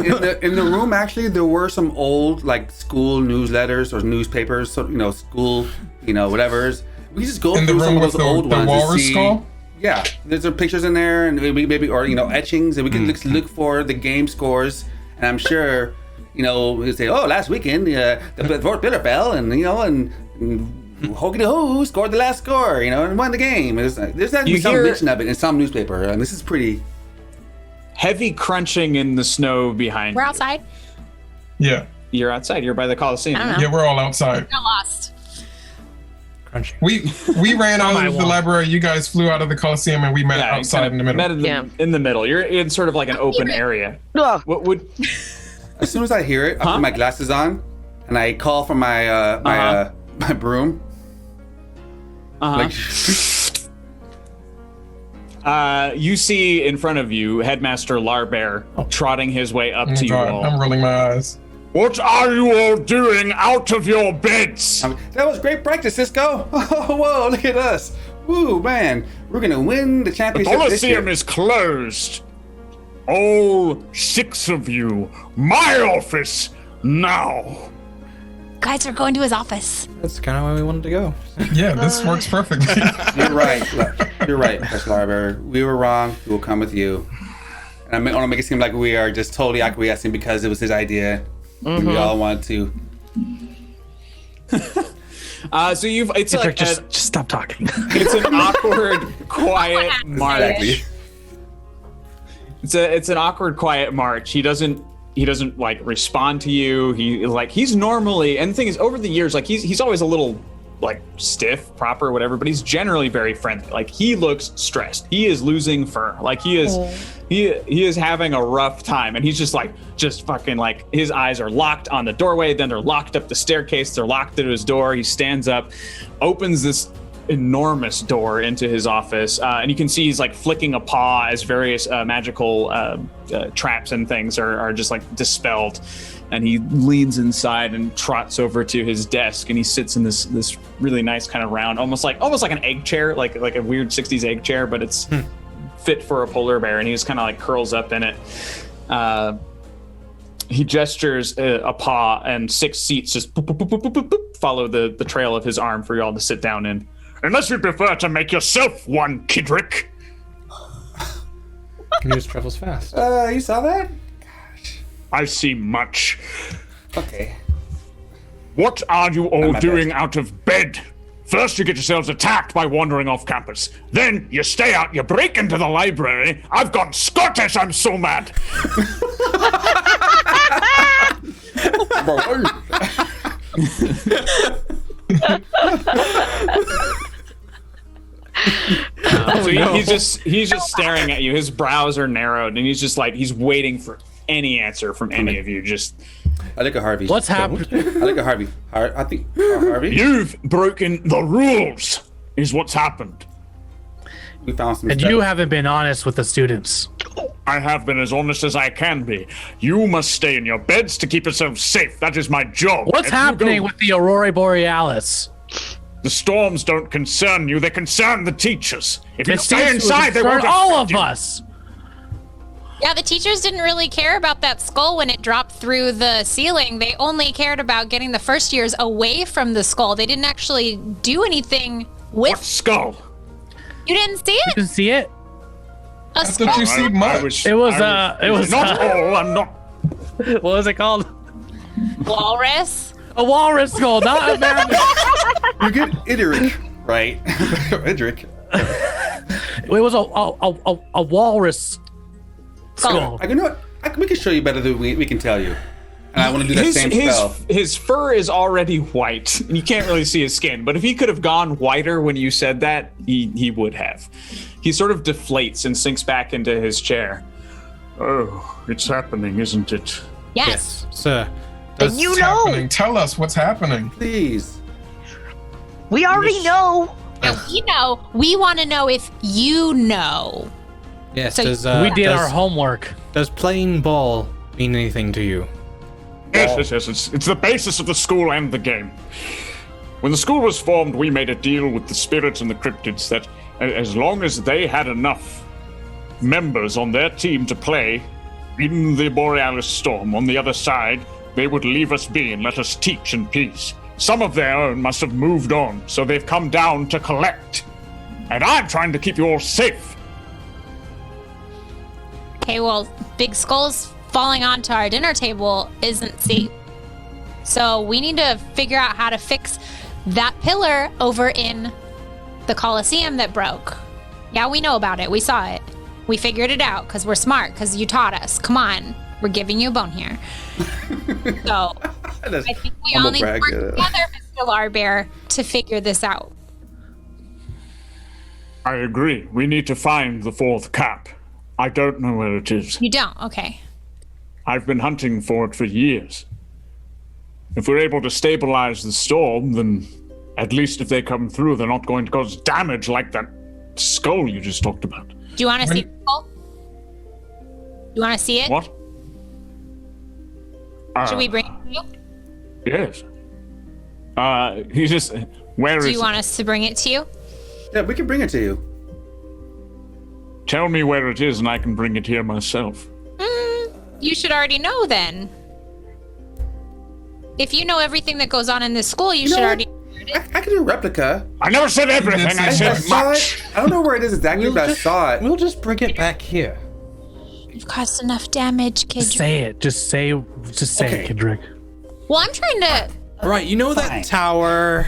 In the room, actually, there were some old like school newsletters or newspapers. So school, whatever's. We just go In the through some room of with those old the ones. walrus to see, skull? Yeah, there's some pictures in there, and maybe or etchings, and we can look for the game scores. And I'm sure, we say, oh, last weekend the fourth pillar fell, and Hoagity Who scored the last score, and won the game. There's actually some mention of it in some newspaper, and this is pretty. Heavy crunching in the snow behind We're you. outside. Yeah. You're outside. You're by the Coliseum. I don't know. Yeah, we're all outside. Got lost. Crunching. We ran out of the library. You guys flew out of the Coliseum, and we met outside in the middle. Met in the middle. You're in sort of like an open area. Ugh. What would? As soon as I hear it, I put my glasses on, and I call for my my broom. You see in front of you Headmaster Larbear trotting his way up to you all. I'm rolling my eyes. What are you all doing out of your beds? That was great practice, Cisco. Oh, whoa, look at us. Woo, man. We're going to win the The championship this year. Coliseum is closed. All 6 of you, my office now. Guys are going to his office. That's kind of why we wanted to go. Yeah, this works perfectly. You're right. You're right, Professor Larber. We were wrong. We will come with you. And I want to make it seem like we are just totally acquiescing because it was his idea. And we all want to. So it's like just stop talking. it's an awkward, quiet march. Exactly. It's an awkward, quiet march. He doesn't like respond to you. He's normally, and the thing is, over the years, like he's always a little like stiff, proper, whatever, but he's generally very friendly. Like he looks stressed. He is losing fur. Like he is having a rough time, and he's just fucking like his eyes are locked on the doorway, then they're locked up the staircase, they're locked to his door. He stands up, opens this enormous door into his office, and you can see he's like flicking a paw as various magical traps and things are just like dispelled, and he leans inside and trots over to his desk, and he sits in this really nice kind of round, almost like an egg chair, like a weird 60s egg chair, but it's fit for a polar bear, and he just kind of like curls up in it. He gestures a paw, and 6 seats just boop, boop, boop, boop, boop, boop, follow the trail of his arm for you all to sit down in. Unless you prefer to make yourself one, Kidrick. News travels fast. You saw that? I see much. Okay. What are you all my doing best. out of bed? First, you get yourselves attacked by wandering off campus. Then, you stay out, you break into the library. I've gone Scottish, I'm so mad. So he's just staring at you. His brows are narrowed, and he's just like, he's waiting for any answer from any of you. Just, I look at Harvey. What's happening? I look at Harvey. I think Harvey. you've broken the rules, is what's happened. We found some. And stuff. you haven't been honest with the students. I have been as honest as I can be. You must stay in your beds to keep yourselves safe. That is my job. What's If you happening go- with the Aurora Borealis? The storms don't concern you, they concern the teachers. If you It stay seems to inside, they concern won't all affect of you. us. Yeah, the teachers didn't really care about that skull when it dropped through the ceiling. They only cared about getting the first years away from the skull. They didn't actually do anything with. What skull? You didn't see You it? can see it. A I skull. thought you see much. It was Not all, I'm not. what was it called? Walrus. A walrus skull, not a mammoth. You get Idric, right? Idric. It was a walrus skull. I can know what? We can show you better than we can tell you. And I want to do that same spell. His fur is already white, and you can't really see his skin. But if he could have gone whiter when you said that, he would have. He sort of deflates and sinks back into his chair. Oh, it's happening, isn't it? Yes. So, And you What's know, happening? Tell us what's happening. Please. we already know. Now, we know. We want to know if you know. yes, So does, We did does, our homework. Does playing ball mean anything to you? Yes. It's the basis of the school and the game. When the school was formed, we made a deal with the spirits and the cryptids that as long as they had enough members on their team to play in the Borealis storm on the other side, they would leave us be and let us teach in peace. Some of their own must have moved on, so they've come down to collect. And I'm trying to keep you all safe. Okay, well, big skulls falling onto our dinner table isn't safe. So we need to figure out how to fix that pillar over in the Colosseum that broke. Yeah, we know about it. We saw it. We figured it out because we're smart, because you taught us. Come on. We're giving you a bone here. So I think we all need to work together, Mr. Larbear, to figure this out. I agree. We need to find the fourth cap. I don't know where it is. You don't? Okay. I've been hunting for it for years. If we're able to stabilize the storm, then at least if they come through, they're not going to cause damage like that skull you just talked about. Do you want to see the skull? You want to see it? What? Should we bring it to you? Yes. He just. Where is Do you it? want us to bring it to you? Yeah, we can bring it to you. Tell me where it is, and I can bring it here myself. You should already know then. If you know everything that goes on in this school, you should know already. I can do a replica. I never said everything. I I said saw much. it. I don't know where it is exactly, but I saw it. We'll just bring it back here. You've caused enough damage, kid. Just say it. Just say it, Kendrick. Well, I'm trying to. All right, you know that tower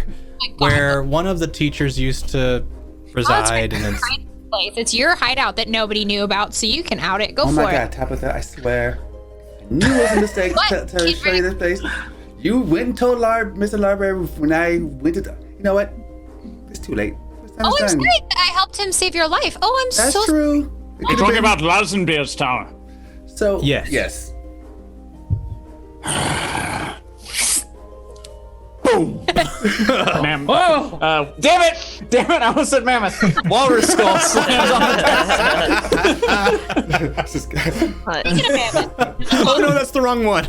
where one of the teachers used to reside, and it's Place. It's your hideout that nobody knew about, so you can out it. Go Oh for my it. god, Tabitha, I swear. I knew it was a mistake What? to show you this place. You went and told Mr. Larberry when I went to. You know what? It's too late. It's Oh, I'm done. sorry that I helped him save your life. Oh, I'm That's so true. It You're could've talking been- about Lazenbeer's tower. So Yes. yes. Boom. Ma'am. Oh, Damn it! Damn it! I almost said mammoth. Walrus skull slams on the desk. This is- Speaking of mammoth, oh no, that's the wrong one.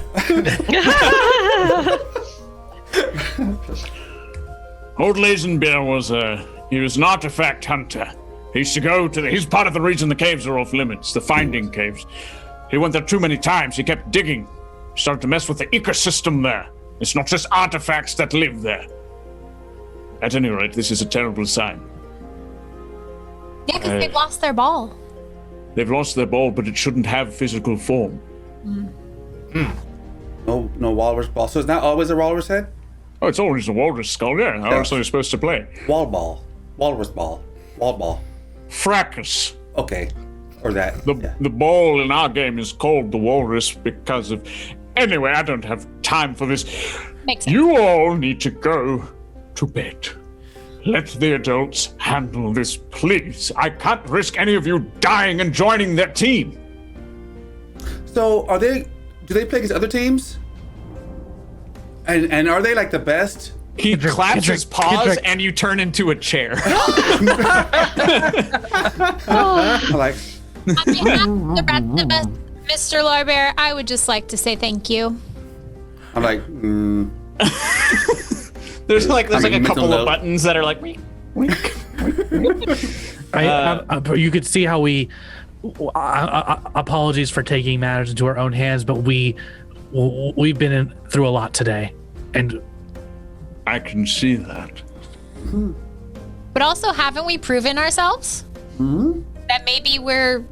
Old Lazenbeer was he was an artifact hunter. He used to go to he's part of the reason the caves are off limits, the finding caves. He went there too many times. He kept digging. Started to mess with the ecosystem there. It's not just artifacts that live there. At any rate, this is a terrible sign. yeah, because they've lost their ball. They've lost their ball, but it shouldn't have physical form. No walrus ball. So it's not always a walrus head? Oh, it's always a walrus skull. Yeah, how else are you supposed to play? Wall ball. Walrus ball. Wall ball. Fracas. Okay. Or that. The ball in our game is called the walrus because of... Anyway, I don't have time for this. Makes sense. You all need to go to bed. Let the adults handle this, please. I can't risk any of you dying and joining their team. So do they play against other tems? And are they like the best? He claps his paws and you turn into a chair. I'm like, On behalf of the rest of us, Mr. Lorbear, I would just like to say thank you. I'm like, There's like a mental couple note. of buttons that are like wink, wink. You could see how we apologies for taking matters into our own hands, but we've been through a lot today, and I can see that. But also, haven't we proven ourselves? That maybe we're,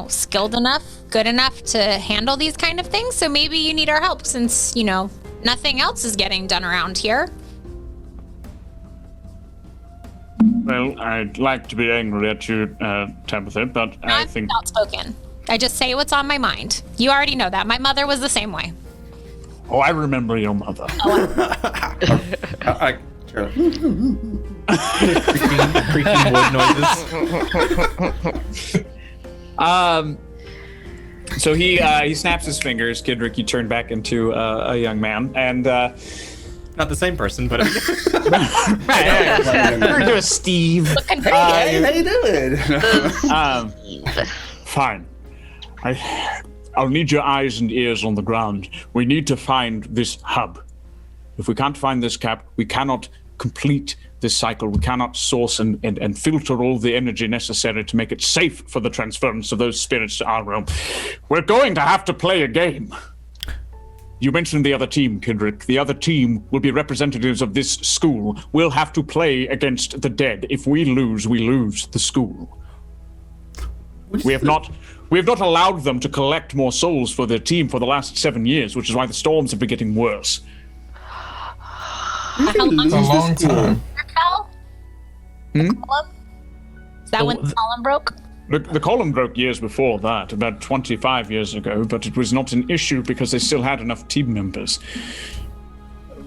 skilled enough, good enough to handle these kind of things. So maybe you need our help since, nothing else is getting done around here. Well, I'd like to be angry at you, Tabitha, but I think... I'm outspoken. I just say what's on my mind. You already know that. My mother was the same way. Oh, I remember your mother. Creaking wood noises. So he snaps his fingers. Kidrick, you turn back into a young man, and Not the same person, but turn into a Steve. hey, how you doing? Fine. I'll need your eyes and ears on the ground. We need to find this hub. If we can't find this cap, we cannot complete this cycle. We cannot source and filter all the energy necessary to make it safe for the transference of those spirits to our realm. We're going to have to play a game. You mentioned the other team, Kidrick. The other team will be representatives of this school. We'll have to play against the dead. If we lose the school. We have not allowed them to collect more souls for their team for the last 7 years, which is why the storms have been getting worse. It's a long time. Is that when the column broke? The column broke years before that, about 25 years ago, but it was not an issue because they still had enough team members.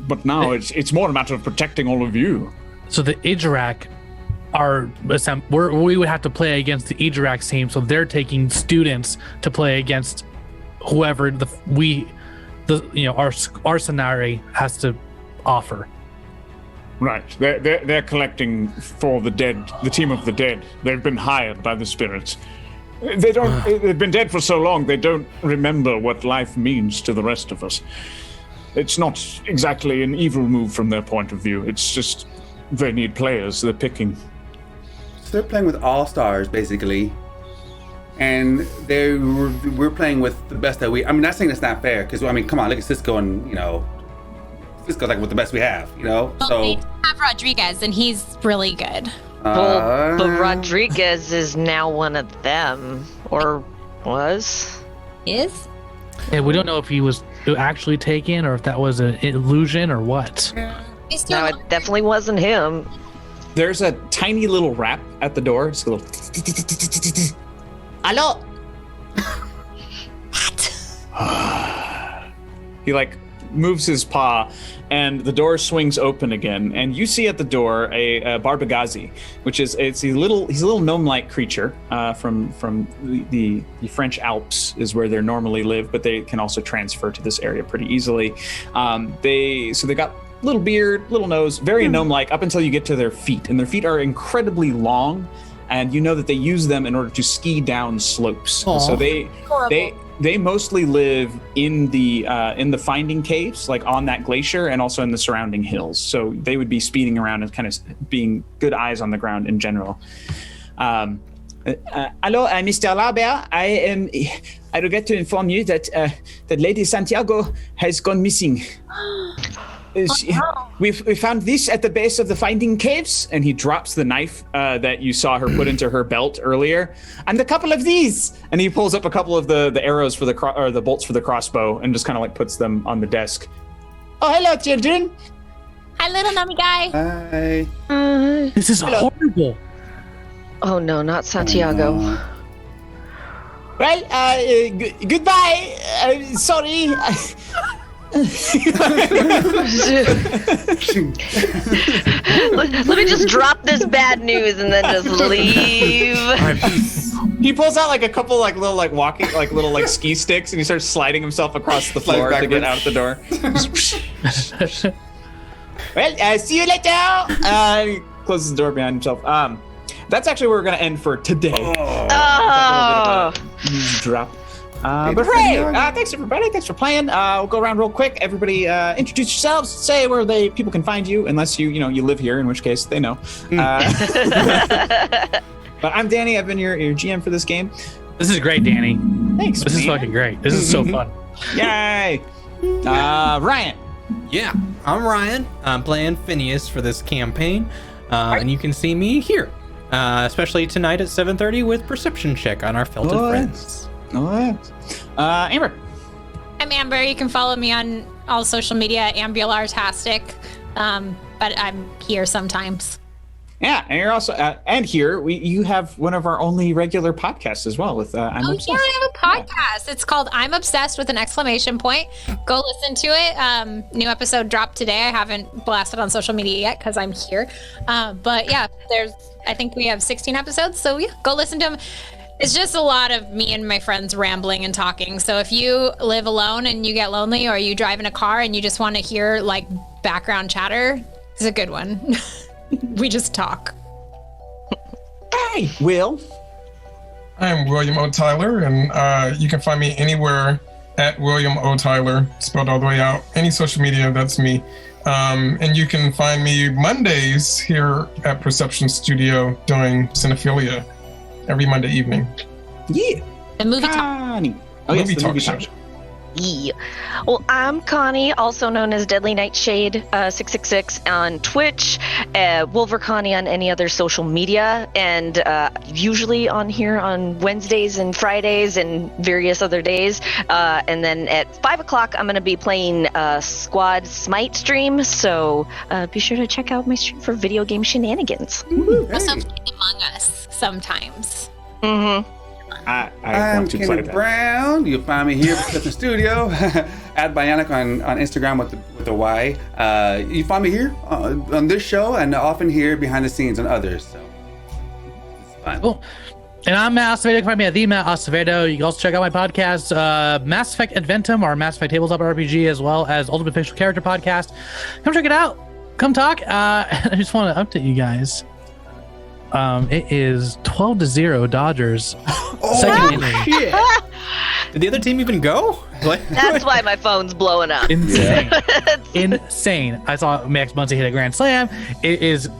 But now it's more a matter of protecting all of you. so the Ijarak we would have to play against the Ijarak team, so they're taking students to play against whoever our scenario has to offer. Right. They're collecting for the dead, the team of the dead. They've been hired by the spirits. They've been dead for so long, they don't remember what life means to the rest of us. It's not exactly an evil move from their point of view. It's just they need players. They're picking. So they're playing with all-stars, basically. And we're playing with the best that I'm not saying it's not fair, because, come on, look at Cisco and, Cisco's like with the best we have, Well, they have Rodriguez, and he's really good. But Rodriguez is now one of them, or was. Is? And we don't know if he was actually taken or if that was an illusion or what. No, it definitely wasn't him. There's a tiny little rap at the door. Just a little. Hello. He moves his paw, and the door swings open again, and you see at the door a Barbagazi, which is he's a little gnome-like creature from the French Alps is where they normally live, but they can also transfer to this area pretty easily. They got little beard, little nose, very gnome-like up until you get to their feet, and their feet are incredibly long, and you know that they use them in order to ski down slopes. Aww. So they mostly live in the finding caves, on that glacier, and also in the surrounding hills. So they would be speeding around and kind of being good eyes on the ground in general. Hello, Mr. Larbert. I regret to inform you that Lady Santiago has gone missing. We found this at the base of the finding caves, and he drops the knife that you saw her put into her belt earlier, and a couple of these, and he pulls up a couple of the arrows for the bolts for the crossbow, and just kind of puts them on the desk. Oh, hello, children. Hi, little nummy guy. Hi. This is horrible. Oh no, not Santiago. Well, goodbye. Sorry. Let me just drop this bad news and then just leave. All right, peace. He pulls out like a couple like little like walking like little like ski sticks and he starts sliding himself across the floor to get out the door. Well, see you later. He closes the door behind himself. That's actually where we're gonna end for today. Oh. News drop. But hooray! Thanks everybody. Thanks for playing. We'll go around real quick. Everybody, introduce yourselves. Say where people can find you, unless you live here, in which case they know. But I'm Danny. I've been your GM for this game. This is great, Danny. Thanks. This is fucking great. This is so fun. Yay! Ryan. Yeah, I'm Ryan. I'm playing Phineas for this campaign, and you can see me here, especially tonight at 7:30 with Perception Check on our Felted Friends. Amber. I'm Amber. You can follow me on all social media, Ambulartastic. But I'm here sometimes. Yeah, and you're also and here you have one of our only regular podcasts as well with I'm Obsessed. Yeah, I have a podcast. It's called I'm Obsessed with an exclamation point. Go listen to it. New episode dropped today. I haven't blasted on social media yet because I'm here. But yeah, I think we have 16 episodes. So yeah, go listen to them. It's just a lot of me and my friends rambling and talking. So if you live alone and you get lonely, or you drive in a car and you just want to hear like background chatter, it's a good one. We just talk. Hey, Will. I'm William O. Tyler, and you can find me anywhere at William O. Tyler, spelled all the way out. Any social media, that's me. And you can find me Mondays here at Perception Studio doing Cinephilia every Monday evening. Yeah. The movie talk. Connie. Oh, yes, Movie the talk movie show. talk show. Yeah. Well, I'm Connie, also known as Deadly Nightshade 666 on Twitch, Wolver Connie on any other social media, and usually on here on Wednesdays and Fridays and various other days. And then at 5 o'clock, I'm going to be playing Squad Smite stream, so be sure to check out my stream for video game shenanigans. Also play Among Us sometimes. Mm-hmm. I I'm want to play Kenny that. Brown. You'll find me here at the studio. At Bionic on Instagram with a Y. You find me here on this show and often here behind the scenes on others. So it's fun. Cool. And I'm Matt Acevedo. You can find me at the Matt Acevedo. You can also check out my podcast, Mass Effect Adventum, or Mass Effect Tabletop RPG, as well as Ultimate Fictional Character Podcast. Come check it out. Come talk. I just want to update you guys. It is 12-0 Dodgers. Second inning. Shit. Did the other team even go? What? That's why my phone's blowing up. Insane. Insane. I saw Max Muncy hit a grand slam. It is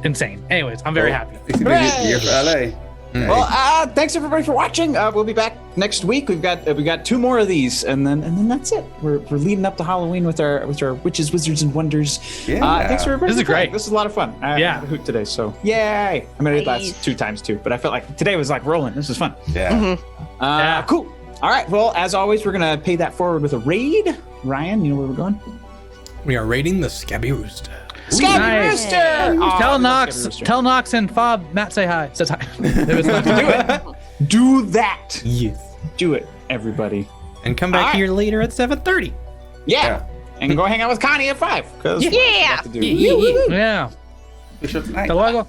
insane. Anyways, I'm very happy. It's gonna be here for LA. Well, thanks everybody for watching. We'll be back next week. We got 2 more of these, and then that's it. We're leading up to Halloween with our witches, wizards, and wonders. Yeah. Thanks for everybody. This is for playing. great. This is a lot of fun. I Yeah. had a hoot today, so yay! I mean, it Nice. last 2 times too, but I felt like today was like rolling. This was fun. Yeah. Yeah. Cool. All right. Well, as always, we're gonna pay that forward with a raid. Ryan, you know where we're going? We are raiding the Scabby Rooster. Scabby Nice. Rooster. Oh, Tell I love Knox, Scabby Rooster. tell Knox and Fob, Matt say hi. Says hi. Do that. Yes. Do it, everybody. And come back All right. here later at 7:30. Yeah. And go hang out with Connie at 5. 'cause Yeah. we got to do. Yeah. Good show tonight. Hasta luego.